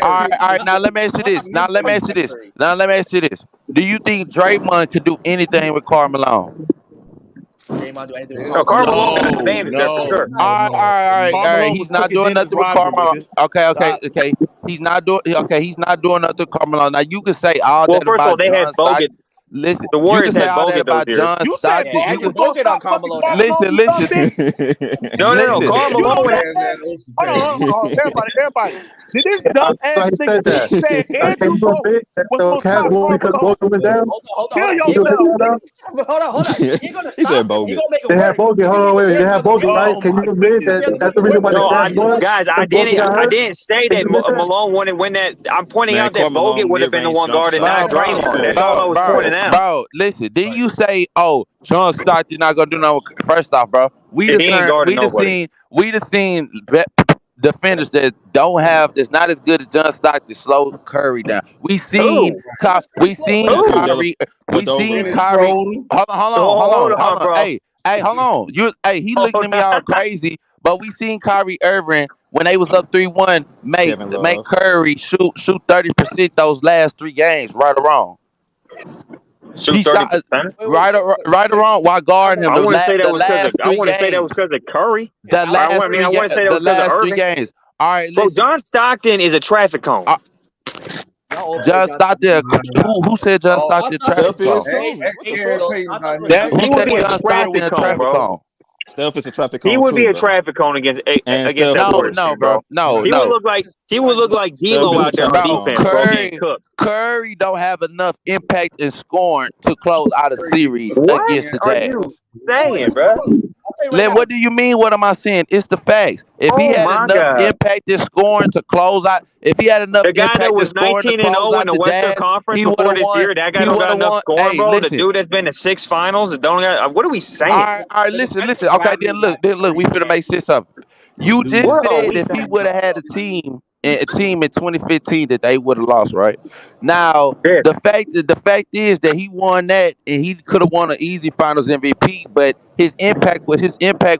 right. Now let me ask you this. Do you think Draymond could do anything with Karl Malone?
No, Karl Malone got advantage there for sure.
All right. He's not doing nothing with Karl Malone. Okay. He's not doing nothing with Karl Malone. Now you can say all that.
Well, first of all, they had Bogut.
Listen,
the Warriors had Bogut those years.
You said Bogut on Karl Malone.
Listen.
No. Karl Malone.
Hold on. Everybody. Did this dumb ass nigga say Andrew Bogut was gonna stop Karl Malone?
Hold on.
He said Bogut.
They have Bogut. Hold on, wait. They have Bogut, right? Can you admit that that's the reason why?
Guys, I didn't say that Malone wouldn't win that. I'm pointing out that Bogut would have been the one guarding not Draymond. That's all I was pointing out. now.
Bro, listen, didn't you say, oh, John Stockton not gonna do no? First off, bro, we
He ain't guarding nobody.
we just seen defenders that don't have that's not as good as John Stockton slow Curry down. We seen
Who?
we seen
Who?
Kyrie. We seen Kyrie. Hold on.
Bro.
Hey, hold on. He looking at me all crazy. But we seen Kyrie Irving when they was up 3-1 make Curry shoot 30% those last 3 games, right or wrong.
Shoot 30%.
Right or wrong while guarding him.
I wouldn't say that was because of Curry.
The last
I wouldn't say that was because of Irving.
3 games. All right,
bro. John Stockton is a traffic cone.
John Stockton. Who said John Stockton traffic cone?
He would be a traffic cone, bro.
Steph is a traffic cone.
He would be a
bro.
traffic cone against
No, bro. No.
He would look like D'Lo out there on defense, bro. Getting cooked.
Curry don't have enough impact in scoring to close out a series against the Jazz.
What are you saying, bro?
What do you mean? What am I saying? It's the facts. If he had enough impact in scoring to close out, if he had enough
the guy
impact
that was
in scoring to
19-0
close out
in the
the
Western
Jazz,
Conference
he
before this
won.
year, that guy don't got enough scoring, bro.
Listen.
The dude that's been to 6 finals, that don't got. What are we saying?
All right, listen. Okay, then look. We finna make sense of it. You just said if he would have had a team in 2015 that they would have lost, right? Now the fact is that he won that and he could have won an easy Finals MVP, but his impact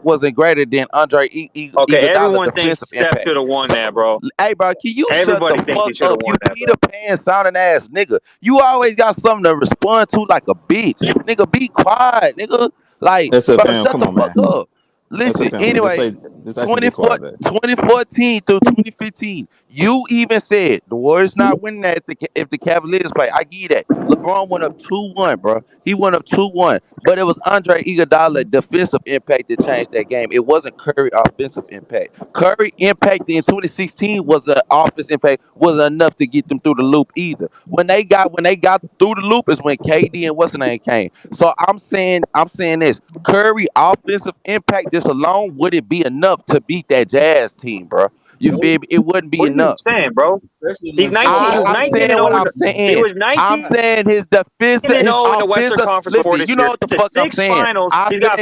wasn't greater than Andre
Okay, everyone thinks Steph should have won that, bro.
Hey, bro, can you
Everybody
shut the
thinks he
fuck
should have
up?
won
You
that,
Peter Pan sounding ass nigga. You always got something to respond to like a bitch. Nigga, be quiet, nigga. Like,
That's it,
bro,
fam.
shut
Come
the
on,
fuck
man.
up. Listen, anyway,
this actually be quiet, man.
2014 through 2015, you even said the Warriors not winning that if the Cavaliers play. I give you that. LeBron went up 2-1, bro. He went up 2-1. But it was Andre Iguodala defensive impact that changed that game. It wasn't Curry offensive impact. Curry impact in 2016 was the offense impact wasn't enough to get them through the loop either. When they got through the loop is when KD and what's the name came. So I'm saying this. Curry offensive impact this alone wouldn't be enough to beat that Jazz team, bro. You feel me? It wouldn't be enough.
What are you saying, bro? He's 19.
I'm saying what I'm saying.
He was 19.
I'm saying his defensive, his
in the Western
offensive.
Conference before
Listen,
this
you know
year.
what the fuck I'm saying.
Finals. He's got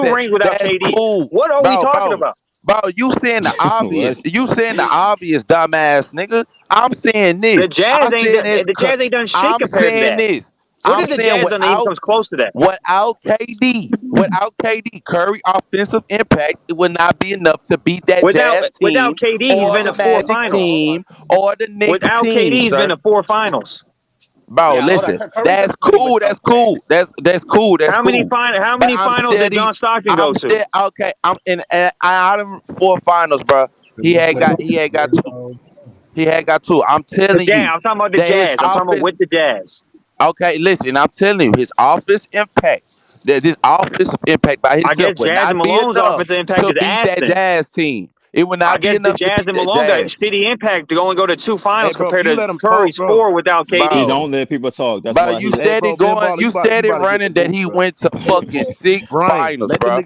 2 rings without
that's
KD.
cool.
What are we talking about?
Bro, you saying the obvious. You saying the obvious, dumbass nigga. I'm saying this.
The Jazz ain't done shit
I'm
compared to
saying
that.
this.
What
I'm
if the
saying
Jazz done even comes close to that?
Without KD, Curry offensive impact, it would not be enough to beat that Jazz team.
Without KD, he's been to 4 finals.
Team or the Knicks
without
team,
KD, he's been to 4 finals.
Bro, listen, that's cool. That's cool. That's cool.
How many finals did John Stockton go to?
Okay, I'm in out of 4 finals, bro. He had got 2. He had got 2. I'm telling you.
I'm talking about the Jazz. I'm talking about with the Jazz.
Okay, listen, I'm telling you, his offense impact. This offensive impact by himself.
I guess Jazz and Malone's offensive impact is ass.
That Jazz team. It would not be enough.
I guess the Jazz and Malone got shitty impact to only go to 2 finals compared to Curry's 4 without KD.
He don't let people talk. That's why
you steady going. You steady running that he went to fucking 6 finals, bro.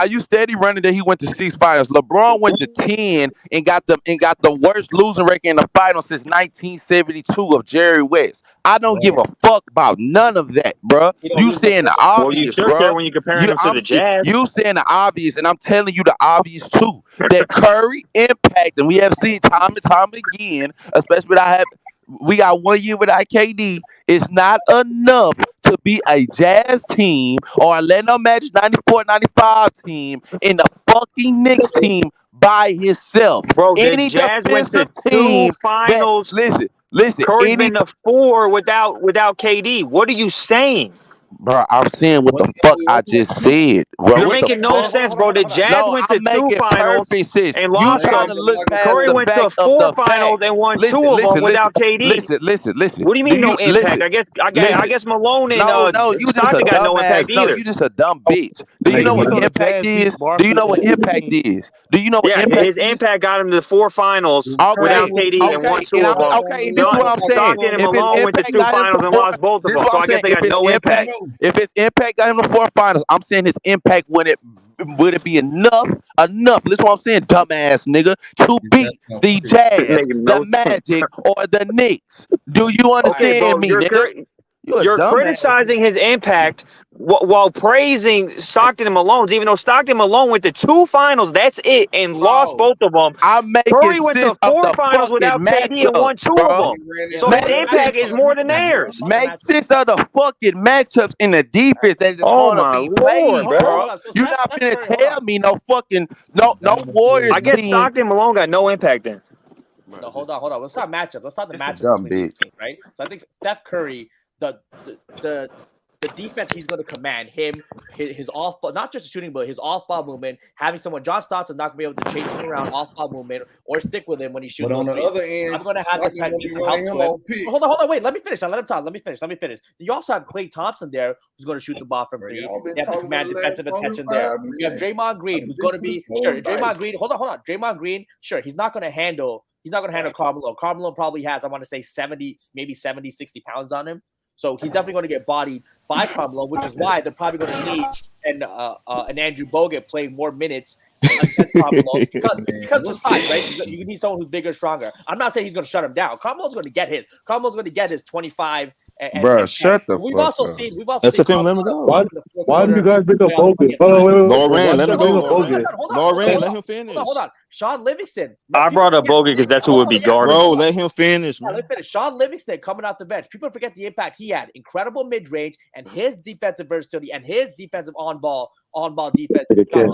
You steady running that he went to 6 finals. LeBron went to 10 and got the worst losing record in the finals since 1972 of Jerry West. I don't give a fuck about none of that, bro. You saying the obvious,
well, you sure
bro.
When you comparing him to the Jazz.
You saying the obvious, and I'm telling you the obvious too. That Curry impact, and we have seen time and time again, especially we got 1 year without KD. It's not enough to be a Jazz team or Orlando Magic 94-95 team in the fucking Knicks team by himself.
Bro, the Jazz went to 2 finals.
Listen,
Curry's been to 4 without KD. What are you saying?
Bro, I'm saying what the fuck I just said. Bro,
you're making no sense, bro. The Jazz went to 2 finals and lost them. Curry went to 4 finals and won 2 of them without KD.
Listen.
What do you mean no impact? I guess Malone and Stockton got no impact either.
No, you just a dumb bitch. Do you know what impact is? Do you know what impact is? Do you know what impact
his impact got him to 4 finals without KD and won 2 of them.
Okay, this is what I'm saying.
Stockton and Malone went to 2 finals and lost both of them. So I guess they got no impact.
If his impact got him to 4 finals, I'm saying his impact would it be enough? Listen what I'm saying, dumbass nigga, to beat the Jazz, the Magic, or the Knicks. Do you understand me, nigga? You're
criticizing his impact while praising Stockton and Malone's, even though Stockton and Malone went to 2 finals, that's it, and lost both of them.
I'm making
Curry went to
sense of
4
the
finals without
fucking
KD and won 2
matchup,
of
bro.
them. So his impact is more than theirs.
Make sense of the fucking matchups in the defense that is
Oh
going to
my
be played,
Lord,
bro.
bro.
You're not finna tell me no fucking no Warriors
I guess
team.
Stockton and Malone got no impact then.
No, hold on. Let's talk matchup. Let's talk the matchup
dumb
between these
bitch.
teams, right? So I think Steph Curry, the defense he's going to command, his off ball, not just shooting, but his off ball movement, having someone, John Stockton, not going to be able to chase him around off ball movement or stick with him when he's shooting.
But on the other end,
I'm going to have to get some help to him. Hold on. Wait, let me finish. Let him talk. Let me finish. You also have Klay Thompson there, who's going to shoot the ball from 3. You have to command defensive attention there. You have Draymond Green, who's going to be sure. Draymond Green. Hold on. Draymond Green. Sure, he's not going to handle Carmelo. Carmelo probably has, I want to say 70, 60 pounds on him. So he's definitely going to get bodied by Carmelo, which is why they're probably going to need an Andrew Bogut playing more minutes against Carmelo because of size, right? You need someone who's bigger, stronger. I'm not saying he's going to shut him down. Carmelo's going to get his. Carmelo's going to get his 25.
Bro, shut the
We've
fuck
also
up.
seen.
Let's let him go.
Why do you guys bring up Bogut?
Lauren, let him go. Lauren, let him finish.
Hold on. Sean Livingston.
I brought up Bogut because that's who would be guarding.
Bro, let him finish, man.
Let me finish. Sean Livingston coming off the bench. People forget the impact he had. Incredible mid-range and his defensive versatility and his defensive on-ball defense against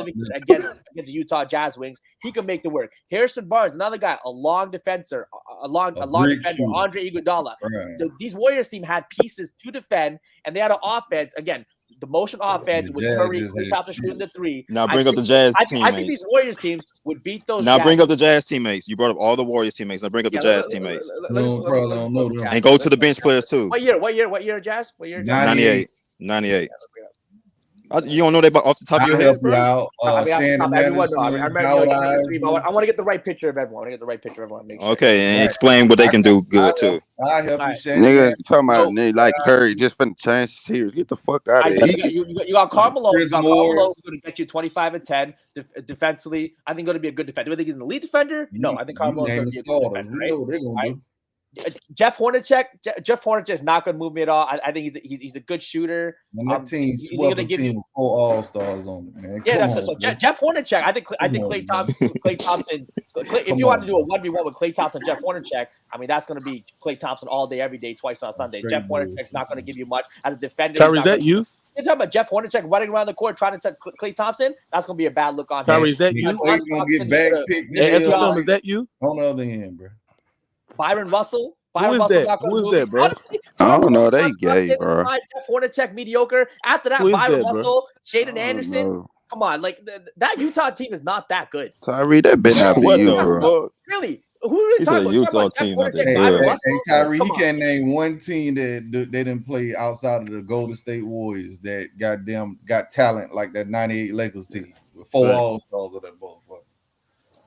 the Utah Jazz wings. He can make the work. Harrison Barnes, another guy, a long defender, Andre Iguodala. Right. These Warriors team had pieces to defend, and they had an offense. Again, the motion offense with Curry, Thompson shooting the 3.
Now bring up the Jazz teammates.
I think these Warriors teams would beat those.
Now bring up the Jazz teammates. You brought up all the Warriors teammates. Now bring up the Jazz teammates. And go to the bench players too.
What year, Jazz? What year?
98. You don't know that off the top of your head, bro?
I want to get the right picture of everyone.
Okay, and explain what they can do good too.
I help you, Shane.
Nigga talking about nigga like Curry just finna change the series. Get the fuck out of here.
You got Carmelo. Who's going to get you 25 and 10 defensively. I think going to be a good defender. Do I think he's an elite defender? No, I think Carmelo is going to be a good defender. Right? Jeff Hornacek is not going to move me at all. I think he's a good shooter.
And that team's going to give you 4 All-Stars on it, man.
So Jeff Hornacek. I think Klay Thompson. If you want to do a 1v1 with Klay Thompson, Jeff Hornacek, I mean that's going to be Klay Thompson all day, every day, twice on Sunday. Jeff Hornacek's not going to give you much as a defender.
Tyree, is that you?
You're talking about Jeff Hornacek running around the court trying to touch Klay Thompson? That's going to be a bad look on him.
Tyree, is that you?
He's going to get back picked.
Is that you?
On the other end, bro.
Byron Russell.
Who is that, bro?
Honestly,
I don't know. They gay, bro.
Jeff Hornacek, mediocre. After that, Byron Russell, Shaden Anderson. Come on, like that Utah team is not that good.
Tyree, that been not for you, bro.
Really? Who are you talking about?
Utah team.
Hey, Tyree, he can't name one team that they didn't play outside of the Golden State Warriors that got talent like that 98 Lakers team with 4 All-Stars of that motherfucker.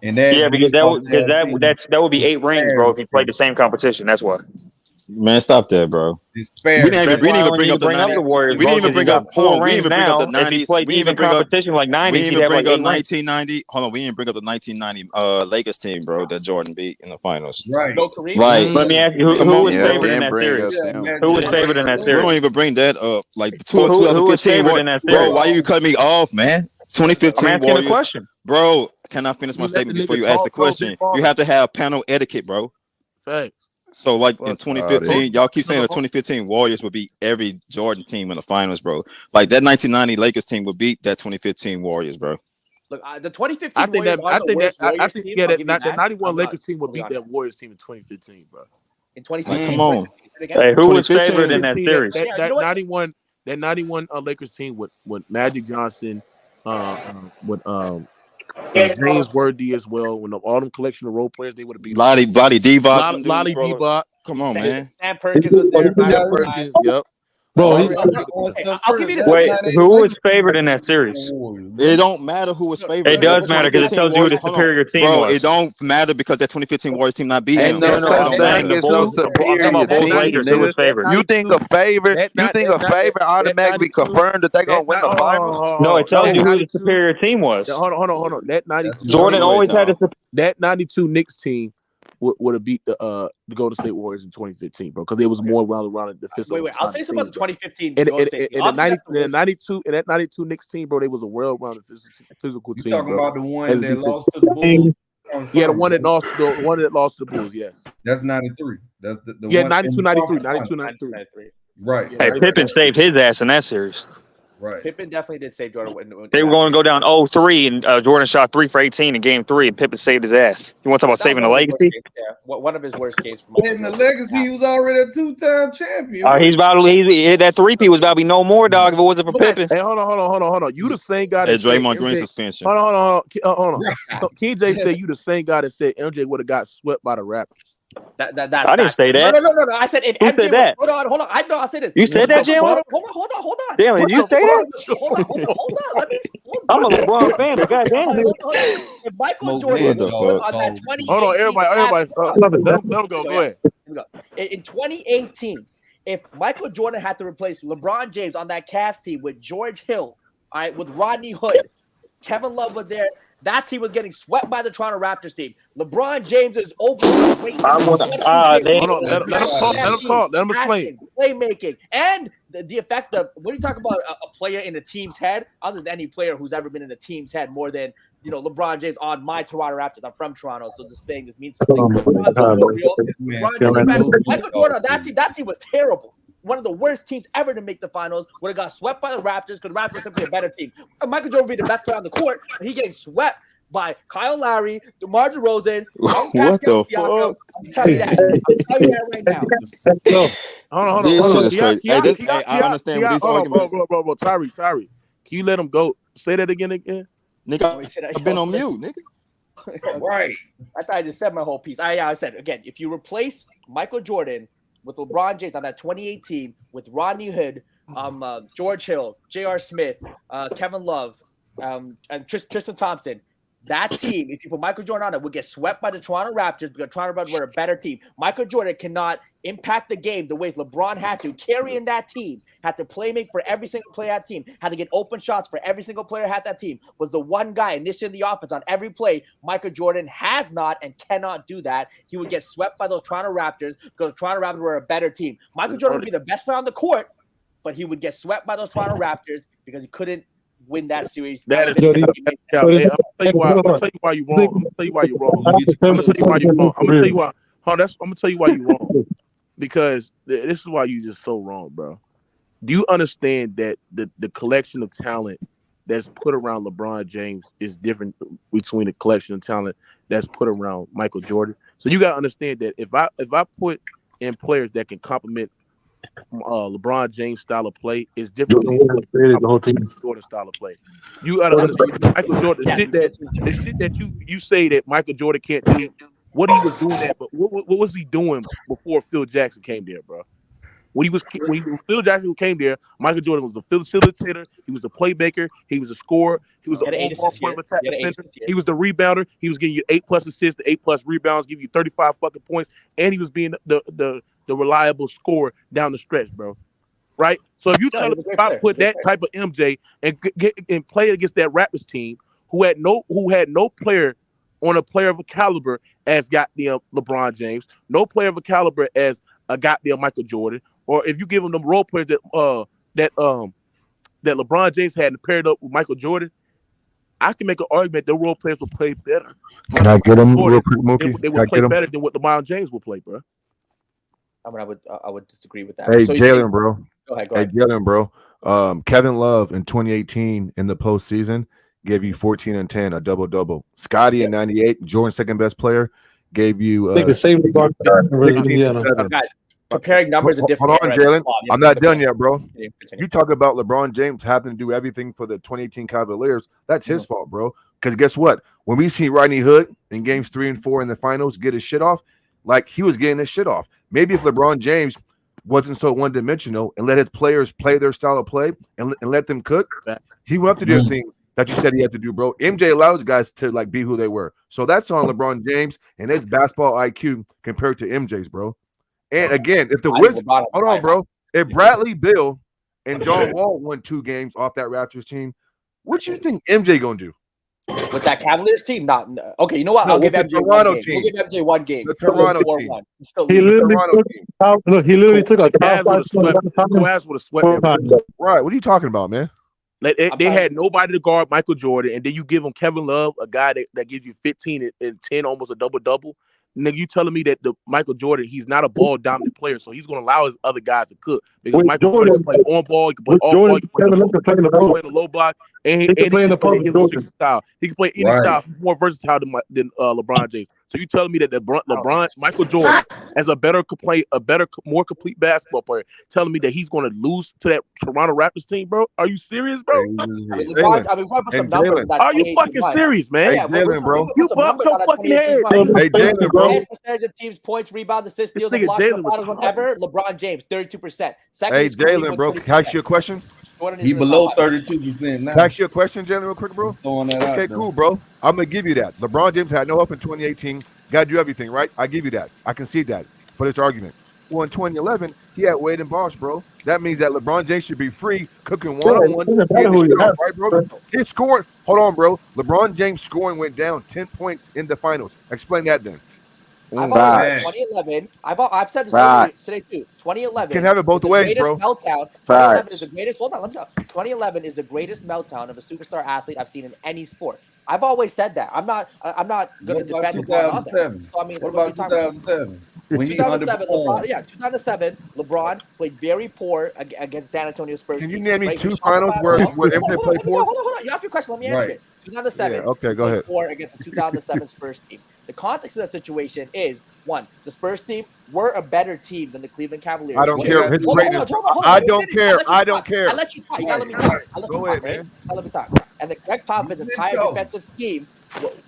And
because that would be 8 rings, bro. If you played the same competition, that's what.
Man, stop that, bro.
It's fair.
We didn't even bring up the
Warriors.
We didn't even bring up
4 rings
the
now.
90s.
If you played even competition like 90s,
we didn't even bring up 1990. Hold on, we didn't bring up the 1990 Lakers team, bro, that Jordan beat in the finals.
Right.
Right.
Let me ask you, who was favored in that series? Who was favored in that series?
We don't even bring that up. Like the 2015 bro, why you cut me off, man? 2015
I'm asking a question.
Bro, can I finish my statement before you ask the question? You have to have panel etiquette, bro.
Thanks.
So, like in 2015, y'all keep saying the 2015 Warriors would beat every Jordan team in the finals, bro. Like that 1990 Lakers team would beat that 2015 Warriors, bro.
Look, the 2015
I think that 91
Lakers
Lakers team would beat that Warriors team in 2015, bro.
In 2015,
come on.
Hey, who was favored in that series?
That 91 Lakers team with Magic Johnson, with James Worthy as well. When all them collection of role players, they would have beat
Lottie Divac. Come on, man.
Sam Perkins was there.
Yep.
Bro,
I'll give you this.
Wait, who was favored in that series?
It don't matter who was favored.
It does matter because it tells you who the superior team was.
Bro, it don't matter because that 2015 Warriors team not beating them.
You think a favorite automatically confirmed that they're gonna win the finals?
No, it tells you who the superior team was.
Hold on. That 92
Jordan always had
that 92 Knicks team would have beat the Golden State Warriors in 2015, bro, because it was more around the physical.
Wait. I'll say something about the 2015
and
Golden State team.
the 92 Knicks team, bro. They was a well-rounded physical team.
You talking
bro.
about the one that lost to the Bulls?
Yeah, the one that lost to the Bulls. Yes,
that's 93. That's the
92, 93.
Right.
Hey, Pippen saved his ass in that series.
Right.
Pippen definitely did save Jordan.
They were going to go down 0-3, and Jordan shot 3 for 18 in Game 3, and Pippen saved his ass. You want to talk about saving the legacy?
Yeah, one of his worst games.
Saving the legacy. He was already a 2-time champion.
That 3P was about to be no more, dog, if it wasn't for Pippen.
Hey, hold on. You the same guy that
Draymond Green suspension.
Hold on. So KJ said you the same guy that said MJ would have got swept by the Raptors.
That's
I didn't say that.
No. I said
Who said that?
Hold on. I said this.
You said that, Jalen?
Hold on.
Damn, did you say that?
Hold on.
I'm a LeBron fan, but goddamn.
If Michael Jordan on that 2018
Hold on, everybody. Let him go. Go ahead.
In 2018, if Michael Jordan had to replace LeBron James on that Cavs team with George Hill, all right, with Rodney Hood, Kevin Love was there. That team was getting swept by the Toronto Raptors team. LeBron James is overweight.
Hold on, let him talk. Let him explain.
Playmaking and the effect of when you talk about a player in a team's head, other than any player who's ever been in a team's head more than LeBron James on my Toronto Raptors. I'm from Toronto, so just saying this means something. Michael Jordan, that team was terrible. One of the worst teams ever to make the finals. Would have got swept by the Raptors because the Raptors were simply a better team. Michael Jordan would be the best player on the court, but he getting swept by Kyle Lowry, DeMar DeRozan.
What the fuck?
I'm telling you that right now.
Hold on.
This shit is crazy. I understand what these arguments.
Bro. Tyree, can you let him go? Say that again.
Nigga, I've been on mute, nigga.
Right.
I thought I just said my whole piece. I said, again, if you replace Michael Jordan with LeBron James on that 2018 with Rodney Hood, George Hill, J.R. Smith, Kevin Love, and Tristan Thompson, that team, if you put Michael Jordan on it, would get swept by the Toronto Raptors because Toronto Raptors were a better team. Michael Jordan cannot impact the game the ways LeBron had to. Carrying that team, had to play make for every single player at team, had to get open shots for every single player at that team, was the one guy initiating the offense on every play. Michael Jordan has not and cannot do that. He would get swept by those Toronto Raptors because the Toronto Raptors were a better team. Michael Jordan would be the best player on the court, but he would get swept by those Toronto Raptors because he couldn't win that series.
That is, I'm gonna tell you why you're wrong. I'm gonna tell you why you're wrong. Because this is why you just so wrong, bro. Do you understand that the collection of talent that's put around LeBron James is different between the collection of talent that's put around Michael Jordan? So you gotta understand that if I put in players that can complement LeBron James style of play is different than the whole team Jordan style of play. You gotta understand Michael Jordan. The shit that you say that Michael Jordan can't do. What he was doing that, but what was he doing before Phil Jackson came there, bro? When Phil Jackson came there, Michael Jordan was the facilitator. He was the playmaker. He was a scorer. He was the point of attack defender. He was the rebounder. He was getting you 8+ assists, 8+ rebounds, give you 35 fucking points, and he was being the reliable scorer down the stretch, bro. Right? So if you tell me if I put that type of MJ and play against that Raptors team who had no player on a player of a caliber as goddamn LeBron James, no player of a caliber as a goddamn Michael Jordan, or if you give them role players that LeBron James had and paired up with Michael Jordan, I can make an argument that role players will play better.
Can I get him real quick, Mookie?
They would play better than what LeBron James would play, bro.
I would disagree with that.
Hey, so Jalen, bro.
Go ahead.
Hey, Jalen, bro. Kevin Love in 2018 in the postseason gave you 14 and 10, a double-double. Scotty in 98, Jordan's second best player, gave you
the same
guys, comparing numbers are different.
Hold on, Jalen. I'm not done yet, bro. You talk about LeBron James having to do everything for the 2018 Cavaliers. That's his fault, bro. Because guess what? When we see Rodney Hood in games 3 and 4 in the finals get his shit off, like he was getting his shit off. Maybe if LeBron James wasn't so one-dimensional and let his players play their style of play and let them cook, he would have to do everything that you said he had to do, bro. MJ allows guys to like be who they were. So that's on LeBron James and his basketball IQ compared to MJ's, bro. And again, if the Wizards, hold on, bro. If Bradley Beal and John Wall won 2 games off that Raptors team, what you think MJ gonna do?
With that Cavaliers team, not okay. You know what?
No,
I'll give
with the
MJ
Toronto
one game.
team.
We'll give MJ one game.
The Toronto team.
4-1. He's still
He
losing.
literally took a
The
top
Cavs would
5
have swept. The Cavs would have swept them.
Right. What are you talking about, man?
Like they had nobody to guard Michael Jordan, and then you give him Kevin Love, a guy that gives you 15 and 10, almost a double-double. Nigga, you telling me that the Michael Jordan, he's not a ball-dominant player, so he's going to allow his other guys to cook. Because Michael Jordan can play on ball, he can play off ball, he can play in the low block, and he can play in the style. He can play any style. He's more versatile than LeBron James. So you telling me that LeBron, Michael Jordan, as a more complete basketball player, telling me that he's going to lose to that Toronto Raptors team, bro? Are you serious, bro? Are you fucking serious, man?
Yeah,
Jalen, bro.
You bumped your fucking head.
Hey, Jalen, bro.
Highest percentage of teams, points, rebounds, assists, steals, and blocks in the finals whatever. LeBron James, 32%.
Hey, Jalen, bro. Can I ask you a question?
He below 32% now.
Can I ask you a question, Jalen, real quick, bro?
Throwing that out
Okay, cool, bro. I'm gonna give you that. LeBron James had no help in 2018. Got to do everything, right? I give you that. I concede that for this argument. Well, in 2011, he had Wade and Bosh, bro. That means that LeBron James should be free cooking one-on-one. Right, bro? His scoring. Hold on, bro. LeBron James' scoring went down 10 points in the finals. Explain that then.
I've always said 2011. I've said this today too. 2011
can have it both ways, bro.
Meltdown. 2011 is the greatest. Hold on, let me talk. 2011 is the greatest meltdown of a superstar athlete I've seen in any sport. I've always said that. I'm not going to defend
2007.
So, I mean,
what about 2007?
When 2007, LeBron played very poor against San Antonio Spurs.
Can you name me two finals where MJ played poor?
Hold on. You asked me a question. Let me answer it. 2007.
Yeah, okay, go ahead.
Poor against the 2007 Spurs team. The context of that situation is, one, the Spurs team were a better team than the Cleveland Cavaliers.
I don't care. His greatness. I don't care. I don't care.
I let you talk. You gotta let me talk.
Go ahead, man.
Let me talk. And the Greg Popovich's entire defensive scheme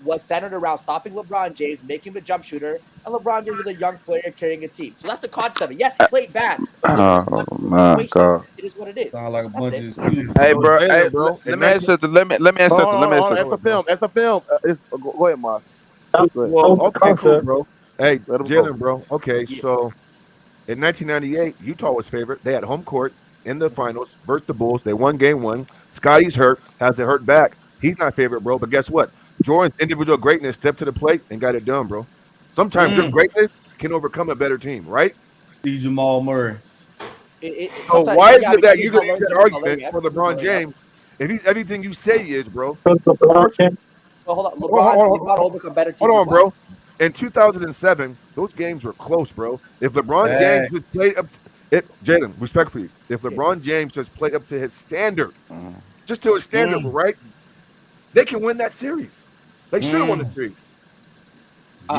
was centered around stopping LeBron James, making him a jump shooter, and LeBron James was a young player carrying a team. So that's the concept of it. Yes, he played bad.
Oh my God!
It is what it is.
Sound like a bunch of excuses.
Hey, bro. Hey, bro. Let me answer the limit. Let me answer the limit.
That's a film. That's a film. Go ahead, Mark.
Well, okay, cool, bro. Hey, Jalen, bro. Okay, so in 1998, Utah was favorite. They had home court in the finals versus the Bulls. They won game one. Scotty's hurt, has it hurt back. He's not favorite, bro. But guess what? Jordan's individual greatness stepped to the plate and got it done, bro. Sometimes your greatness can overcome a better team, right?
See Jamal Murray.
So why is it that you're going to use the argument for LeBron James if he's everything you say he is, bro?
Well, hold on. LeBron overcome better teams.
Hold on, bro. In 2007, those games were close, bro. If LeBron James just played up Jalen, respectfully, if LeBron James just played up to his standard, just to his standard, right? They can win that series. They should have won the series.
I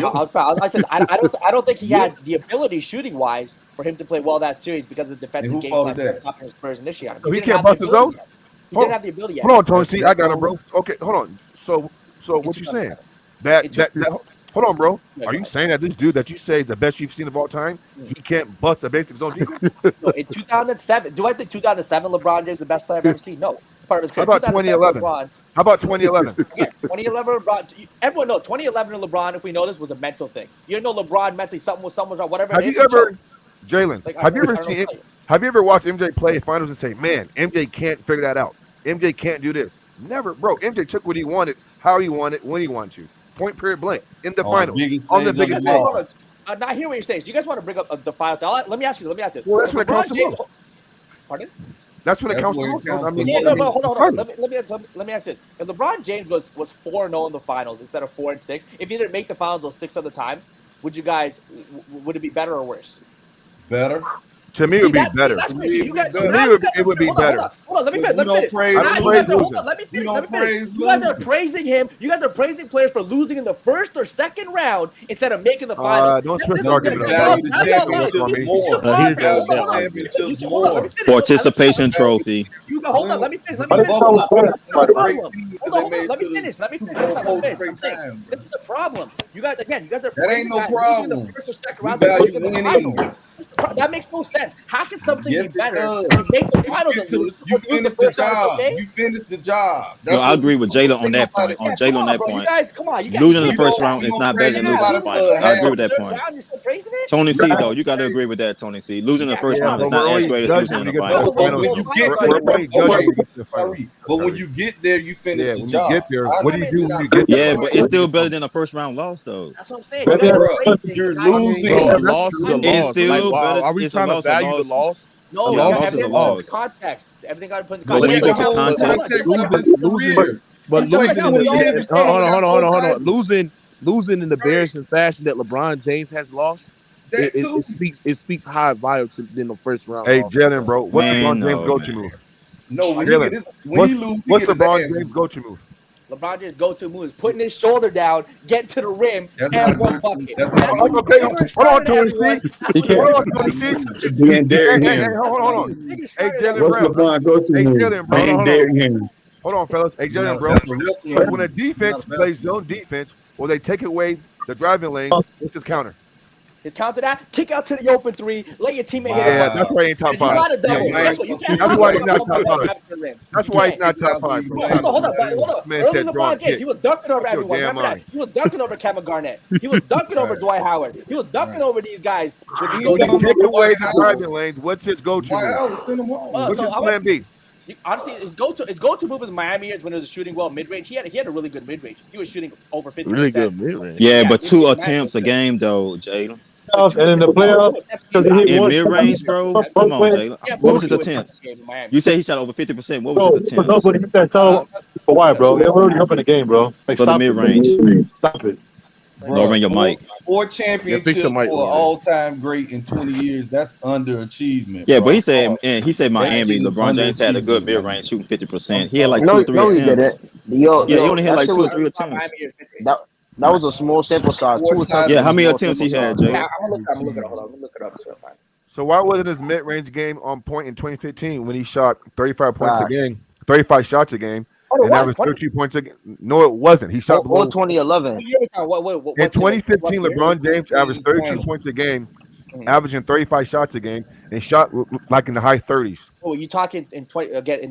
don't think he had the ability shooting wise for him to play well that series because of the defensive game plan stopping Spurs initially.
So he can't bust his own?
He didn't have the ability yet.
Hold on, Tony. See, I got him, bro. Okay, hold on. So what you saying? Hold on, bro. Are you saying that this dude that you say is the best you've seen of all time, he can't bust a basic zone defense?
No, in 2007, do I think 2007 LeBron James the best player I've ever seen? No. It's part of his career.
How about 2011? How about 2011?
Yeah, 2011 LeBron. Everyone knows 2011 and LeBron, if we know this, was a mental thing. You know LeBron mentally something was wrong, whatever.
Have you ever, Jalen? Have you ever watched MJ play finals and say, "Man, MJ can't figure that out. MJ can't do this"? Never, bro. MJ took what he wanted, how he wanted, when he wanted to. Point period blank in the finals on the biggest stage.
Now I hear what you're saying. You guys want to bring up the finals? Let me ask you.
Well, that's what it counts to.
Pardon?
That's when it counts to.
Hold on. Let me ask this. If LeBron James was 4-0 in the finals instead of 4-6, if he didn't make the finals those 6 other times, would it be better or worse?
Better.
To me, it would be better. To me, it would be better.
Hold on, let me finish. You guys are praising him. You guys are praising players for losing in the first or second round instead of making the finals.
Don't switch the argument
up. Participation trophy.
Hold on, let me finish. Let me finish. This is the problem. You guys are
that ain't no problem.
That makes no sense. How can something be better to make the finals and lose?
You finished the job. You finished the job.
Yo, I agree with Jalen on that point. On Jalen on that point.
You guys, come on.
Losing in the first round is not better than losing in the finals. I agree with that point. Tony C, though, you got to agree with that, Tony C. Losing in the first round is not as great as losing in the finals.
But when you get there, you finish the job.
Get there, what do you do when you get there?
Yeah, but it's still better than a first round loss, though.
That's what I'm saying.
You're losing.
A loss is a loss.
It's still
like,
better.
are we trying to value the loss?
No,
a loss is a loss.
Context. Everything got to put in
But when you go to context,
but losing in the embarrassing fashion that LeBron James has lost, it speaks high value than the first round.
Hey, Jalen, bro, what's LeBron James' go-to move?
No, when he loses,
what's LeBron James' go-to move?
LeBron James' go-to move is putting his shoulder down, getting to the rim, and one bucket.
Hold on, Tony C. Hold on, Tony C. Hold on. Hey, Jalen,
what's LeBron go-to move?
Hold on, fellas. Hey, Jalen, bro. So when a defense plays zone defense, or they take away the driving lanes, what's his counter?
His counter that, kick out to the open three, let your teammate hit it.
Yeah, that's why he ain't top five. That's why he's not top five. That's why he's not top five, bro.
Hold up. Early LeBron James, he was dunking over everyone. Remember that? He was dunking over Kevin Garnett. He was dunking over Dwight Howard. He was dunking over these guys.
When you take away the driving lanes, what's his go-to move? What's his plan B?
Honestly, his go-to move in Miami years when he was shooting well mid-range. He had a really good mid-range. He was shooting over 50%.
Really good mid-range.
Yeah, but 2 attempts a game though, Jalen.
And in the playoffs,
in mid-range, bro. Come on, Jalen. What was his attempts? You say he shot over 50%. What was his attempts?
Nobody hit that tall. For why, bro? They were already up in the game, bro. Like,
for the mid-range.
Stop it.
Lowering your mic.
4 championships for an all-time great in 20 years. That's underachievement.
Yeah,
bro.
but he said Miami. LeBron James had a good mid-range shooting 50%. He had like 2 or 3 attempts. He only had like 2 or 3 attempts.
That was a small sample size. 2 attempts.
Yeah, how many attempts he had, Jay?
I'm gonna look it up. Hold on, let me look it up.
So why wasn't his mid-range game on point in 2015 when he shot 35 points a game, 35 shots a game, and averaged 13 points a game? No, it wasn't. He shot
below 2011.
In 2015, LeBron James averaged 32 points a game, averaging 35 shots a game, and shot like in the high 30s.
Oh, you talking in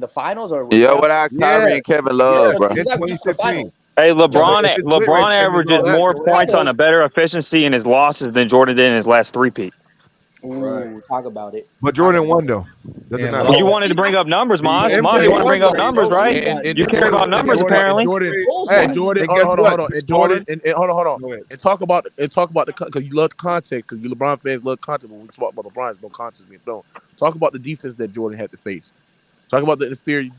the finals or?
Yeah, without Kyrie and Kevin Love, bro.
In 2015.
Hey, LeBron averages more points on a better efficiency in his losses than Jordan did in his last three-peat.
Ooh, talk about it.
But Jordan won though. Doesn't matter.
You wanted to bring up numbers, Maz. You want to bring up numbers, right? You care about numbers, apparently.
Jordan, hold on. And talk about the because you love the context, because you LeBron fans love context. When we talk about LeBron, there's no context being thrown. Talk about the defense that Jordan had to face. Talk about the inferior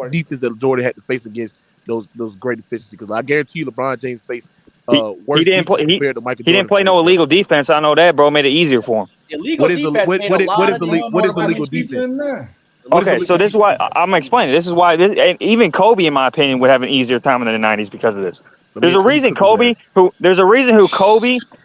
defense that Jordan had to face against those great efficiency. Because I guarantee you, LeBron James faced worse.
He didn't play no illegal defense. I know that, bro. Made it easier for him.
What is the legal defense?
Okay, so this is why I'm explaining. This is why even Kobe, in my opinion, would have an easier time in the '90s because of this. There's a reason Kobe,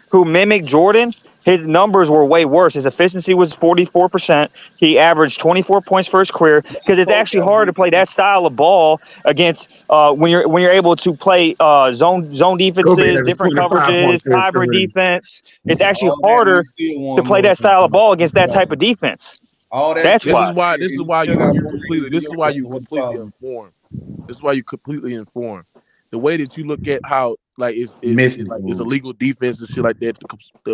who mimicked Jordan, his numbers were way worse. His efficiency was 44%. He averaged 24 points for his career because it's actually hard to play that style of ball against when you're able to play zone defenses, different coverages, hybrid defense. It's actually harder to play that style of ball against that type of defense.
This is why you completely informed. This is why you completely informed. The way that you look at how it's illegal defense and shit like that,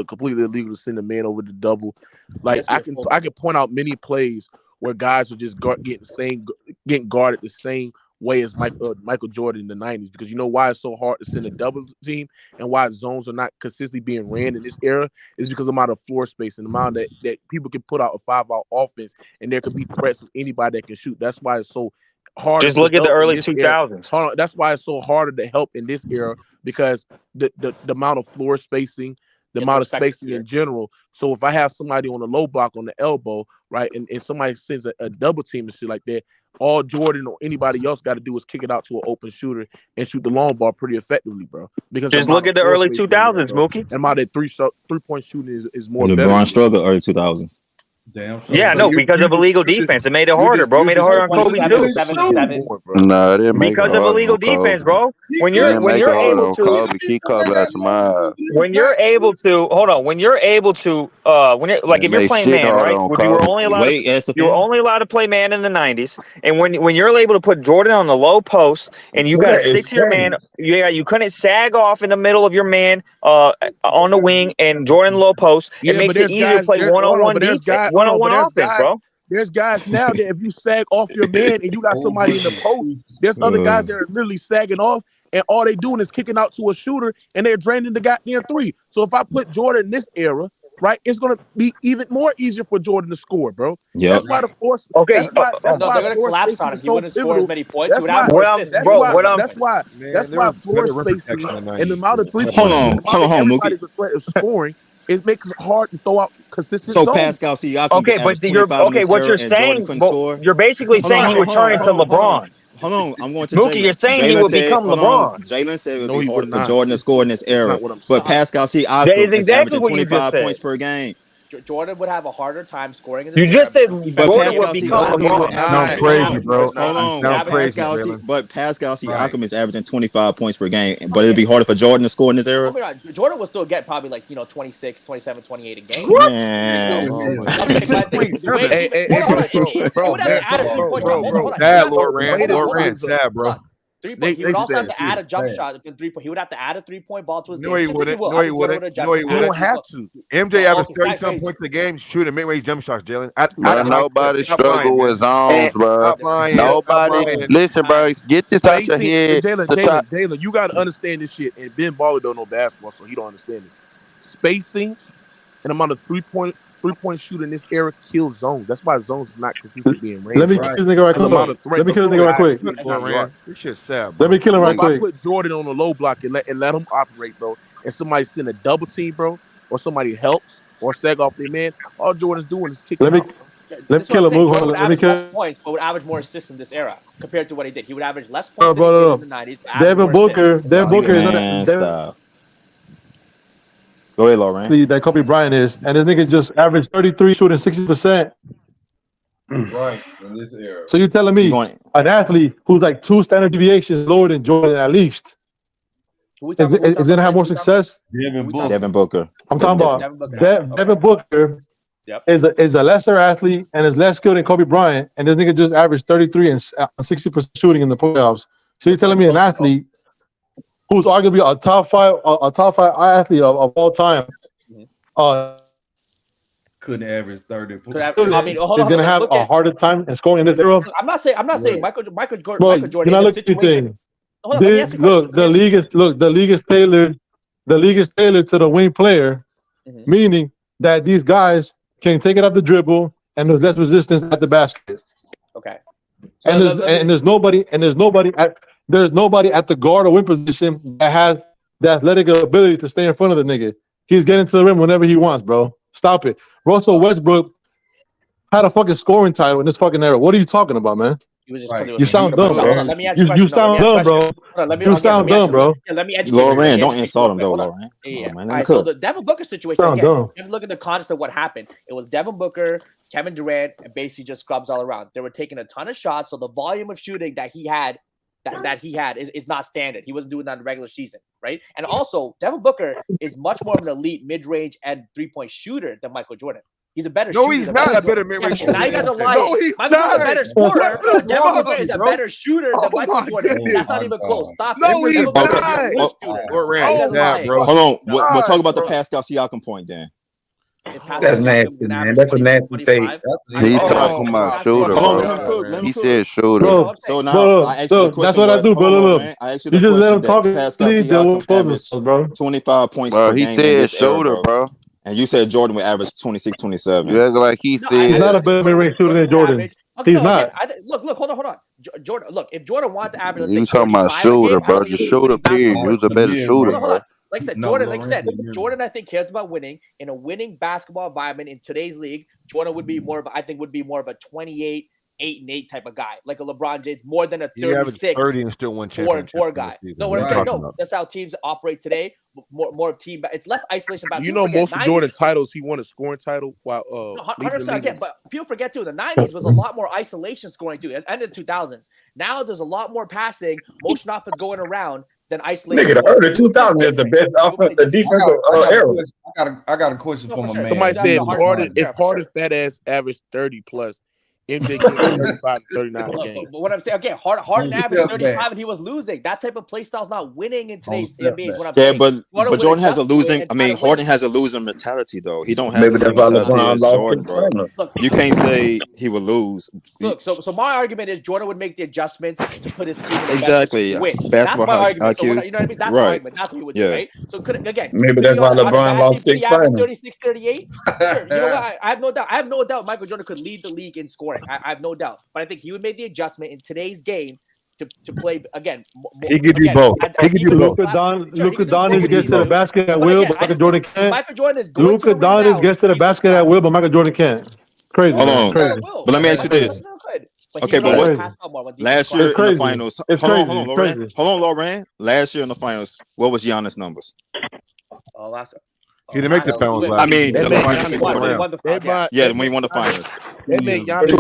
completely illegal to send a man over the double. Like I can point out many plays where guys are just getting guarded the same way as Michael Jordan in the 90s, because you know why it's so hard to send a double team and why zones are not consistently being ran in this era is because of the amount of floor space and the amount that people can put out a 5-out offense and there could be threats of anybody that can shoot. That's why it's so hard.
Just look at the early 2000s.
Hold on. That's why it's so harder to help in this era, because the amount of floor spacing, the amount of spacing in general. So if I have somebody on the low block on the elbow, right, and somebody sends a double team and shit like that, all Jordan or anybody else got to do is kick it out to an open shooter and shoot the long ball pretty effectively, bro. Because
just look at the early 2000s, Mookie.
And my 3-point shooting is more.
LeBron struggled early 2000s.
Damn.
Yeah, no, because of illegal defense, it made it harder, bro. Made it harder on Kobe too.
Nah, it didn't make it
Because of
harder
illegal
on Kobe.
defense, bro. When
It didn't make it
you're
harder
able
on
to
Kobe. Keep Kobe out your mind.
when you're able to when you're able to when you're like
It
if you're
made
playing
shit
man,
harder
right?
on
Which you were
Kobe.
only allowed
Wait,
you were only allowed to play man in the 90s, and when you're able to put Jordan on the low post and you got to stick to your man, you couldn't sag off in the middle of your man on the wing and Jordan low post. It makes it easier to play one-on-one defense, one-on-one offense, bro.
There's guys now that if you sag off your man and you got somebody in the post, there's other guys that are literally sagging off and all they doing is kicking out to a shooter and they're draining the goddamn three. So if I put Jordan in this era, right, it's gonna be even more easier for Jordan to score, bro.
Yep.
That's why the force.
Okay,
That's
No,
why
they're gonna
floor
collapse
spacing
on him.
is
He
so
wouldn't score as
pivotal.
many points.
That's
He would
why.
have more assists.
That's why. That's why floor spacing and the amount of 3 points.
Hold on,
everybody's a threat of scoring. It makes it hard to throw out consistent
So
zones.
Pascal Siakam
Okay, but
you're
what you're saying, you're basically saying he would turn into LeBron.
Hold on, I'm going to
Mookie,
Jalen.
you're saying he
Jalen
would
said,
become LeBron.
Jalen said it would
No,
be
he
harder
would
for
not.
Jordan to score in this era.
what I'm
But Pascal
That
Siakam
is
is
exactly
averaging
what you just
25
said.
points per game.
Jordan would have a harder time scoring in this
You
era.
just said
But
Jordan
Pascal
would become
Siakam
LeBron.
would average
crazy, bro.
Hold on.
Sound crazy,
Pascal
Jalen.
Siakam is averaging 25 points per game. But it'd be harder for Jordan to score in this era.
Oh my God, Jordan will still get probably like 26, 27, 28 a game.
What?
Man.
Sad, Lord Rand, sad, bro.
He would also have to add a jump shot from 3-point. He would have to add a 3-point ball to his game.
No, he wouldn't. No, he wouldn't. No, he wouldn't.
You don't have to.
MJ averaged 30-some points a game shooting mid-range jump shots, Jalen.
Bro, nobody struggle with zones, bro. Nobody. Listen, bro. Get this out your head.
Jalen, you got to understand this shit. And Ben Baller don't know basketball, so he don't understand this. Spacing and amount of three-point shooting in this era kills zones. That's why zones is not consistent being range.
Let me kill this nigga right quick.
This shit's sad, bro.
Let me kill him right quick.
If I put Jordan on the low block and let him operate, bro, and somebody send a double team, bro, or somebody helps or sag off their man, all Jordan's doing is kicking out.
Let me kill him.
Let me kill him. Points, but would average more assists in this era compared to what he did. He would average less points in the 90s.
Devin Booker is
stop. Go ahead, Lauren.
That Kobe Bryant is, and this nigga just averaged 33 shooting 60%.
Right in this era.
So you're telling me an athlete who's like 2 standard deviations lower than Jordan at least is gonna have more success?
Devin Booker.
I'm talking about Devin Booker.
Yep.
Is a lesser athlete and is less skilled than Kobe Bryant, and this nigga just averaged 33 and 60% shooting in the playoffs. So you're telling me an athlete who's arguably a top five athlete of all time,
couldn't average 30.
Is gonna have a harder time in scoring in this era.
I'm not saying Michael Jordan.
Can I look at your thing? The league is tailored to the wing player, meaning that these guys can take it off the dribble and there's less resistance at the basket.
Okay.
So there's nobody at the guard or wing position that has the athletic ability to stay in front of the nigga. He's getting to the rim whenever he wants, bro. Stop it. Russell Westbrook had a fucking scoring title in this fucking era. What are you talking about, man? You sound dumb, bro. You sound dumb, bro. You sound dumb, bro.
Let me educate
Lauren, don't insult him, though, Lauren.
Yeah. All right, so the Devin Booker situation, again, just look at the context of what happened. It was Devin Booker, Kevin Durant, and basically just scrubs all around. They were taking a ton of shots, so the volume of shooting that he had is not standard. He wasn't doing that in the regular season, right? And also, Devin Booker is much more of an elite mid-range and 3-point shooter than Michael Jordan. He's a better shooter.
No, he's not a better mid-range shooter.
Now you guys are lying.
No, he's
Michael
not.
Jordan's a better scorer, but Devin Booker is a better shooter than Michael Jordan. That's not even close. Stop it.
No, he's not.
Hold on. We'll talk about the Pascal Siakam point then.
That's nasty, man. That's a nasty take.
He's talking about shooter, bro. He said shooter.
So now I asked you the question.
That's what I do, bro.
I asked you
You
the
just let him
question
talk.
that Pascal Siakam averaged 25 points per game.
He said shooter, bro.
And you said Jordan would average 26, 27.
You act like he said.
He's not a better mid-range shooter than Jordan. He's not.
Look, hold on. Jordan, look, if Jordan wants to average,
You talking about shooter, bro? Just shooter, period. He was a better shooter, bro.
Like I said, Jordan, I think, cares about winning. In a winning basketball environment in today's league, Jordan would be more of a 28, 8-8 type of guy, like a LeBron James, more than a 36
30 and still won
4-4 guy. No, what I'm saying, no, that's how teams operate today. More team, it's less isolation.
You know, most of Jordan titles, he won a scoring title while
100% again. But people forget too, the 90s was a lot more isolation scoring too, and the 2000s. Now there's a lot more passing, motion offense going around than isolation.
Nigga, the early 2000s is the best offensive defensive era.
I got a question for my man.
Somebody said if Harden fat ass averaged 30 plus, MJ gets 35 to 39 a game.
But what I'm saying, again, Harden averaged 35 and he was losing. That type of play style is not winning in today's NBA. What I'm saying.
But Jordan has a losing. I mean, Harden has a losing mentality though. He don't have
Maybe
the same
that's why
mentality
LeBron
as
lost
Jordan,
to
bro.
Turner.
You can't say he would lose.
Look, so my argument is Jordan would make the adjustments to put his team in the
Exactly.
win.
Basketball
That's my argument. So
IQ.
you know what I mean? That's
Right.
my argument. That's what he would do, right? So
Maybe that's why LeBron lost 6 finals.
36, 38. Sure. You know what? I have no doubt. I have no doubt Michael Jordan could lead the league in scoring. I have no doubt. But I think he would make the adjustment in today's game to play again.
He could do both. He could do both.
Luka Doncic gets to the basket at will, but Michael Jordan can't.
Michael Jordan is going
Luka Doncic gets to the basket at will, but Michael Jordan can't. Crazy.
Hold on.
Crazy.
But let me ask you this. Okay, but last year in the finals, hold on, Lauren. Last year in the finals, what was Giannis' numbers?
He didn't make the finals last
I mean,
year.
the finals. Yeah, when he won the finals.
That man Giannis.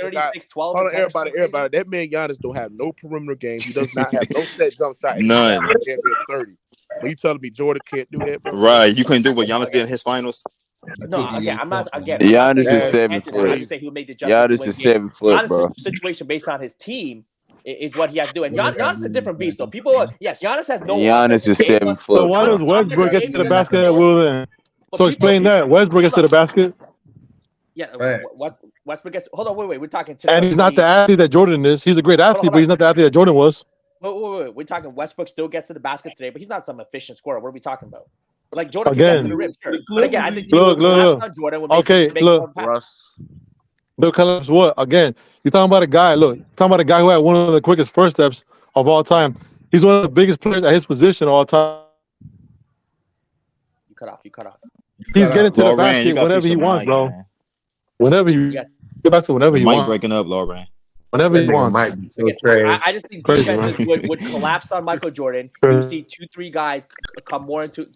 36, 12.
Hold on, everybody. That man Giannis don't have no perimeter game. He does not have no set jump shot.
None.
30. Are you telling me Jordan can't do that, bro?
Right. You couldn't do what Giannis did in his finals?
No, again, I'm not. Again,
Giannis is 7 foot.
Giannis
is 7 foot, bro.
Giannis' situation based on his team is what he has to do. And Giannis is a different beast, though. People, yes, Giannis has no.
Giannis is 7 foot.
So why does Westbrook get to the basket at will then? So explain that. Westbrook gets to the basket.
Yeah, Westbrook gets. Hold on, wait. We're talking today.
And he's not the athlete that Jordan is. He's a great athlete, but he's not the athlete that Jordan was.
Wait. We're talking Westbrook still gets to the basket today, but he's not some efficient scorer. What are we talking about? Like Jordan
again,
to the rim, sure. But again, I think
look.
Jordan would
Okay, look. Look, collapse what? Again, you're talking about a guy. Look, you're talking about a guy who had one of the quickest first steps of all time. He's one of the biggest players at his position all time.
You cut off.
He's getting to the basket whenever he wants, bro. Whenever he gets the basket, whenever he wants.
Breaking up, Lauren.
Whenever he wants.
I just think defenses would collapse on Michael Jordan. You see 2-3 guys come more into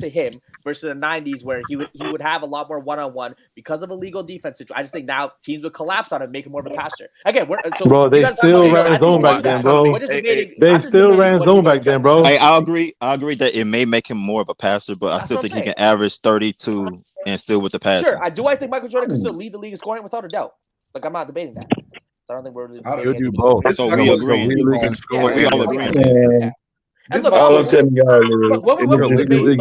him versus the 90s where he would have a lot more one-on-one because of illegal defense situation. I just think now teams would collapse on him, make him more of a passer. Again,
they still ran zone back then, bro. They still ran zone back then, bro.
I agree that it may make him more of a passer, but I still think he can average 32 and still with the passing.
Sure, I think Michael Jordan can still lead the league in scoring without a doubt. Like I'm not debating that. I don't think we're really.
You'll do both.
So we agree. We all agree.
And look,
all I'm telling y'all
what we debate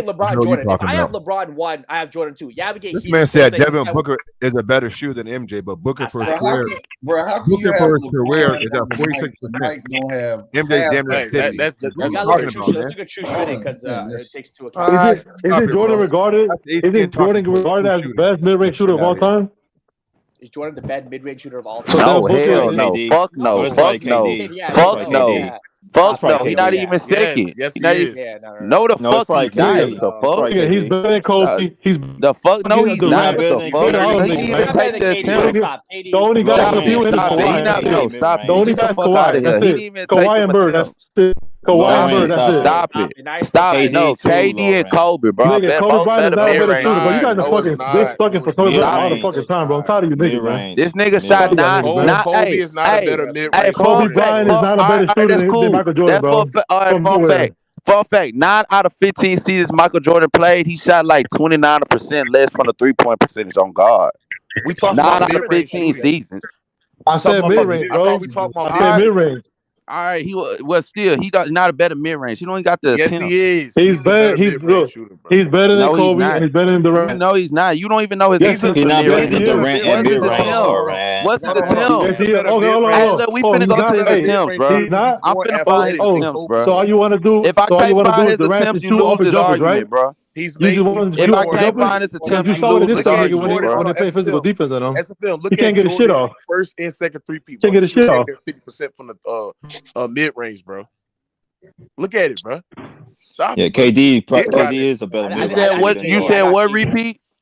LeBron Jordan. If I have LeBron 1, I have Jordan 2. Yeah, we get.
This man said Devin Booker is a better shooter than MJ, but Booker for his career, Booker for his career is at 46%. MJ damn near 50.
That's a true shooting because it takes into account.
Isn't Jordan regarded? Isn't Jordan regarded as the best mid-range shooter of all time?
Is Jordan the best mid-range shooter of all time?
No, hell no. Fuck no. Fuck no. Fuck no. Fuck no. He's not even second.
Yes,
he is. No, the fuck he's not. The fuck?
He's better than Kobe. He's
the fuck. No, he's not. The fuck. He didn't even take the attempt.
The only guy competing is Kawhi.
Stop it.
The only guy is Kawhi. That's it. Kawhi and Bird. That's it. Kawhi and Bird. That's it.
Stop it. Stop it. No, KD and Kobe, bro.
Kobe Bryant is not a better shooter, bro. You guys are fucking for Kobe Bryant all the fucking time, bro. I'm tired of you niggas, man.
This nigga shot
Kobe is not a better mid-range.
Kobe Bryant is not a better shooter than Michael Jordan, bro.
Fun fact. 9 out of 15 seasons Michael Jordan played, he shot like 29% less from the 3-point percentage on guard.
We talking
9
about
out of 15 seasons.
I said mid-range, bro. I said mid-range.
All right, he's not a better mid-range. He don't even got the attempt.
He is.
He's better. He's better than Kobe and he's better than Durant.
No, he's not. You don't even know his attempt.
He's not better than Durant and mid-range.
What's his attempt? Hey, look, we finna go to his attempts, bro. I'm finna find his attempts, bro.
So all you want to do?
If I can't find his attempts, you lose this argument, bro.
If
I can't find his attempt,
you saw what this nigga when they play physical defense on him. He can't get his shit off.
First and second 3-peat.
Can't get his shit off.
50% from the mid-range, bro. Look at it, bro. Stop.
Yeah, KD is a better mid-range.
You said what? Repeat?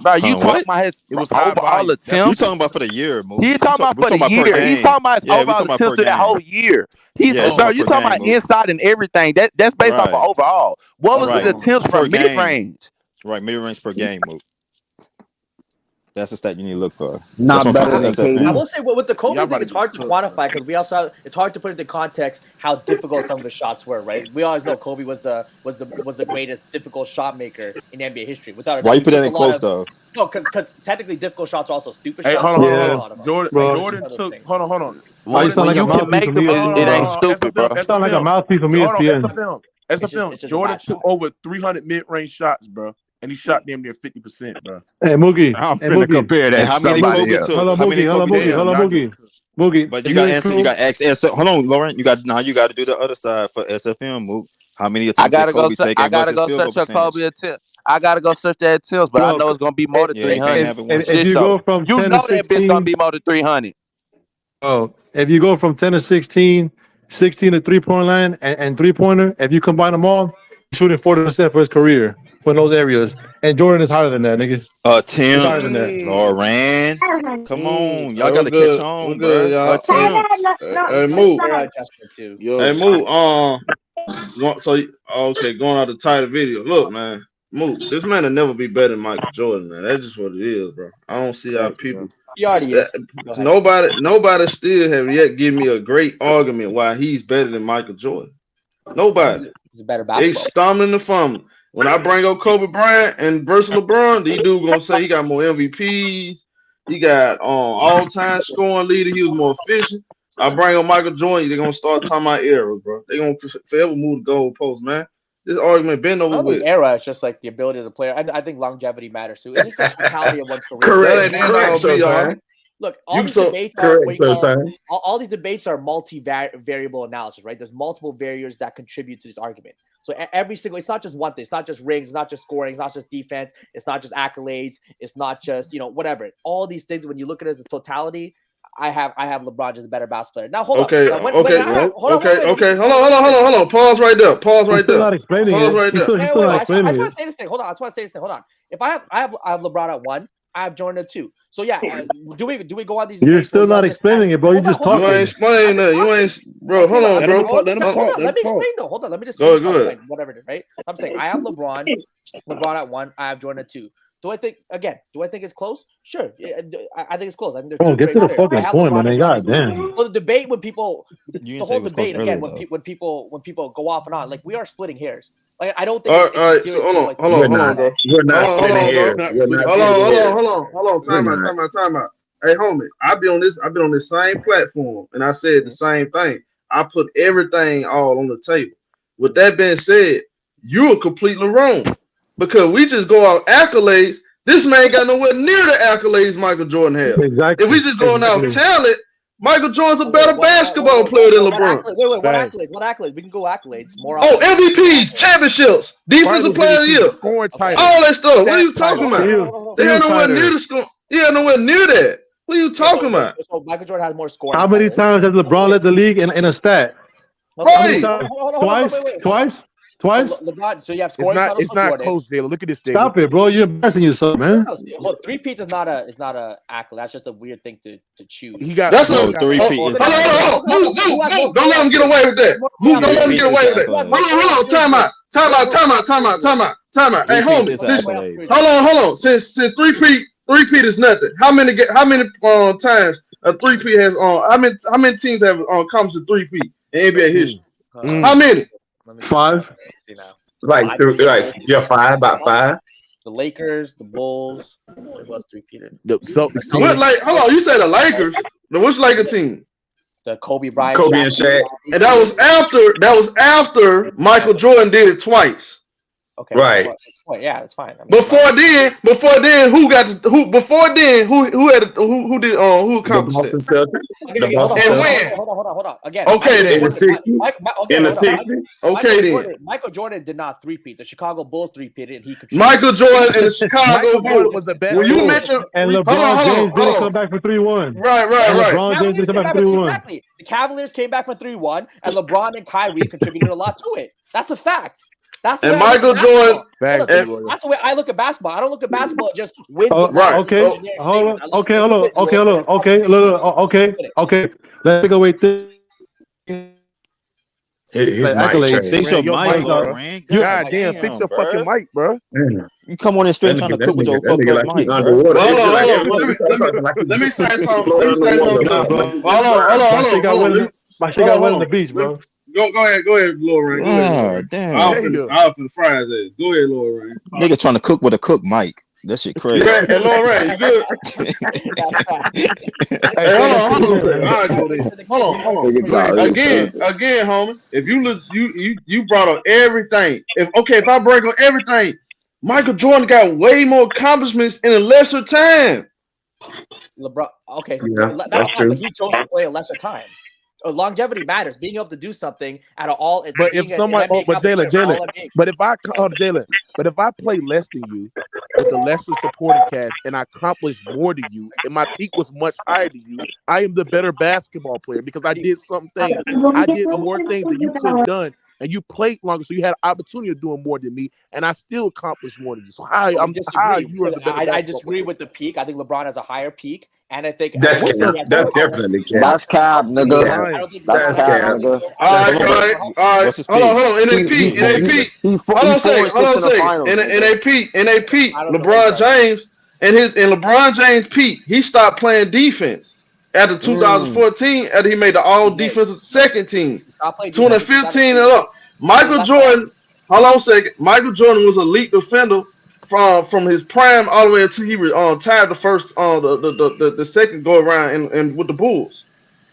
Bro, you talking about his overall attempts?
You talking about for the year, Mo.
He's talking about for the year. He's talking about his overall attempts for that whole year. He's bro, you talking about inside and everything. That's based off of overall. What was his attempts from mid range?
Right, mid range per game, Mo. That's a stat you need to look for.
Not better than KD.
I will say with the Kobe thing, it's hard to quantify because we also it's hard to put into context how difficult some of the shots were. Right? We always know Kobe was the greatest difficult shot maker in NBA history. Without
why you put that in quotes though?
No, because technically difficult shots are also stupid
shots.
Hold
on. Jordan
took. Hold on.
Why you sound like a mouthpiece for me?
It ain't stupid, bro.
That sound like a mouthpiece for me, ESPN.
SFM, Jordan took over 300 mid-range shots, bro. And he shot damn near 50%, bro.
Hey, Moogie.
I'm
finna
compare that.
And how many Kobe took?
Hold on,
How many
Moogie.
Kobe
Hold on,
took?
Moogie.
But you got to answer. You got to ask SF. Hold on, Lauren. You got to do the other side for SFM. Mook. How many attempts did Kobe take?
I gotta go search your Kobe attempts. I gotta go search that attempts, but I know it's gonna be more than 300.
If you go from 10 to 16,
that bitch gonna be more than 300.
Oh, if you go from 10 to 16, 16 to 3-point line and 3-pointer, if you combine them all, he's shooting 40% for his career for those areas. And Jordan is higher than that, nigga.
Attempts, Lauren. Come on, y'all gotta catch on, bro. Attempts.
Hey, Mook. Hey, Mook. Going out the title video. Look, man, Mook, this man will never be better than Michael Jordan, man. That's just what it is, bro. I don't see how people.
He already is.
Nobody still have yet given me a great argument why he's better than Michael Jordan. Nobody.
He's a better basketball.
They stumbling the fumbling. When I bring up Kobe Bryant and versus LeBron, these dudes gonna say he got more MVPs. He got all-time scoring leader. He was more efficient. I bring up Michael Jordan, they're gonna start talking about era, bro. They're gonna forever move the goalpost, man. This argument been over with.
Era is just like the ability of the player. I think longevity matters too. It's just the totality of one's career.
Correct.
Look, all these debates are multi-variable analysis, right? There's multiple variables that contribute to this argument. So every single, it's not just one thing. It's not just rings. It's not just scoring. It's not just defense. It's not just accolades. It's not just, whatever. All these things, when you look at it as a totality, I have LeBron as a better basketball player. Now, hold on. Hold
on. Pause right there.
Still not explaining it.
Right there.
I just want to say this thing. Hold on. If I have LeBron at 1, I have Jordan at 2. So yeah, do we go on these?
You're still not explaining it, bro. You just talking.
You ain't explaining that. You ain't, bro. Hold on, bro.
Let me explain though. Hold on. Let me just
go ahead.
Whatever it is, right? I'm saying I have LeBron at 1. I have Jordan at 2. Do I think it's close? Sure. I think it's close. I think
there's get to the fucking point, man. God damn.
Well, the debate when people, the whole debate again, when people go off and on, like we are splitting hairs. Like I don't think.
All right. So hold on, bro.
We're not splitting hairs.
Hold on. Time out. Hey, homie, I've been on this same platform, and I said the same thing. I put everything all on the table. With that being said, you're completely wrong. Because we just go out accolades, this man got nowhere near the accolades Michael Jordan had.
Exactly.
If we just going out talent, Michael Jordan's a better basketball player than LeBron.
What accolades? We can go accolades. More.
MVPs, championships, defensive player of the year, all that stuff. What are you talking about? They had nowhere near the score. Yeah, nowhere near that. What are you talking about?
So Michael Jordan has more scoring.
How many times has LeBron led the league in a stat?
Right.
Twice?
LeBron, so you have scoring.
It's not close, Jalen. Look at this thing.
Stop it, bro. You're embarrassing yourself, man.
Look, 3-peat is not a accolade. That's just a weird thing to choose.
That's no 3-peat. Hold on. Don't let him get away with that. Don't let him get away with that. Hold on. Time out. Hey, homie. Hold on. Since 3-peat is nothing. How many times a 3-peat has how many teams have come to 3-peat in NBA history? How many?
5.
Like 5, about 5.
The Lakers, the Bulls. It was 3-peated.
Hold on, you said the Lakers. Which Laker team?
The Kobe Bryant.
Kobe and Shaq.
And that was after Michael Jordan did it twice.
Okay.
Right.
Well, yeah, it's fine. I mean,
before then, who accomplished
it?
Okay, hold on. Again.
Okay, then.
In the 60s.
Okay, then.
Michael Jordan did not 3-peat. The Chicago Bulls 3-peated, and he contributed.
Michael Jordan and the Chicago Bulls
was the best.
When you mentioned,
and LeBron James didn't come back for 3-1.
Right.
LeBron James didn't come back for 3-1.
Exactly. The Cavaliers came back for 3-1, and LeBron and Kyrie contributed a lot to it. That's a fact. That's the
and Michael Jordan.
That's the way I look at basketball. I don't look at basketball just wins.
Right.
Okay. Hold on. Okay. Let's go with this.
Fix your mic, bro.
God damn, fix your fucking mic, bro.
You come on in straight trying to cook with your fucking mic, bro.
Let me say something. Hold on.
My shit got wet on the beach, bro.
Go ahead, Lil Ray.
Oh, damn.
I'll for the fries. Go ahead, Lil Ray.
Nigga trying to cook with a cook mic. That shit crazy.
Hey, Lauren, you good? Hey, hold on. Again, homie. If you look, you brought up everything. If I break on everything, Michael Jordan got way more accomplishments in a lesser time.
LeBron, okay,
Yeah,
that's true. But he chose to play a lesser time. Longevity matters. Being able to do something at all.
But if somebody, but Jalen, but if I play less than you with a lesser supporting cast and I accomplish more than you, and my peak was much higher than you, I am the better basketball player because I did something. I did more things than you could have done, and you played longer, so you had opportunity of doing more than me, and I still accomplished more than you. So how you are the better?
I disagree with the peak. I think LeBron has a higher peak. And I think
that's definitely cap.
That's cap, nigga. That's cap, nigga.
All right. Hold on. NAP. Hold on a second. NAP. LeBron James and LeBron James peak. He stopped playing defense after 2014. After he made the all defensive second team. 2015 and up. Michael Jordan. Hold on a second. Michael Jordan was a elite defender from his prime all the way until he retired the first the second go around and with the Bulls.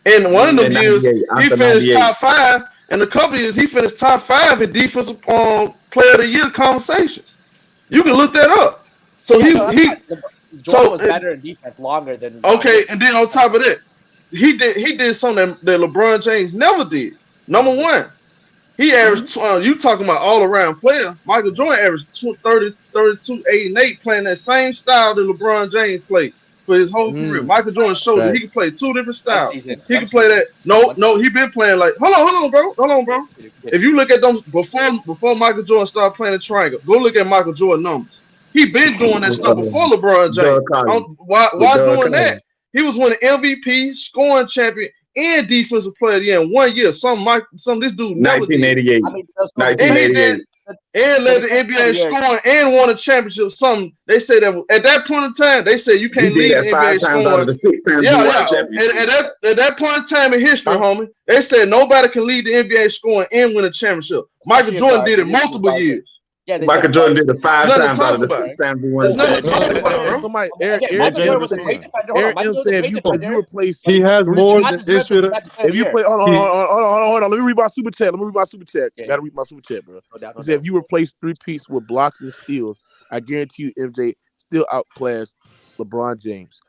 And one of them years he finished top 5, and a couple years he finished top 5 in defensive player of the year conversations. You can look that up. So
Jordan was better in defense longer than
and then on top of that, he did something that LeBron James never did. Number one. He averaged, you talking about all-around player. Michael Jordan averaged 30, 32, 8, and 8 playing that same style that LeBron James played for his whole career. Michael Jordan showed that he could play 2 different styles. He could play that. No, he been playing like, hold on, bro. If you look at them before Michael Jordan started playing the triangle, go look at Michael Jordan numbers. He been doing that stuff before LeBron James. Why doing that? He was winning MVP, scoring champion, and defensive player of the year in 1 year. Some this dude never
1988.
did. 1988. And led the NBA scoring and won a championship. They say that at that point in time, they said you can't lead the NBA scoring. At that point in time in history, homie, they said nobody can lead the NBA scoring and win a championship. Michael Jordan did it multiple years.
Yeah, Michael Jordan did it 5 times out of the 6 times he won.
Somebody, Eric said if you replace,
he has more than history.
If you play, hold on. Let me read my super chat. Gotta read my super chat, bro. He said if you replace 3 pieces with blocks and steals, I guarantee you MJ still outclassed LeBron James.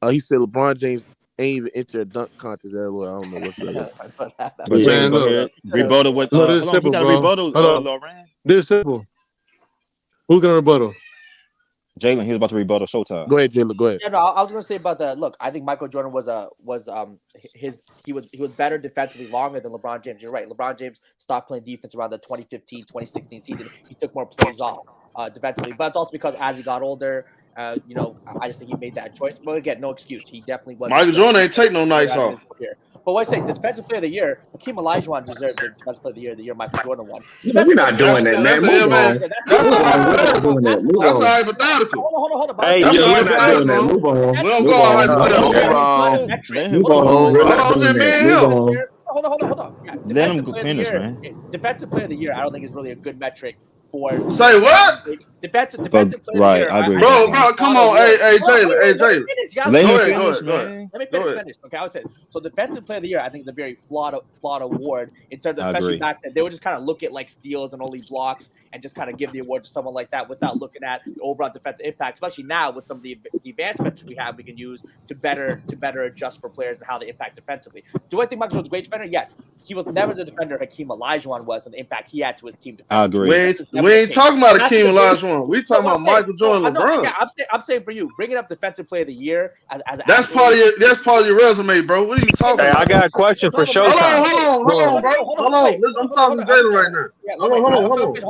He said LeBron James ain't even enter a dunk contest. I don't know what's that.
But Jalen, go ahead. Rebuttal with.
Simple,
Lauren.
This is simple. Who's gonna rebuttal?
Jalen, he was about to rebuttal. Showtime.
Go ahead, Jalen. Go ahead.
Yeah, no, I was gonna say about that. Look, I think Michael Jordan was better defensively longer than LeBron James. You're right. LeBron James stopped playing defense around the 2015, 2016 season. He took more plays off defensively, but it's also because as he got older, I just think he made that choice. But again, no excuse. He definitely was.
Michael Jordan ain't take no nights off.
But what I say, the defensive player of the year, Hakeem Olajuwon deserved the defensive player of the year. Michael Jordan won.
We're not doing that, man. Move on.
That's hypothetical.
Hold on.
Hey, we're not doing that. Move on.
Hold on. Yeah,
let him finish, man.
Defensive player of the year, I don't think is really a good metric for.
Say what?
Defensive player of the year.
Right, I agree.
Bro, come on. Hey, Jalen.
Let him finish, man.
Let me finish. Okay, I would say so. Defensive player of the year, I think, is a very flawed award in terms of, especially back then, they would just kind of look at like steals and only blocks and just kind of give the award to someone like that without looking at the overall defensive impact. Especially now with some of the advancements we can use to better adjust for players and how they impact defensively. Do I think Michael Jordan's a great defender? Yes, he was never the defender Hakeem Olajuwon was and the impact he had to his team.
I agree.
We ain't talking about Hakeem Olajuwon. We talking about Michael Jordan, LeBron.
Yeah, I'm saying for you, bringing up defensive player of the year as
that's part of your resume, bro. What are you talking about?
I got a question for Showtime.
Hold on, bro. Hold on. I'm talking to Jalen right now.
Yeah, hold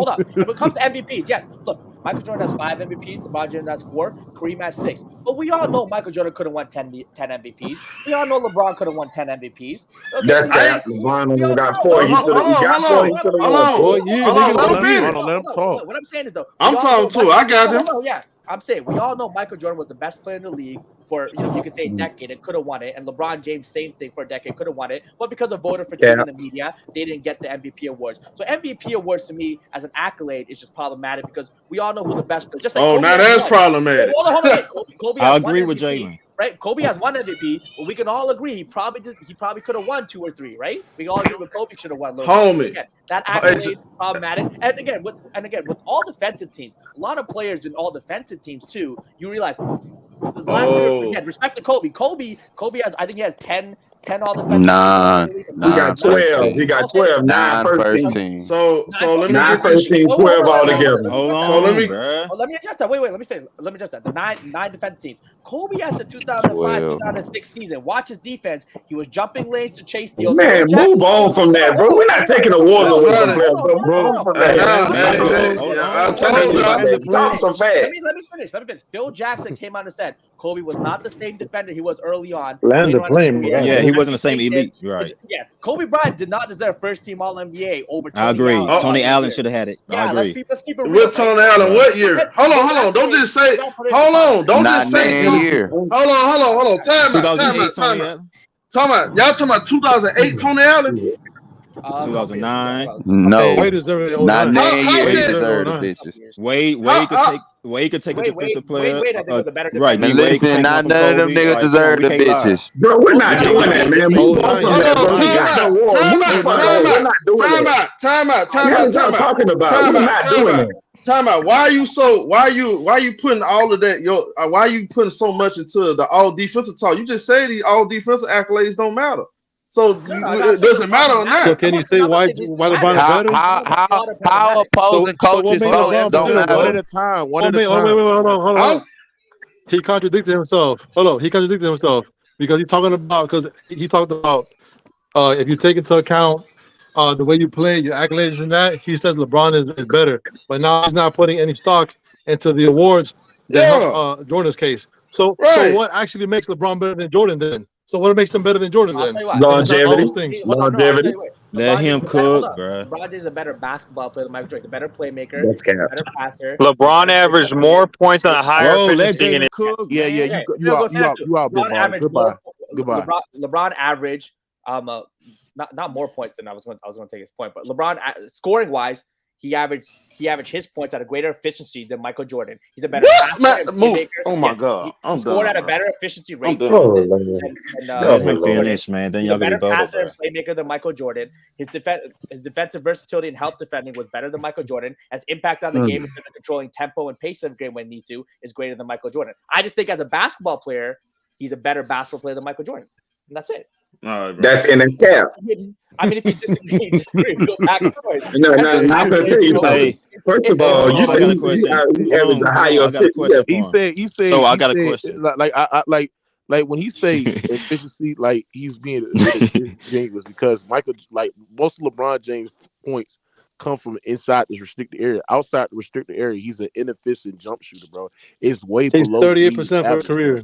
on. When it comes to MVPs, yes. Look, Michael Jordan has 5 MVPs. LeBron James has 4. Kareem has 6. But we all know Michael Jordan could have won 10 MVPs. We all know LeBron could have won 10 MVPs.
Okay, that's cap. LeBron only got 4. He got 4. He should have won 4 years.
Let him talk.
What I'm saying is though,
I'm talking too. I got him.
Yeah. I'm saying we all know Michael Jordan was the best player in the league for, you could say a decade and could have won it. And LeBron James, same thing for a decade, could have won it. But because of voter fatigue in the media, they didn't get the MVP awards. So MVP awards to me as an accolade is just problematic because we all know who the best player. Just like Kobe
now that's problematic.
Hold on, wait. Kobe
I
has
agree
one
with
MVP,
Jalen.
right? Kobe has one MVP, but we can all agree he probably could have won 2 or 3, right? We can all agree with Kobe should have won.
Homie.
Again, that accolade problematic. And again, with all defensive teams, a lot of players in all defensive teams too. You realize last year, again, respect to Kobe. Kobe has, I think he has 10 all defensive.
He got 12. He got 12. 9 first team.
So let me
9 first team, 12 altogether.
Hold
So let
on,
me
bruh.
Let me adjust that. Wait. Let me finish. Let me adjust that. The nine defense teams. Kobe at the 2005-2006 season. Watch his defense. He was jumping lanes to chase steals.
Man, move on from that, bro. We're not taking awards away from players, bro. Move on from that. Talk some facts.
Let me finish. Phil Jackson came out and said Kobe was not the same defender he was early on.
Yeah, he wasn't the same elite. Right.
Yeah, Kobe Bryant did not deserve first team All NBA over Tony
I agree.
Allen.
Tony Allen should have had it.
Yeah,
I agree.
let's keep it real.
With Tony Allen, what year? Hold on. Don't just say. Hold on. Don't just say. Hold on. Time out. Y'all talking about 2008 Tony Allen?
2009.
No,
Wade is already
not 9
How
years. He
did-
deserved the bitches.
Wade could take a defensive player.
Wade, I think, was the better
Right.
defender.
D-Wade could
Listen,
take
not
one from
none of them
Kobe.
niggas
Like,
deserve the
we can't lie.
bitches.
Bro, we're not doing that, man. Move on from that, bro. We got the war. We're not doing that.
Time out.
What y'all talking about? We're not doing that.
Time out. Why are you putting all of that? Why are you putting so much into the all defensive talk? You just say the all defensive accolades don't matter. So it doesn't matter or not.
So can you say why LeBron is better?
How opposing coaches vote don't matter.
One at a time.
Wait, hold on. He contradicted himself. He contradicted himself because he talked about if you take into account the way you play, your accolades and that, he says LeBron is better. But now he's not putting any stock into the awards that Jordan's case. So what actually makes LeBron better than Jordan then? So what makes him better than Jordan then?
Longevity.
Let him cook, bro.
LeBron is a better basketball player than Michael Jordan, a better playmaker,
That's cap.
better passer.
LeBron averaged more points on a higher efficiency in it.
Cook.
Yeah. You out, Goodbye.
LeBron averaged not more points than I was going to take his point, but LeBron scoring wise, he averaged his points at a greater efficiency than Michael Jordan. He's a better passer.
Oh my God,
he scored at a better efficiency rate.
Let him finish, man. Then y'all
he's a
gonna be
better passer
better.
and playmaker than Michael Jordan. His defensive versatility and help defending was better than Michael Jordan. As impact on the game and controlling tempo and pace of the game when need to is greater than Michael Jordan. I just think as a basketball player, he's a better basketball player than Michael Jordan, and that's it.
That's in his cap.
I mean, if you disagree, go back and forth.
No, I'm gonna tell you something. First of all, you said he has a higher efficiency.
He said.
So I got a question.
Like when he say efficiency, like he's being James because Michael, like most of LeBron James' points come from inside this restricted area. Outside the restricted area, he's an inefficient jump shooter, bro. It's way below
38% for his career.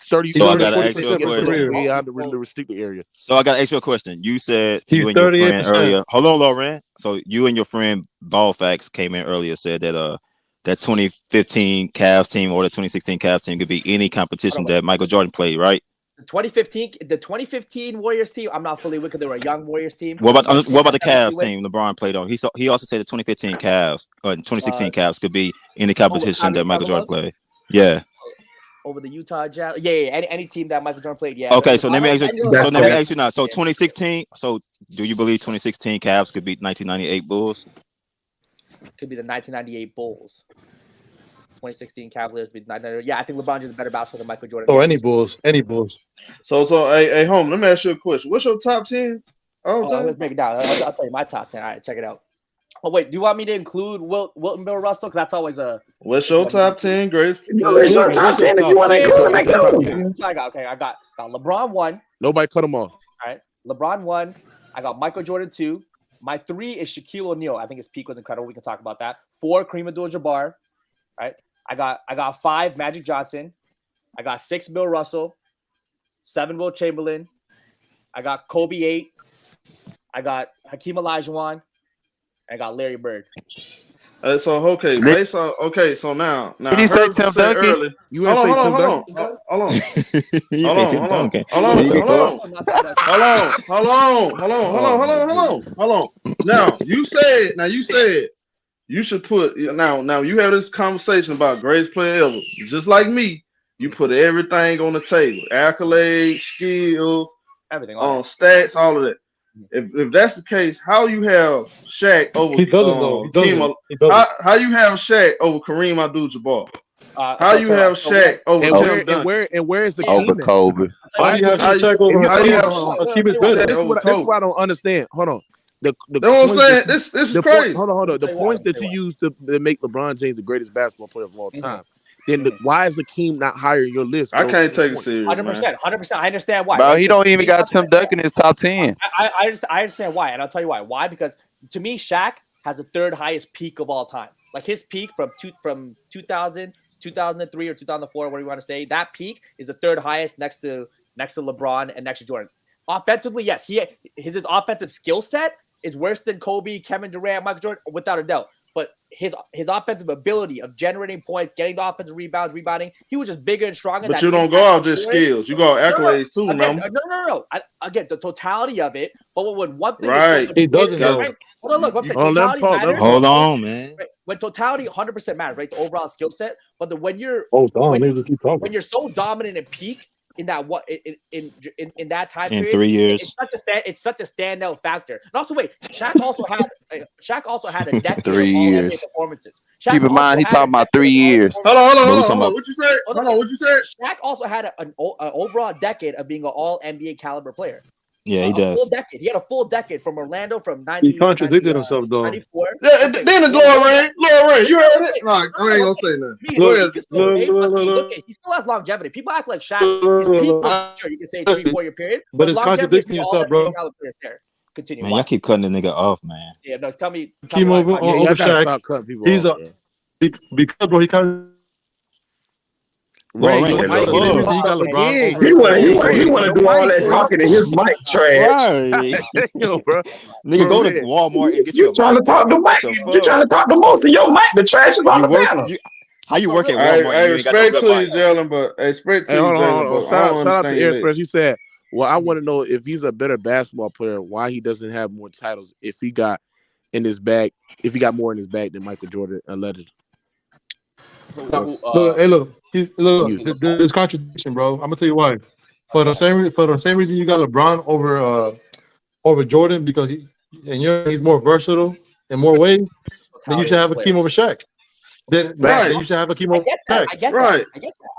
So I got to ask you a question.
Beyond the restricted area.
So I got to ask you a question. You said
He's
you and your friend
38%.
earlier. Hold on, Lauren. So you and your friend Ballfax came in earlier, said that that 2015 Cavs team or the 2016 Cavs team could be any competition that Michael Jordan played, right?
The 2015 Warriors team, I'm not fully with because they were a young Warriors team.
What about the Cavs team LeBron played on? He also said the 2015 Cavs or 2016 Cavs could be any competition that Michael Jordan played. Yeah.
Over the Utah Jazz, any team that Michael Jordan played,
Okay, so let me ask you now. So 2016. So do you believe 2016 Cavs could beat 1998 Bulls?
Could be the 1998 Bulls. 2016 Cavaliers beat 1998. Yeah, I think LeBron is a better basketball than Michael Jordan.
Or any Bulls.
So hey, home. Let me ask you a question. What's your top 10?
Let's break it down. I'll tell you my top 10. All right, check it out. Oh wait, do you want me to include Wilt and Bill Russell? Because that's always a.
What's your top 10 great?
What's your top 10 if you want to include?
I got LeBron 1.
Nobody cut him off.
All right, LeBron 1. I got Michael Jordan 2. My 3 is Shaquille O'Neal. I think his peak was incredible. We can talk about that. 4, Kareem Abdul-Jabbar. Right. I got 5, Magic Johnson. I got 6, Bill Russell. 7, Wilt Chamberlain. I got Kobe 8. I got Hakeem Olajuwon. I got Larry Bird.
So okay, based on so now
Did
I
he say
heard what you
Tim
said
Duncan?
earlier.
You
Hold
ain't
on,
say
hold on,
Tim
hold
Duncan?
on, hold on,
He
hold
said
on,
Tim
hold on,
Duncan.
hold on, hold on, hold on, hold on, hold on, hold on,
Oh
hold
my
on, hold on,
goodness.
hold on. Now you said you should put now you have this conversation about greatest player ever. Just like me, you put everything on the table. Accolades, skills,
Everything on it.
stats, all of that. If that's the case, how you have Shaq over
He doesn't though. He doesn't. He doesn't.
how you have Shaq over Kareem Abdul-Jabbar? How you have Shaq over
And
Tim Duncan?
where is the
Over
Keem at?
Kobe.
How do you have Shaq over?
How you have
Hakeem is
Shaq
better.
This is
over
what this is
Kobe?
what I don't understand. Hold on. The
That's what I'm
points
saying.
that you,
This is
the point.
crazy.
Hold on. The
tell you why.
points that you use to make LeBron James the greatest basketball player of all
Mm-hmm.
time. Then why is Akeem not higher in your list? For
I
those
can't
same
take it
points?
serious, man.
100%. I understand why.
Bro,
Right?
he don't even got Tim Duncan in his top 10.
I understand why, and I'll tell you why. Why? Because to me, Shaq has the third highest peak of all time. Like his peak from 2000, 2003, or 2004, whatever you want to say. That peak is the third highest next to LeBron and next to Jordan. Offensively, yes, his offensive skill set is worse than Kobe, Kevin Durant, Michael Jordan, without a doubt. But his offensive ability of generating points, getting the offensive rebounding, he was just bigger and stronger.
But you don't go out just skills. You go accolades too,
Again,
remember?
no. Again, the totality of it. But when one thing
Right.
is so
He doesn't though.
right? Hold on, look. I'm saying
Let him
totality
talk.
matters.
Hold on, man.
Right? When totality 100% matters, right? The overall skill set. But when you're
Oh, Don, maybe just keep talking.
when you're so dominant and peak in that in that time
In
period,
3 years.
it's such a standout factor. And also, wait, Shaq also had a decade
3
of all NBA
years.
performances.
Keep in mind, he talking about 3 years.
Hold on.
But we talking about
What you say? Hold on. What you said?
Shaq also had an overall decade of being an all NBA caliber player.
Yeah, he
A full
does.
decade. He had a full decade from Orlando from 90.
He contradicted himself though.
94.
Yeah, then the Lil Ray, you heard it? No, I ain't gonna say nothing. Go ahead.
Look, he still has longevity. People act like Shaq. His peak was, sure, you can say 3-4 year period.
But it's contradicting yourself, bro.
Continue.
Man, y'all keep cutting the nigga off, man.
Yeah, no, tell me.
Keem over Shaq.
Stop cutting people
He's
off,
because bro, he kind of.
Ray,
He got LeBron over.
He want to do all that talking and his mic trash.
Right.
Yo, bro.
Nigga, go to Walmart and get
You trying to talk to mic? You trying to talk the most of your mic? The trash is on the panel.
How you work at
Hey,
Walmart? And you ain't got no
respect
good
to you,
mic?
Jalen, but respect to you,
Hold
Jalen,
on.
but I don't
Shout out to
understand
Air
this.
Express. He said, "Well, I want to know if he's a better basketball player, why he doesn't have more titles if he got in his bag, if he got more in his bag than Michael Jordan allegedly."
Look, there's contradiction, bro. I'm gonna tell you why. For the same reason you got LeBron over Jordan, because he's more versatile in more ways. Then you should have Akeem over Shaq. Then you should have Akeem over Shaq.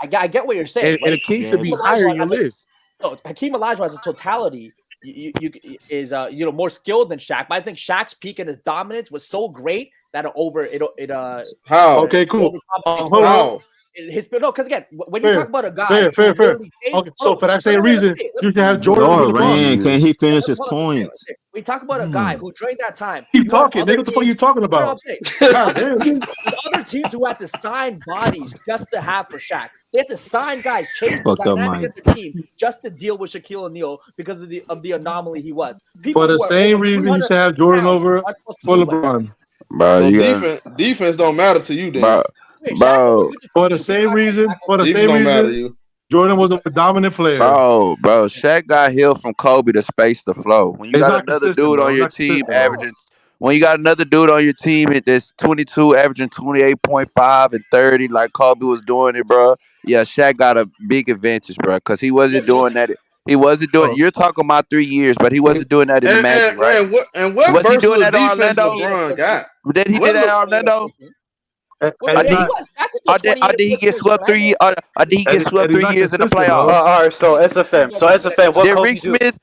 I get what you're saying.
And Akeem should be higher in your list.
No, Hakeem Olajuwon as a totality is more skilled than Shaq. But I think Shaq's peak and his dominance was so great that
how?
Okay, cool.
How?
Because again, when you talk about a guy,
fair. Okay, so for that same reason, you should have Jordan over LeBron.
Can he finish his point?
We talk about a guy who during that time.
Keep talking, nigga. What the fuck are you talking about? God damn, dude.
There's other teams who had to sign bodies just to have for Shaq. They had to sign guys, change the dynamics of the team just to deal with Shaquille O'Neal because of the anomaly he was.
For the same reason, you should have Jordan over for LeBron.
Bro,
defense don't matter to you, then.
Bro,
for the same reason,
you.
Jordan was a dominant player.
Bro, Shaq got healed from Kobe to space the flow. When you got another dude on your team averaging, when you got another dude on your team that's 22, averaging 28.5 and 30, like Kobe was doing it, bro. Yeah, Shaq got a big advantage, bro, because he wasn't doing that. He wasn't doing. You're talking about 3 years, but he wasn't doing that in the Magic, right?
And what
was he doing that in
defense
Orlando?
LeBron got?
Did he do that in Orlando? Or did he get swept 3 years? Or did he get swept 3 years in the playoffs?
All right, so SFM,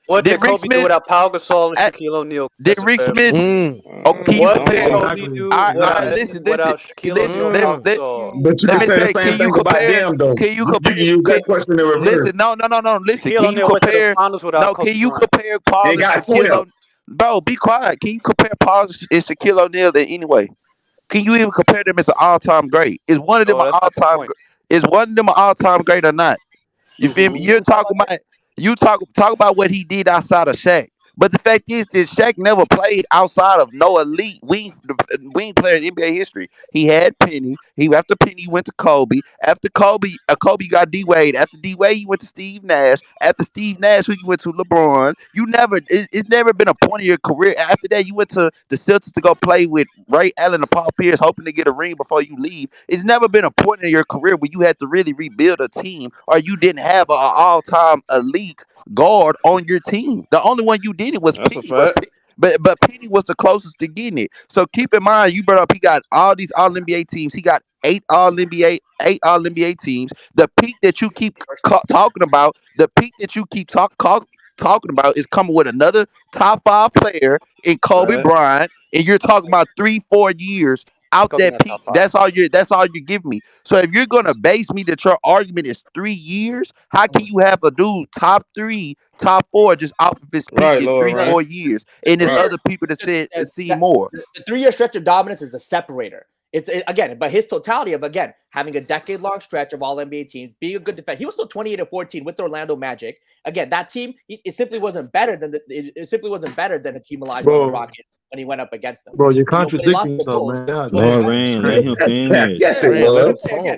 what did Kobe do without Pau Gasol and Shaquille O'Neal?
Did Rick Smith?
What did Kobe do without Shaquille O'Neal?
But you can say the same thing about them, though.
Can you compare?
You can use that question in reverse.
Listen, no. Listen, can you compare? No, can you compare Paul and Shaquille O'Neal? Bro, be quiet. Can you compare Paul and Shaquille O'Neal in any way? Can you even compare them as an all-time great? Is one of them an all-time? Is one of them an all-time great or not? You feel me? You're talking about talk about what he did outside of Shaq. But the fact is that Shaq never played outside of no elite wing player in NBA history. He had Penny. After Penny he went to Kobe. After Kobe, Kobe got D Wade. After D Wade, you went to Steve Nash. After Steve Nash, who you went to LeBron. It's never been a point of your career. After that, you went to the Celtics to go play with Ray Allen and Paul Pierce, hoping to get a ring before you leave. It's never been a point in your career where you had to really rebuild a team, or you didn't have an all-time elite guard on your team. The only one you did it was
That's
Penny,
a fact.
but Penny was the closest to getting it. So keep in mind, you brought up he got all these All NBA teams. He got 8 All NBA teams. The peak that you keep talking about, talking about is coming with another top 5 player in Kobe Bryant, and you're talking about 3-4 years out that peak. That's all you give me. So if you're gonna base me that your argument is 3 years, how can you have a dude top 3, top 4 just off of his peak in 3-4 years, and there's other people that said see more?
The 3-year stretch of dominance is a separator. Again, but his totality of having a decade-long stretch of all NBA teams, being a good defense. He was still 28-14 with the Orlando Magic. Again, that team it simply wasn't better than a team Elijah on the Rockets when he went up against them.
Bro, you're contradicting yourself, man.
Rain, let him finish.
Yes, it was.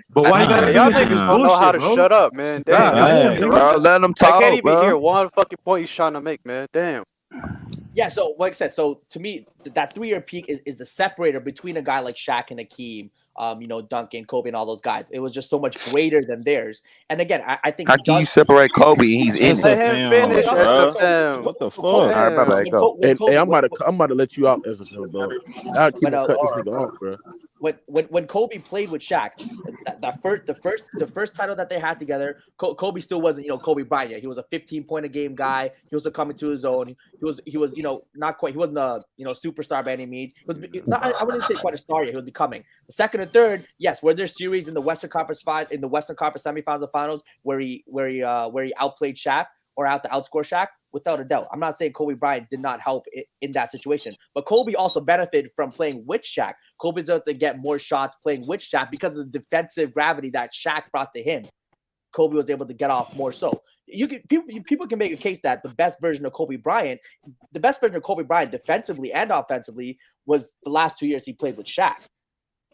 But why y'all niggas don't know how to shut up, man? Damn.
Bro, let him talk.
I can't even
bro.
hear one fucking point he's trying to make, man. Damn.
Yeah, so like I said, so to me, that 3-year peak is the separator between a guy like Shaq and Hakeem, Duncan, Kobe, and all those guys. It was just so much greater than theirs. And again, I think
how can you separate Kobe? He's in
Let him finish.
What the fuck?
All right, my bad. Go.
Hey, I'm about to let you out as a film, bro. I'll keep cut this nigga off, bro.
When Kobe played with Shaq, the first title that they had together, Kobe still wasn't Kobe Bryant yet. He was a 15-point a game guy. He was still coming to his own. He was not quite. He wasn't a superstar by any means. I wouldn't say quite a star yet. He was becoming. The second and third, yes, were there series in the Western Conference semifinals and finals where he outplayed Shaq or outscore Shaq? Without a doubt. I'm not saying Kobe Bryant did not help in that situation, but Kobe also benefited from playing with Shaq. Kobe's able to get more shots playing with Shaq because of the defensive gravity that Shaq brought to him. Kobe was able to get off more so. People can make a case that the best version of Kobe Bryant defensively and offensively was the last 2 years he played with Shaq.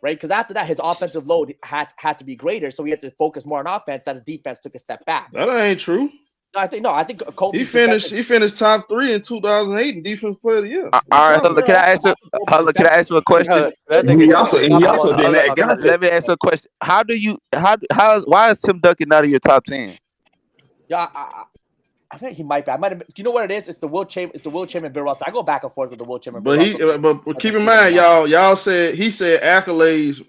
Right? Because after that, his offensive load had to be greater, so he had to focus more on offense. That his defense took a step back.
That ain't true.
I think Kobe.
He finished top 3 in 2008 in Defense Player of the Year.
All right, can I ask you a question?
He also didn't act.
Let me ask you a question. Why is Tim Duncan not in your top 10?
Yeah, I think he might be. Do you know what it is? It's the Will Chamberlain, Bill Russell. I go back and forth with the Will Chamberlain.
But keep in mind, y'all said he said accolades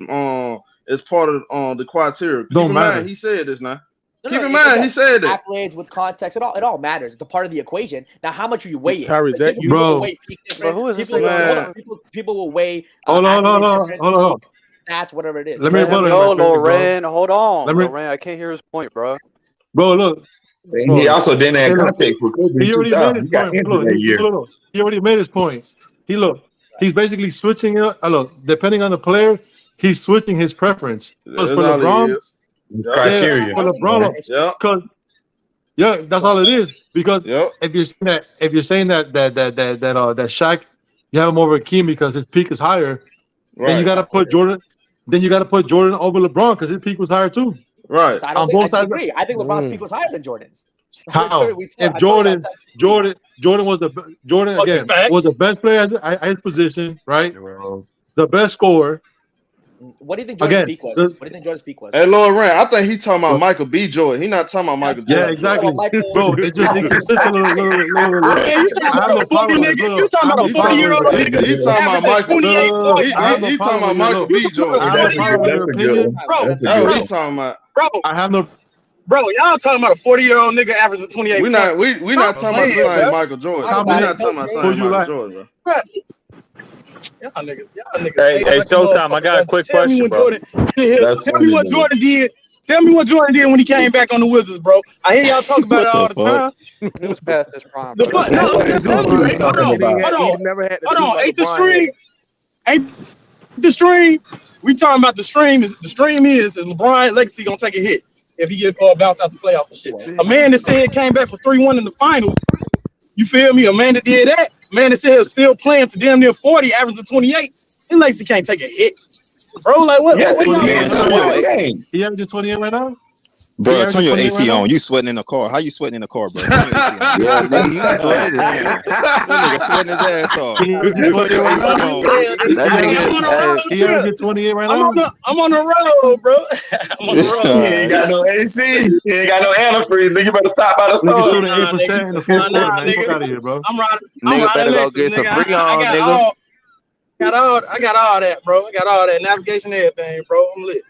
as part of the criteria. Keep in mind, he said this now. Keep in mind, he said that.
Accolades with context, it all matters. It's a part of the equation. Now, how much you weigh it?
Kyrie, that you, bro.
Who is this?
People will weigh.
Hold on.
That's whatever it is.
Let me
Loren, hold on. Loren, I can't hear his point, bro.
Bro, look.
He also didn't have context with Kobe.
He already made his point. He already made his point. He's basically switching it. Depending on the player, he's switching his preference. Because for LeBron,
it's criteria.
For LeBron, that's all it is. Because if you're saying that Shaq, you have him over Hakeem because his peak is higher, then you got to put Jordan. Then you got to put Jordan over LeBron because his peak was higher too.
Right.
So I agree. I think LeBron's peak was higher than Jordan's.
How? If Jordan was the best player at his position, right? The best scorer.
What do you think Jordan's peak was? What do you think Jordan's peak was?
Hey, Lord Rand, I think he's talking about Michael B. Jordan. He's not talking about Michael Jordan.
Yeah, exactly. Bro, it's just inconsistent.
You talking about a 40-year-old nigga.
He talking about Michael. He talking about Michael B. Jordan.
That's
what he talking about.
Bro, y'all talking about a 40-year-old nigga averaging 28
points. We not talking about Michael Jordan. We not talking about Michael Jordan, bro.
Y'all niggas.
Hey, Showtime, I got a quick question, bro.
Tell me what Jordan did. Tell me what Jordan did when he came back on the Wizards, bro. I hear y'all talk about it all the time.
He was past his prime.
Hold on. Ain't the stream? We talking about the stream. The stream is LeBron legacy gonna take a hit if he gets bounced out the playoffs and shit. A man that said came back for 3-1 in the finals
You feel me? A man that did that, man that said still playing to damn near 40, averaging 28. And Lacy can't take a hit, bro. Like what?
Yes,
What
he
y'all
can.
talking
Turn
about?
your
He averaging 28 right now.
Bro, turn your AC on. You sweating in the car. How you sweating in the car, bro? Turn your AC on.
Yeah, nigga, you sweating.
That nigga sweating his ass off.
He averaging
Turn
28
your
right
AC
now.
on.
That nigga,
He averaging 28 right now.
I'm on the road, bro. I'm on the road.
He ain't got no AC. He ain't got no antifreeze. Nigga, you better stop by the
Nigga
store.
shooting 8% in the fourth quarter, man. Fuck out of here, bro.
I'm riding
better go
Lexus,
get some
nigga.
free
I
on,
got
nigga.
I got all that, bro. I got all that navigation, everything, bro. I'm lit.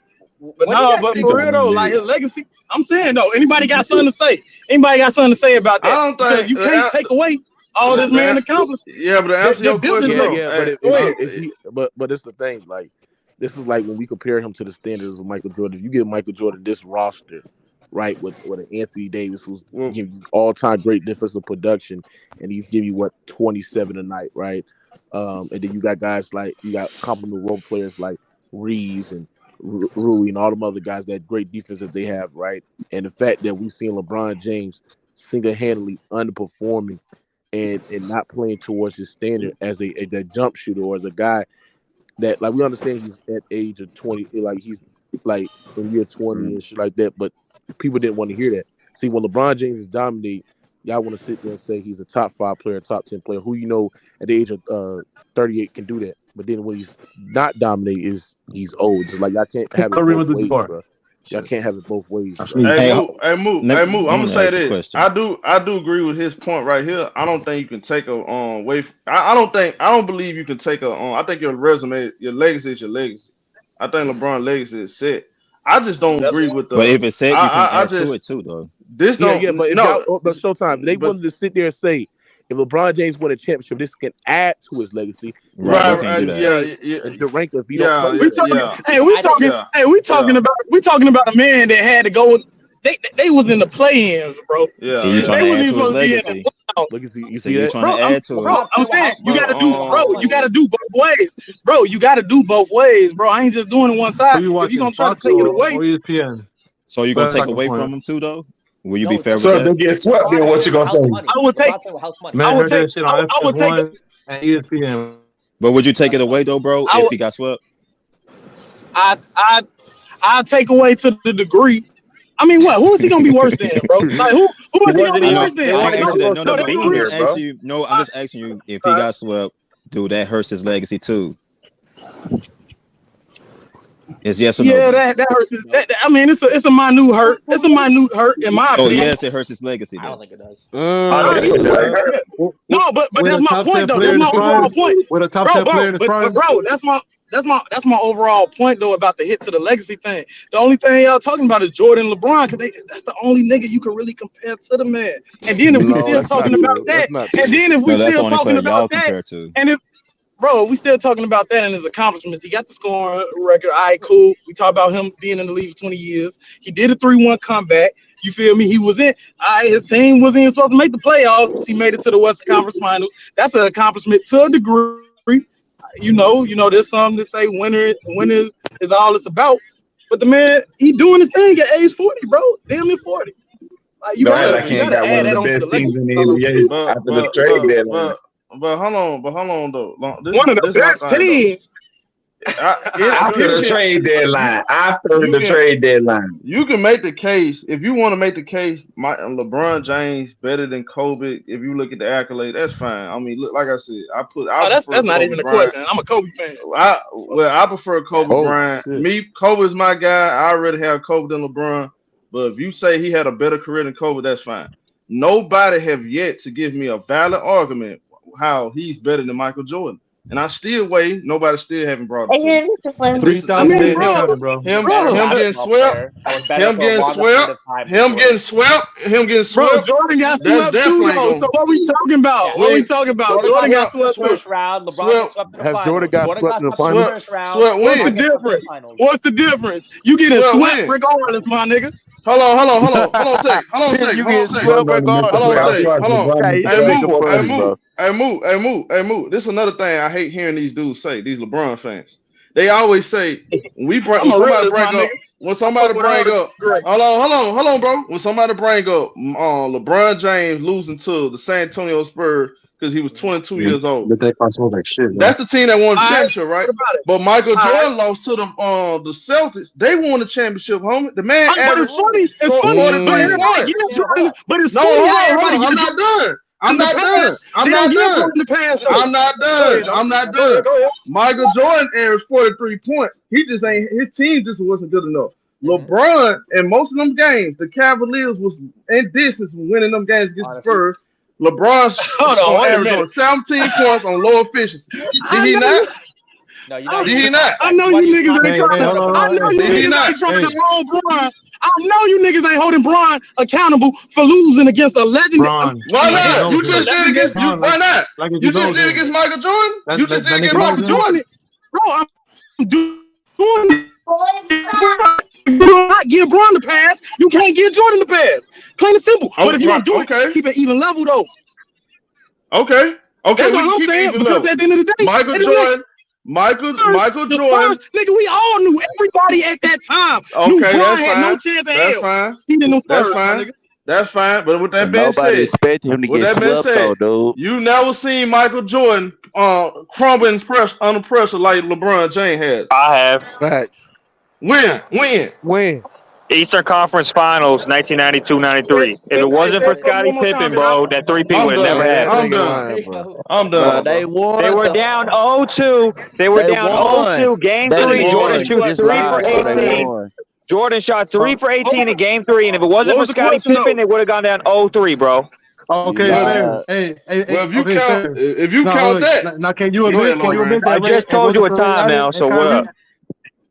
But
What do you
no,
guys
but
think
for real though, like his legacy. I'm saying though, anybody got something to say? Anybody got something to say about that?
I don't
Because
think
you can't take away all this man accomplished.
Yeah, but to answer your question, though,
Yeah, but if he, but it's the thing. Like, this is like when we compare him to the standards of Michael Jordan. If you give Michael Jordan this roster, right, with an Anthony Davis who's giving you all-time great defensive production, and he's giving you 27 a night, right? And then you got guys like you got complementary role players like Reeves and Rui and all them other guys that great defense that they have, right? And the fact that we've seen LeBron James single-handedly underperforming and not playing towards his standard as a jump shooter or as a guy that, like, we understand he's at age of 20, like he's like in year 20 and shit like that, but people didn't want to hear that. See, when LeBron James is dominate, y'all want to sit there and say he's a top 5 player, top 10 player, who at the age of 38 can do that. But then when he's not dominate, he's old. Just like y'all can't have it both ways, bro. Y'all can't have it both ways.
Hey, Moo, I'm gonna say this.
Question.
I do agree with his point right here. I don't think you can take a way. I don't believe you can take a I think your resume, your legacy is your legacy. I think LeBron legacy is set. I just don't agree with the.
But if it's set, you can add
just,
to it too, though.
This don't.
Yeah, but but Showtime, they wanted to sit there and say, if LeBron James win a championship, this can add to his legacy.
Right,
yeah. The rank if you don't play.
We talking about a man that had to go. They was in the play-ins, bro.
Yeah, see, you trying to add to his legacy.
Look, you see that?
Trying to add to it.
Bro, I'm saying you gotta do, bro. You gotta do both ways, bro. You gotta do both ways, bro. I ain't just doing it one side. If you gonna try to take it away,
so you gonna take away from him too, though? Will you be fair with
that? So
if
they get swept, then what you gonna say?
I would take. I would take
and ESPN.
But would you take it away though, bro? If he got swept,
I take away to the degree. I mean, what? Who is he gonna be worse than, bro? Like who is he gonna be worse than?
I'm just asking you if he got swept, dude, that hurts his legacy too. It's yes or no?
Yeah, that hurts. I mean, it's a minute hurt. It's a minute hurt in my opinion.
So yes, it hurts his legacy. Though.
I don't think it does.
No, but that's my point though. That's my overall point.
With a top 10 player in the prime.
Bro, that's my overall point though about the hit to the legacy thing. The only thing y'all talking about is Jordan and LeBron because that's the only nigga you can really compare to the man. And then if we still talking about that, and if bro, we still talking about that and his accomplishments. He got the scoring record. All right, cool. We talk about him being in the league for 20 years. He did a 3-1 comeback. You feel me? He was in. All right, his team wasn't even supposed to make the playoffs. He made it to the Western Conference Finals. That's an accomplishment to a degree. You know, there's some that say winner is all it's about. But the man, he doing his thing at age 40, bro. Damn near 40. Like, you gotta add that on to the
teams in the NBA after the trade deadline.
But hold on though.
One of the best teams.
After the trade deadline. You
can make the case if you want to make the case. LeBron James better than Kobe. If you look at the accolade, that's fine. I mean, look, like I said,
that's not even a question. I'm a Kobe fan.
I prefer Kobe Bryant.
Shit.
Kobe's my guy. I already have Kobe than LeBron. But if you say he had a better career than Kobe, that's fine. Nobody have yet to give me a valid argument how he's better than Michael Jordan. And I still wait. Nobody still haven't brought it to me.
3,000 days counting, bro.
Him getting swept.
Bro, Jordan got swept too, though. So what we talking about? Jordan got swept
first round. LeBron got swept in the finals.
Has Jordan got swept in the finals?
First round.
What's the difference? What's the difference? You getting swept regardless, my nigga.
Hold on a second. Hey, Moo. This is another thing I hate hearing these dudes say, these LeBron fans. They always say, when when somebody bring up, hold on, bro. When somebody bring up LeBron James losing to the San Antonio Spurs because he was 22 years old.
But they cost like shit,
That's the team that won the championship, right?
About it.
But Michael Jordan lost to the Celtics. They won the championship, homie. The man averaged 43 points.
But it's
No,
funny.
hold on. I'm not done. I'm not done. Michael Jordan averaged 43 points. His team just wasn't good enough. LeBron in most of them games, the Cavaliers was in distance winning them games against the Spurs. LeBron's averaged 17 points on low efficiency. Did he not?
No,
Did he not?
I know you niggas ain't trying to. I know you niggas ain't trying to hold Bron. I know you niggas ain't holding Bron accountable for losing against a legend.
Why not? You just did against you. Why not? You just did against Michael Jordan. You just did against Michael Jordan.
Bro, I'm doing it. You do not give Bron the pass. You can't give Jordan the pass. Plain and simple. But if you don't do it, keep it even level though.
Okay.
That's what I'm saying. Because at the end of the day, Michael Jordan.
Jordan.
Nigga, we all knew everybody at that time.
Okay, that's
had
fine.
no chance of hell.
Fine.
He didn't know
That's fine. That's fine. But with that being
Nobody
said,
expected him to get swept, though, dude.
you never seen Michael Jordan crumbling under pressure like LeBron James has.
I have.
Facts.
When?
Eastern Conference Finals, 1992-93. If it wasn't for Scottie Pippen, bro, that three-peat would have never happened.
I'm done.
They won.
They were down 0-2. They were down 0-2. Game 3, Jordan shoots 3 for 18. Jordan shot 3 for 18 in Game 3, and if it wasn't for Scottie Pippen, they would have gone down 0-3, bro.
Okay,
Well, if you count that,
now can you admit?
I just told you a time now, so what up?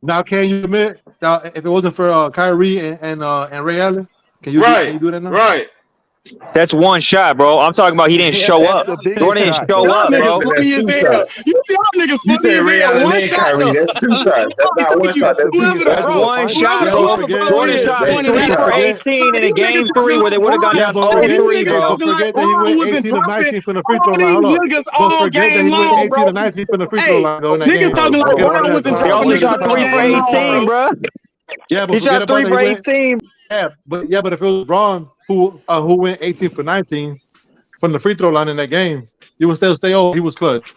Now, can you admit that if it wasn't for Kyrie and Ray Allen, can you do that now?
Right.
That's one shot, bro. I'm talking about he didn't show up. Jordan didn't show up, bro.
You said Ray Allen and Kyrie.
That's 2 shots. That's not 1 shot.
That's one shot, bro. Jordan shot 3 for 18 in a Game 3 where they would have gone down 0-3, bro.
Don't forget that he went 18 to 19 from the free throw line. Hold on. Don't forget that he went 18 to 19 from the free throw line.
Niggas talking like Brown was in
He only shot 3 for 18, bro.
Yeah, but
he shot 3 for 18.
Yeah, but if it was Braun who went 18 for 19 from the free throw line in that game, you would still say, "Oh, he was clutch."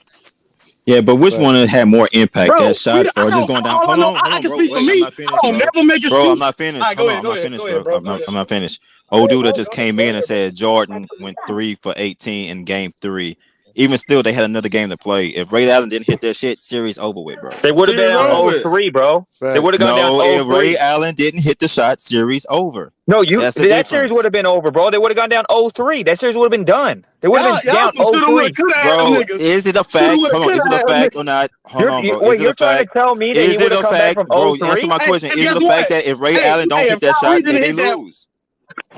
Yeah, but which one had more impact, that shot or just going down? Hold on, bro. Wait, I'm not finished, bro. I'm not finished. Hold on, I'm not finished, bro. I'm not finished. Old dude that just came in and said Jordan went 3 for 18 in Game 3. Even still, they had another game to play. If Ray Allen didn't hit that shit, series over with, bro.
They would have been down 0-3, bro. They would have gone down 0-3.
If Ray Allen didn't hit the shot, series over.
No, that series would have been over, bro. They would have gone down 0-3. That series would have been done. They would have been down 0-3.
Bro, is it a fact? Hold on, is it a fact or not? Hold on, bro.
Wait, you're trying to tell me that he would have come back from 0-3?
Bro, answer my question. Is it a fact that if Ray Allen don't hit that shot, then they lose?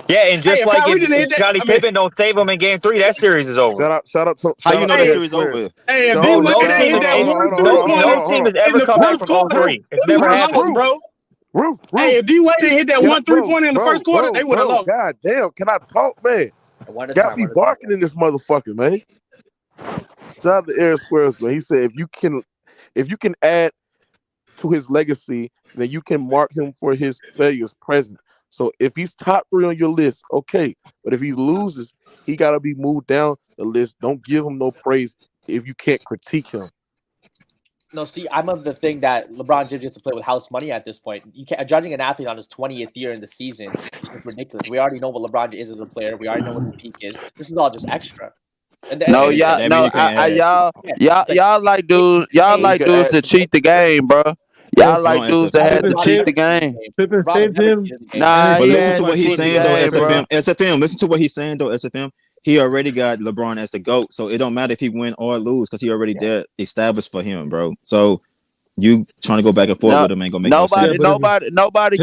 Yeah, and just like if Scottie Pippen don't save him in Game 3, that series is over.
Shout out.
How you know that series over?
Hey,
no team has ever come back from 0-3. It's never happened,
bro. Hey, if D-Wade didn't hit that 1 3-pointer in the first quarter, they would have lost.
God damn, can I talk, man? Got me barking in this motherfucker, man. Shout out to Eric Squares, man. He said if you can add to his legacy, then you can mark him for his failures present. So if he's top 3 on your list, okay. But if he loses, he got to be moved down the list. Don't give him no praise if you can't critique him.
No, see, I'm of the thing that LeBron James gets to play with house money at this point. You can't judging an athlete on his 20th year in the season is ridiculous. We already know what LeBron is as a player. We already know what his peak is. This is all just extra.
Y'all like dudes to cheat the game, bro. Y'all like dudes that had to cheat the game.
Pippen saved him.
But listen to what he's saying though, SFM. Listen to what he's saying though, SFM. He already got LeBron as the GOAT, so it don't matter if he win or lose because he already there established for him, bro. So you trying to go back and forth with him ain't gonna make no sense.
Nobody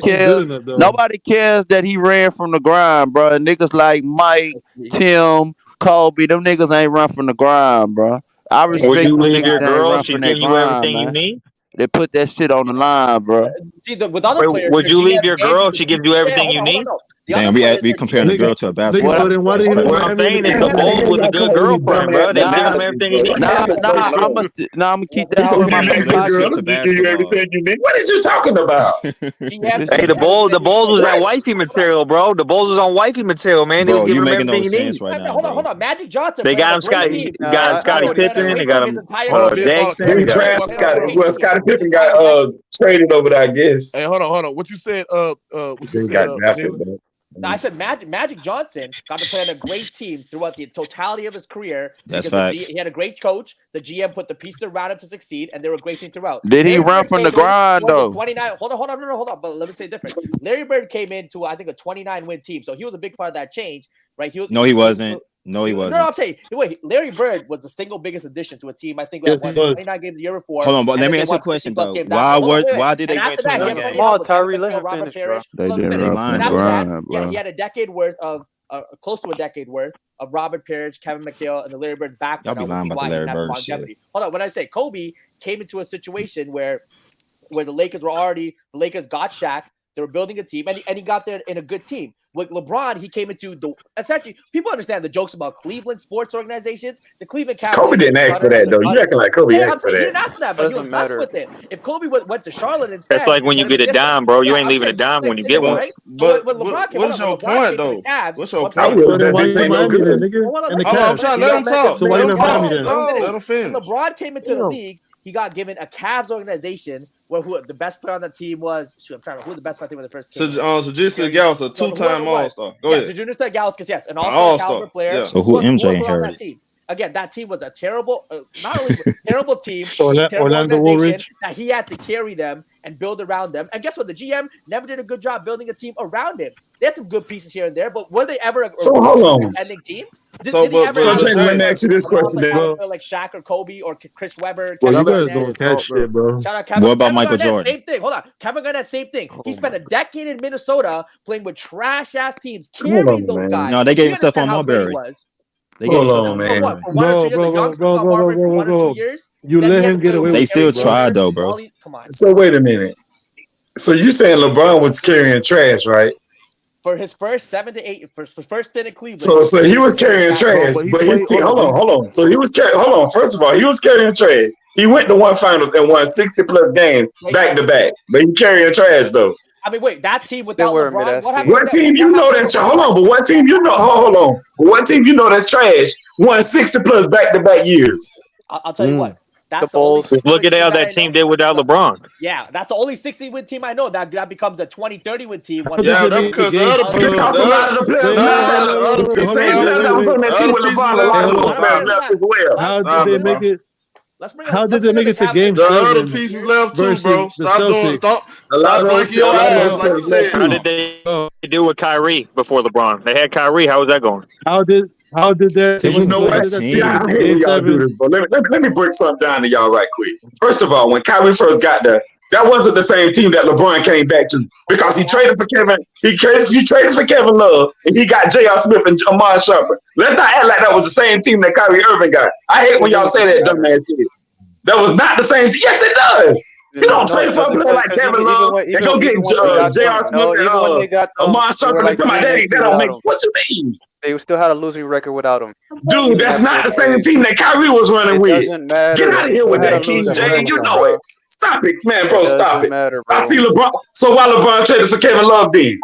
cares. Nobody cares that he ran from the grind, bro. Niggas like Mike, Tim, Kobe, them niggas ain't run from the grind, bro. I respect
Would you
them
leave your
niggas that ain't
girl?
run
She
from
give
that
you
grind,
everything you
man.
need.
They put that shit on the line, bro.
See, with other players,
would you leave your girl if she gives you everything you need?
Damn, we comparing a girl to a basketball.
So then why did he let
What I'm saying is the Bulls was a good girlfriend, bro. They gave him everything he needed.
I'm gonna keep that hoe in my back pocket.
What is you talking about?
Hey, the Bulls was that wifey material, bro. The Bulls was on wifey material, man. They was giving him everything he needed.
Hold on. Magic Johnson.
They got him Scottie Pippen. They got him
They drafted Scottie. Well, Scottie Pippen got traded over there, I guess.
Hey, hold on. What you said?
No, I said Magic Johnson got to play on a great team throughout the totality of his career.
That's facts.
He had a great coach. The GM put the pieces around him to succeed, and they were a great team throughout.
Did he run from the grind though?
29. Hold on. But let me say it different. Larry Bird came into I think a 29-win team, so he was a big part of that change, right? He wasn't. No, I'll tell you. Wait, Larry Bird was the single biggest addition to a team. I think we won 29 games the year before.
Hold on, but let me ask you a question though. Why did they win 29 games?
Come on, Tyree, let him finish, bro.
They didn't run from the grind, bro.
Yeah, he had a decade worth of close to a decade worth of Robert Parrish, Kevin McHale, and the Larry Bird back.
Y'all be lying about the Larry Bird shit.
Hold on, when I say Kobe came into a situation where the Lakers got Shaq. They were building a team, and he got there in a good team. With LeBron, he came into essentially, people understand the jokes about Cleveland sports organizations. The Cleveland Cavaliers.
Kobe didn't ask for that, though. You acting like Kobe asked for that.
He didn't ask for that, but he was blessed with it. If Kobe went to Charlotte instead.
That's like when you get a dime, bro. You ain't leaving a dime when you get one.
But what's your point, though? What's your point?
I'm trying to let him talk.
So why you not then? Let him finish.
LeBron came into the league. He got given a Cavs organization where who the best player on the team was. Who the best player on the first team?
So just Gals, a two-time All-Star. Go ahead.
So Junior Gauskas, yes, an All-Star caliber player.
Yeah. So who MJ inherited?
Again, that team was a terrible, not only terrible team,
Orlando Woolridge,
that he had to carry them and build around them. And guess what? The GM never did a good job building a team around him. They had some good pieces here and there, but were they ever a contending team? Did he ever
let me ask you this question,
like Shaq or Kobe or Chris Webber?
Well, you guys don't catch shit, bro.
Shout out Kevin.
What about Michael Jordan?
Same thing. Hold on. Kevin Garnett, same thing. He spent a decade in Minnesota playing with trash-ass teams, carrying those guys.
No, they gave him stuff on Marbury.
Hold on, man.
Bro. You let him get away with it.
They still tried, though, bro.
Come on.
So wait a minute. So you saying LeBron was carrying trash, right?
For his first 7 to 8, for his first stint in Cleveland.
So he was carrying trash, but he's hold on. So he was First of all, he was carrying trash. He went to one finals and won 60+ games back to back, but he carrying trash though.
I mean, wait, that team without LeBron,
what team you know that's hold on? But what team you know? Hold on. But what team you know that's trash? Won 60+ back to back years.
I'll tell you what. That's
the Bulls. Look at how that team did without LeBron.
Yeah, that's the only 60-win team I know. That becomes a 20-30-win team.
Yeah, because the other players, a lot of the players that was on that team with LeBron, a lot of those players left as well.
How did they make it? How did they make it to game 7?
The other pieces left too, bro. Stop doing. Stop.
How did they do with Kyrie before LeBron? They had Kyrie. How was that going?
How did that?
You know what? I hate when y'all do this, but let me break something down to y'all right quick. First of all, when Kyrie first got there, that wasn't the same team that LeBron came back to because he traded for Kevin. He traded for Kevin Love, and he got J.R. Smith and Amon Shumpert. Let's not act like that was the same team that Kyrie Irving got. I hate when y'all say that dumbass shit. That was not the same team. Yes, it does. You don't trade for a player like Kevin Love and go get J.R. Smith and Amon Shumpert and tell my daddy that don't make what you mean.
They still had a losing record without him.
Dude, that's not the same team that Kyrie was running with. Get out of here with that, King J. You know it. Stop it, man, bro. Stop it. I see LeBron. So why LeBron traded for Kevin Love then?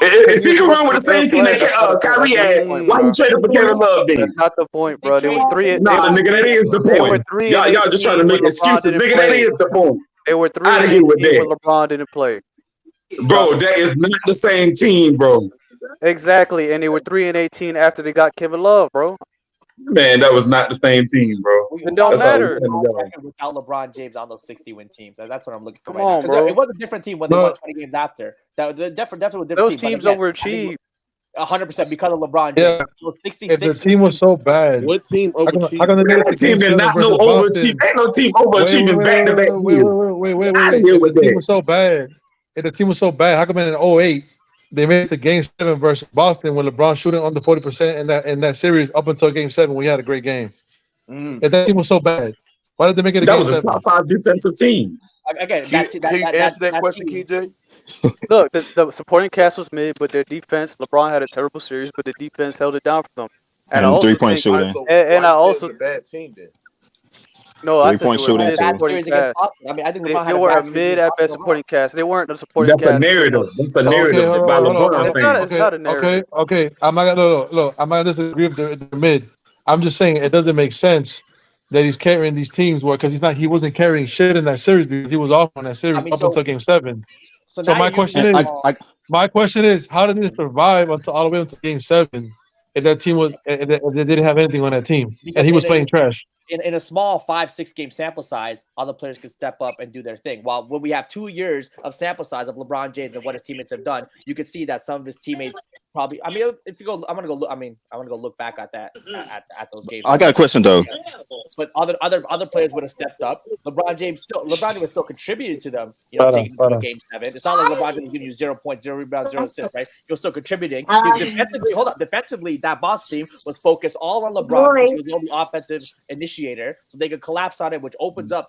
If he can run with the same team that Kyrie had, why you traded for Kevin Love then?
That's not the point, bro. There was 3.
Nah, nigga, that is the point. Y'all just trying to make excuses. Nigga, that is the point.
They were 3
out of here with that.
When LeBron didn't play.
Bro, that is not the same team, bro.
Exactly, and they were 3-18 after they got Kevin Love, bro.
Man, that was not the same team, bro.
It don't matter.
Without LeBron James on those 60-win teams, that's what I'm looking for.
Come on, bro.
It was a different team when they won 20 games after. That definitely was a different
those teams overachieved.
100% because of LeBron James.
Yeah. 66. If the team was so bad,
what team overachieved?
That team did not no overachieve. Ain't no team overachieving back to back.
Wait. If the team was so bad, how come in 08 they made it to Game 7 versus Boston when LeBron shooting under 40% in that series up until Game 7 when he had a great game? If that team was so bad, why did they make it?
That was a top 5 defensive team.
again,
Can you answer that question,
team,
KJ?
Look, the supporting cast was mid, but their defense, LeBron had a terrible series, but the defense held it down for them. And I
And
also
3-point
think,
shooting.
and I
Why you say
also,
it's a bad team then?
no, I said
3-point
they were a
shooting
mid
too.
bad
supporting
series against
cast.
Boston. I mean, I think LeBron
They
had a
were a
bad series
mid
against
at best
Boston overall.
supporting cast. They weren't the supporting
That's a
cast.
narrative. That's a
Okay,
narrative
hold
by
on, hold on.
LeBron
It's
fans.
not a narrative.
Okay. I'm not gonna look. I'm not gonna disagree with the mid. I'm just saying it doesn't make sense that he's carrying these teams because he wasn't carrying shit in that series because he was off on that series
I mean,
up until Game 7.
so
So
now
my
you're using
question
it.
is, how did they survive until all the way until Game 7 if that team was if they didn't have anything on that team and
Because
he was playing trash?
in a small 5-6 game sample size, other players can step up and do their thing. While when we have 2 years of sample size of LeBron James and what his teammates have done, you could see that some of his teammates probably. I mean, if you go, I'm gonna go. I want to go look back at that at those games.
I got a question though.
But other players would have stepped up. LeBron was still contributed to them. Taking them to Game 7. It's not like LeBron James giving you 0 points, 0 rebounds, 0 assists, right? He was still contributing. Defensively, that Boston team was focused all on LeBron because he was the only offensive initiator, so they could collapse on it, which opens up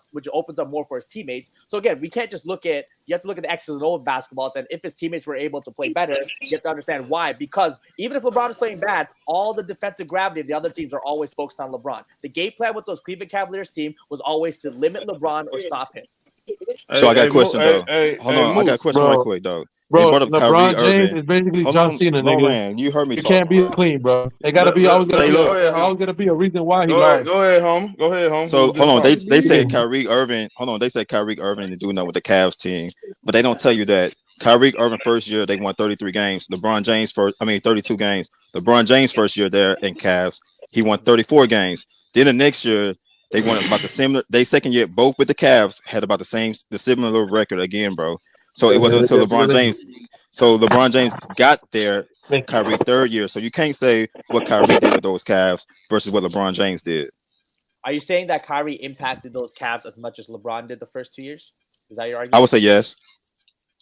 more for his teammates. So again, we can't just look at you have to look at the X's and O's of basketball. And if his teammates were able to play better, you have to understand why. Because even if LeBron is playing bad, all the defensive gravity of the other teams are always focused on LeBron. The game plan with those Cleveland Cavaliers team was always to limit LeBron or stop him.
So I got a question though. Hold on, I got a question right quick though. They brought up Kyrie
LeBron James
Irving.
is basically
Hold
John
on,
Cena, nigga.
Loran, you heard me
You
talk.
can't be clean, bro. They gotta be always gonna be a reason why he lost.
Go ahead, home. Go ahead, home.
So hold on, they said Kyrie Irving. Hold on, they said Kyrie Irving to do nothing with the Cavs team, but they don't tell you that Kyrie Irving first year they won 33 games. LeBron James 32 games. LeBron James first year there in Cavs, he won 34 games. Then the next year they won about the similar. They second year both with the Cavs had about the similar record again, bro. So it wasn't until LeBron James. So LeBron James got there Kyrie third year. So you can't say what Kyrie did with those Cavs versus what LeBron James did.
Are you saying that Kyrie impacted those Cavs as much as LeBron did the first 2 years? Is that your argument?
I would say yes.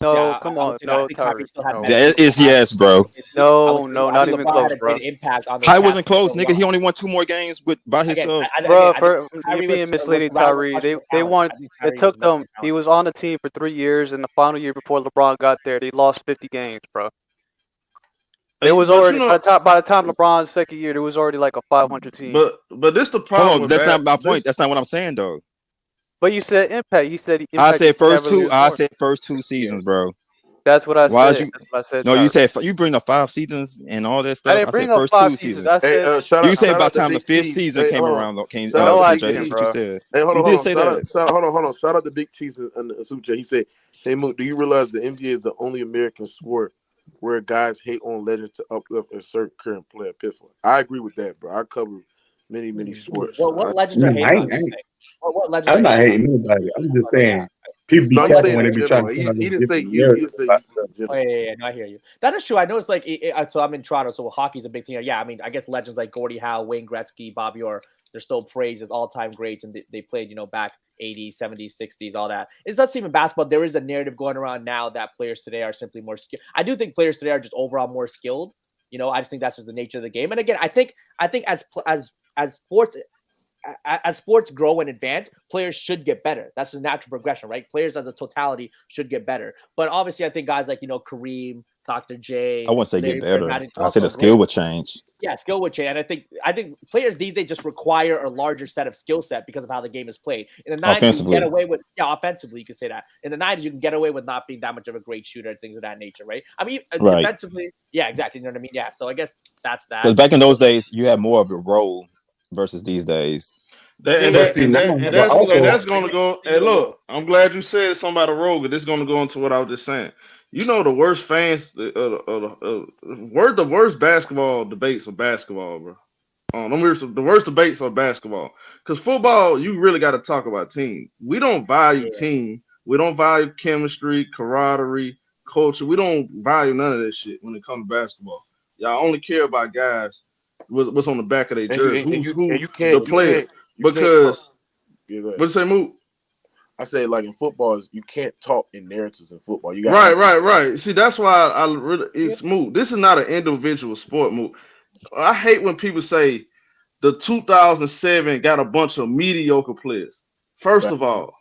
No, come on, no,
Kyrie still had
That is yes, bro.
No, not even close, bro.
Impact on
I wasn't close, nigga. He only won 2 more games by himself.
Bro, you're being misleading, Tyree. They won. It took them. He was on the team for 3 years, and the final year before LeBron got there, they lost 50 games, bro. It was already by the time LeBron's second year, there was already like a 500 team.
But this the problem.
Hold on, that's not my point. That's not what I'm saying though.
But you said impact. You said
I said first 2 seasons, bro.
That's what I said. That's what I said.
No, you said you bring up 5 seasons and all that stuff.
I didn't bring up
first
5
2
seasons.
seasons.
I said
You said by the time the 5th season came around.
No, I didn't, bro.
You said.
Hey, hold on,
You did say that.
hold on. Shout out to Big Cheese and the Super Chat. He said, "Hey Mook, do you realize the NBA is the only American sport where guys hate on legends to uplift a certain current player pitfall?" I agree with that, bro. I cover many sports.
Well, what legends are hating on? What legends?
I'm not hating nobody. I'm just saying people be talking when they be trying to.
He didn't say.
Oh yeah, no, I hear you. That is true. I know it's like so. I'm in Toronto, so hockey's a big thing. Yeah, I mean, I guess legends like Gordie Howe, Wayne Gretzky, Bobby Orr, they're still praised as all-time greats, and they played, back 80s, 70s, 60s, all that. It's not even basketball. There is a narrative going around now that players today are simply more skilled. I do think players today are just overall more skilled. I just think that's just the nature of the game. And again, I think as sports grow and advance, players should get better. That's the natural progression, right? Players as a totality should get better. But obviously, I think guys like, Kareem, Dr. J.
I wouldn't say
Larry
get better.
Bird,
I say the skill would change.
Yeah, skill would change. And I think players these days just require a larger set of skill set because of how the game is played. In the 90s, you can get away with offensively, you can say that. In the 90s, you can get away with not being that much of a great shooter and things of that nature, right? I mean, defensively, yeah, exactly. You know what I mean? Yeah. So I guess that's that.
Because back in those days, you had more of a role versus these days.
That's going to go. And look, I'm glad you said something about a role, but this is going to go into what I was just saying. The worst fans, the worst basketball debates are basketball, bro. The worst debates are basketball. Because football, you really got to talk about team. We don't value team. We don't value chemistry, camaraderie, culture. We don't value none of that shit when it comes to basketball. Y'all only care about guys what's on the back of their jersey. The player. Because what you say, Moot?
I say, like in football, you can't talk in narratives in football. You got
right. See, that's why it's Moot. This is not an individual sport, Moot. I hate when people say the 2007 got a bunch of mediocre players. First of all,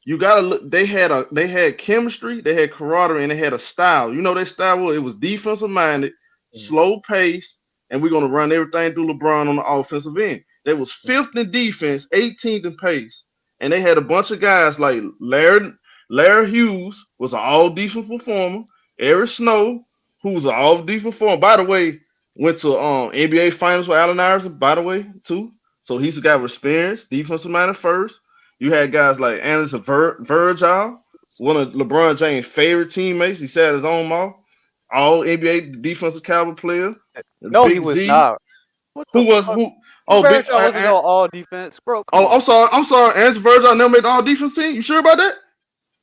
you gotta look. They had chemistry, they had camaraderie, and they had a style. You know their style was it was defensive minded, slow pace, and we're gonna run everything through LeBron on the offensive end. They was fifth in defense, 18th in pace, and they had a bunch of guys like Larry Hughes was an all defense performer. Eric Snow, who was an all defense performer. By the way, went to NBA Finals with Allen Iverson. By the way, too. So he's a guy with experience, defensive minded first. You had guys like Anderson Virgil, one of LeBron James' favorite teammates. He sat his own mouth. All NBA defensive caliber player.
No,
Big
he was
Z.
not. What
Who
the
was
fuck?
who? Oh, big.
Virgil wasn't no all defense, bro. Come
Oh,
on.
I'm sorry. Anderson Virgil never made the all defense team. You sure about that?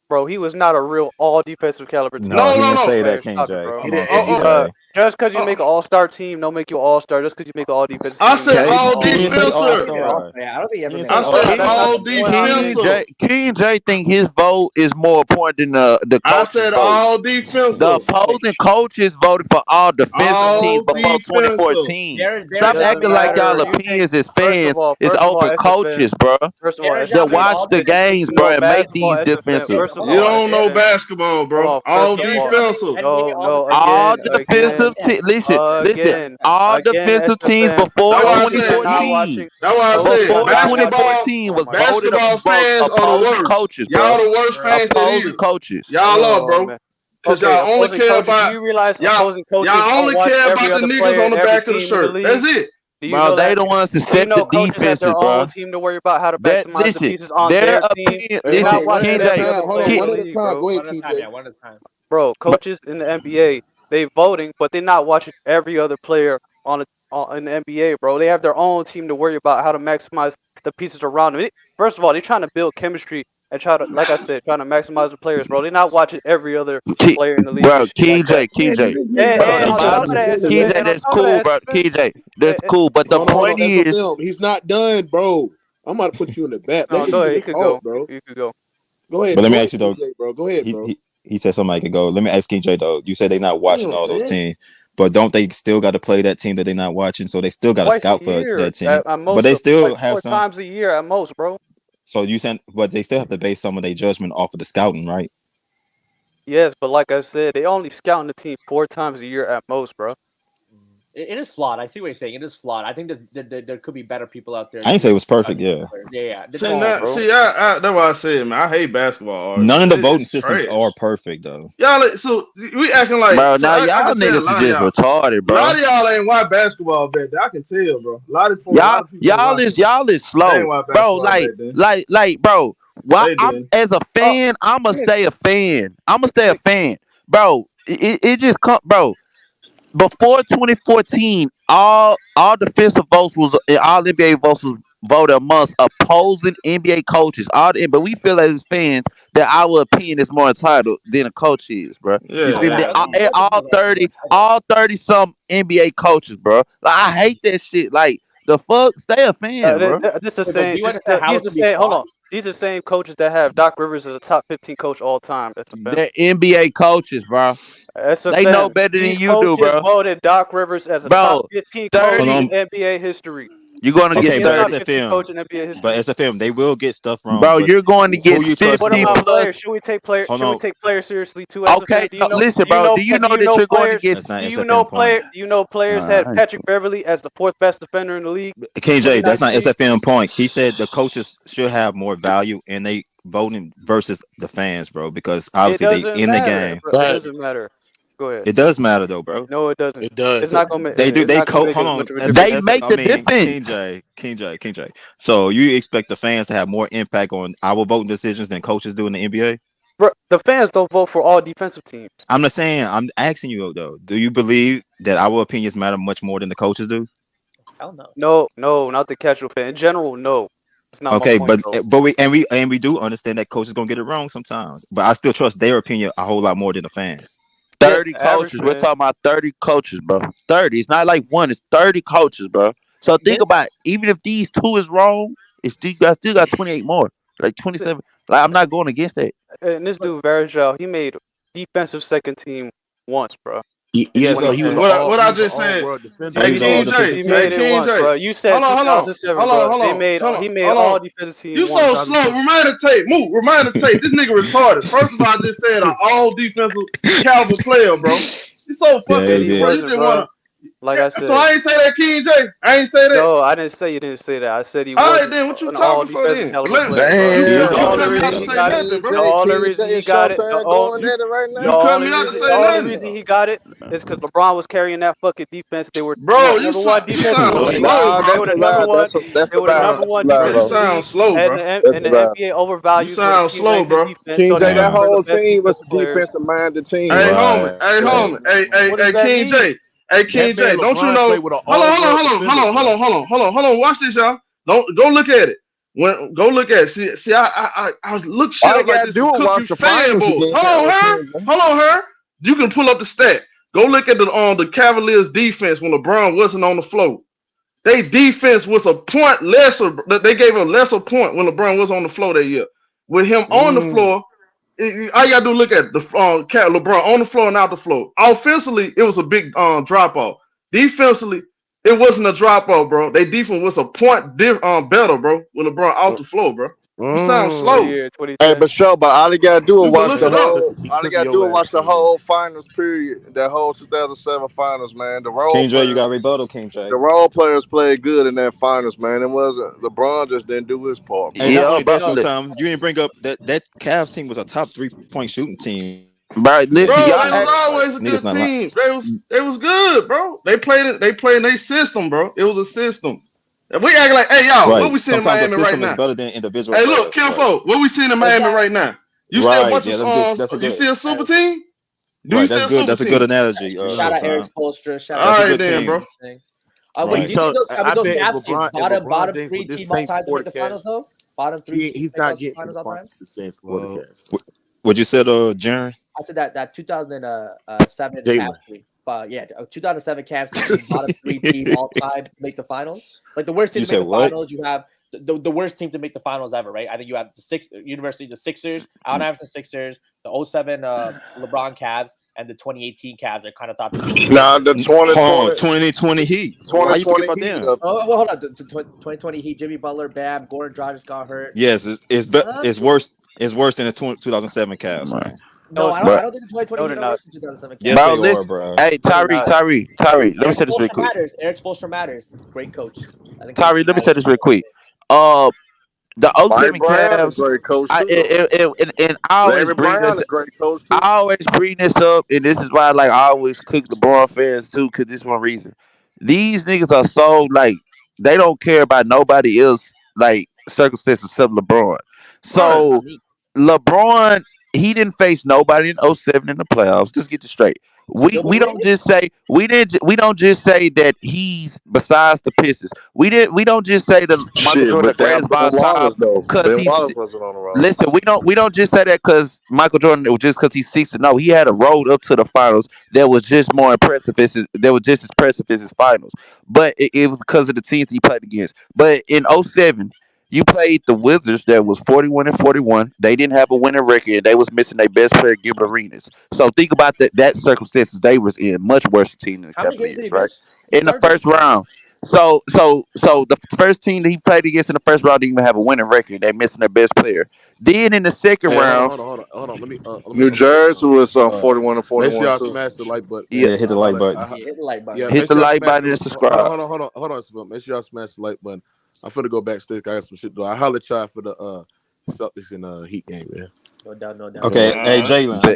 Bro, he was not a real all defensive caliber team.
No, he didn't say
Player.
that, King
Stop it,
J.
bro.
Come on, King J.
Just because you make an all-star team, don't make you all-star. Just because you make an all-defensive team.
I said all
He didn't say
defensive.
all-star.
I don't think he ever made
I said all defensive.
King J think his vote is more important than the
I
coaches
said
vote.
all defensive.
The opposing coaches voted for all defensive
All
teams before
defensive.
2014. Stop acting like y'all opinions as fans is over coaches, bro.
First of all,
Then watch the games, bro, and make these differences.
You don't know basketball, bro. All defensive.
No,
all defensive teams. Listen. All defensive teams before 2014.
That's why I said
Before
basketball.
2014 was
Basketball fans are the
opposing
worst.
coaches, bro.
Y'all the worst fans there is.
Opposing coaches.
Y'all are, bro. Because y'all only care about.
Do you realize
y'all
opposing coaches
only
don't watch
care
every
about the
other
niggas
player
on the
in every
back of the
team in
shirt.
league?
That's it.
Do you
Bro,
know
they
that?
the ones to
Do you
set
know
the
coaches have
defenses,
their
bro.
own team to worry about how to maximize the pieces on
their
their team?
opinion.
They're
Listen,
not watching
King
every
J.
other
Hold on,
player in
one
the
at a
league,
time.
bro.
Go ahead, KJ.
One at a time.
Bro, coaches in the NBA, they voting, but they're not watching every other player in the NBA, bro. They have their own team to worry about how to maximize the pieces around them. First of all, they're trying to build chemistry and try to, like I said, trying to maximize the players, bro. They're not watching every other player in the league.
Bro, King J.
And on top of that,
King J, that's cool, bro. King J, that's cool. But the
Hold on.
point
That's a
is,
film. He's not done, bro. I'm about to put you in the back.
No,
Let
go
these
ahead. You
niggas
could
talk,
go.
bro.
You could go.
Go ahead.
But let me
Go
ask you though.
KJ, bro. Go ahead, bro.
He said somebody could go. Let me ask King J though. You said they not watching all those teams, but don't they still got to play that team that they not watching? So they still got to scout for that team. But they still have
4 times a year at most, bro.
So you said, but they still have to base some of their judgment off of the scouting, right?
Yes, but like I said, they only scouting the team 4 times a year at most, bro.
It is flawed. I see what you're saying. It is flawed. I think that there could be better people out there.
I didn't say it was perfect. Yeah.
Yeah.
See, that's why I said, man, I hate basketball.
None of the voting systems are perfect though.
Y'all, so we acting like,
bro.
So
Now
I
y'all
can tell
niggas is just retarded,
A
bro.
lot of y'all ain't watch basketball back then. I can tell, bro. A lot of people.
Y'all is slow, bro. Like, bro. Why I'm as a fan, I'ma stay a fan. Bro. It just come, bro. Before 2014, all defensive votes was all NBA votes was voted amongst opposing NBA coaches. But we feel as fans that our opinion is more entitled than a coach is, bro.
Yeah.
You feel me? All 30 some NBA coaches, bro. Like, I hate that shit. Like the fuck, stay a fan, bro.
This is saying. Hold on. These are the same coaches that have Doc Rivers as a top 15 coach all time.
They're NBA coaches, bro. They know better than you do, bro.
Voted Doc Rivers as a top 15 coach in NBA history.
You're going to get
30.
Coach in NBA history.
But as a film, they will get stuff wrong.
Bro, you're going to get 50
plus.
plus.
Should we take players seriously too?
Okay, listen, bro. Do you know that you're going to get?
Do you know players had Patrick Beverly as the 4th best defender in the league?
KJ, that's not SFM point. He said the coaches should have more value and they voting versus the fans, bro, because obviously they in the game.
It doesn't matter. Go ahead.
It does matter though, bro.
No, it doesn't.
It does.
It's not gonna make.
They do. They hold on.
They make the difference.
King J. So you expect the fans to have more impact on our voting decisions than coaches do in the NBA?
Bro, the fans don't vote for all defensive teams.
I'm not saying. I'm asking you though. Do you believe that our opinions matter much more than the coaches do?
Hell no.
No, not the casual fan. In general, no. It's not
okay,
my point,
but we do understand that coaches gonna get it wrong sometimes. But I still trust their opinion a whole lot more than the fans.
30 coaches. We're talking about 30 coaches, bro. 30. It's not like one. It's 30 coaches, bro. So think about it. Even if these 2 is wrong, it's still got 28 more. Like 27. Like I'm not going against that.
And this dude Virgil, he made defensive second team once, bro.
Yeah, so he was
what I just
an
said.
all-world defender.
So he was an all defensive
He
team.
made it
King
once,
J.
bro. You said
Hold on,
2007, bro. He made all defensive teams
You
once.
so slow. Remind the tape. Move. Remind the tape. This nigga retarded. First of all, I just said an all defensive caliber player, bro. You so fucking.
He
Bro, you
wasn't,
just
bro.
wanna.
Like I said.
So I ain't say that, King J. I ain't say that.
No, I didn't say you didn't say that. I said he
All right,
wasn't
then what you
an all
talking for
defensive
then?
caliber player, bro.
He is
The
all
only
defensive
reason he
caliber.
got it, the only reason he got it, the only reason he got it is because LeBron was carrying that fucking defense. They were
Bro, you
number one defense in the
sound
league.
slow,
They
bro.
were the number one. They were the number one defense
You
in the
sound
league,
slow,
and
bro.
the NBA overvalues where the
sound
team
slow,
ranks in
bro.
defense.
King
So they
J, that
look for the
whole
best
team was
defensive
a
players.
defensive-minded team.
Hey,
Right.
homie. Hey,
What does that
King
mean?
J. Hey, King
That man
J. Don't you
LeBron
know?
played with an
Hold
all-world defender, bro.
on. Watch this, y'all. Don't go look at it. Go look at it. See, I look shit
All you
up like
gotta
this
do
to
is
cook
watch
you
the finals
fanboys.
again.
Hold on, her. You can pull up the stat. Go look at the Cavaliers defense when LeBron wasn't on the floor. They defense was a point lesser. They gave a lesser point when LeBron was on the floor that year. With him on the floor, all you gotta do is look at the LeBron on the floor and out the floor. Offensively, it was a big drop off. Defensively, it wasn't a drop off, bro. They defense was a point better, bro. With LeBron off the floor, bro. You sound slow.
Hey, but all you gotta do is
You can
watch
look
the
it up.
whole. All you gotta do is watch the whole finals period. That whole 2007 finals, man. The role
King J, you
players.
got rebuttal, King J.
The role players played good in that finals, man. It wasn't LeBron just didn't do his part.
Hey, not only that, Showtime, you didn't bring up that Cavs team was a top 3-point shooting team.
Right,
Bro,
listen,
they
y'all.
was always a good team. They was good, bro. They played in their system, bro. It was a system. We acting like, hey, y'all, what we seeing in
Sometimes a
Miami right
system is
now?
better than individual
Hey, look,
players.
Kenfo, what we seeing in Miami right now? You see a bunch of you see a super team? Do you see a super
That's a
team?
good analogy.
Shout out Eric Spoelstra.
All right, then, bro.
Wait, do you think those Cavs teams bottom
James
3
with this
team all
same
time to make the
supporter
finals though? Bottom 3 teams
he's
make
not
the
getting to
finals
the
all time?
finals with the same supporter cast.
What you said, Jaren?
I said that 2007 Cavs team. 2007 Cavs team, bottom 3 team all time to make the finals. Like the worst team to make the finals, you have the worst team to make the finals ever, right? I think you have the Sixers, Allen Iverson Sixers, the 07 LeBron Cavs, and the 2018 Cavs are kind of thought to be.
Nah, the
2020 Heat. How you forget about them?
Oh, well, hold on. 2020 Heat, Jimmy Butler, Bam, Goran Dragic got hurt.
Yes, it's worse. It's worse than the 2007 Cavs, man.
No, I don't think the 2020 Heat are worse than 2007 Cavs.
Yes, they are, bro.
Hey, Tyree. Let me say this real quick.
Eric Spoelstra matters. Great coach.
Tyree, let me say this real quick. The 07 Cavs,
great coach
and I always bring this. I always bring this up, and this is why I always cook LeBron fans too, because this one reason. These niggas are so they don't care about nobody else circumstances except LeBron. So LeBron, he didn't face nobody in 07 in the playoffs. Just get this straight. We don't just say we don't just say that he's besides the Pistons. We don't just say that Michael Jordan the greatest of all time because he's listen. We don't just say that because Michael Jordan was just because he's 60. No, he had a road up to the finals that was just more impressive. That was just as impressive as his finals. But it was because of the teams he played against. But in 07. You played the Wizards that was 41-41. They didn't have a winning record. They was missing their best player, Gilbert Arenas. So think about that circumstances they was in. Much worse team than the Cavaliers, right? In the first round. So the first team that he played against in the first round didn't even have a winning record. They missing their best player. Then in the second round,
Hold on. Let me
New Jersey was 41-41.
Make sure y'all smash the like button.
Yeah, hit the like button.
Hit the like button.
Yeah,
hit the like button and subscribe.
Hold on. Make sure y'all smash the like button. I'm finna go backstage. I got some shit to do. I holler at y'all for the Celtics and Heat game, man.
No doubt.
Okay, hey Jalen.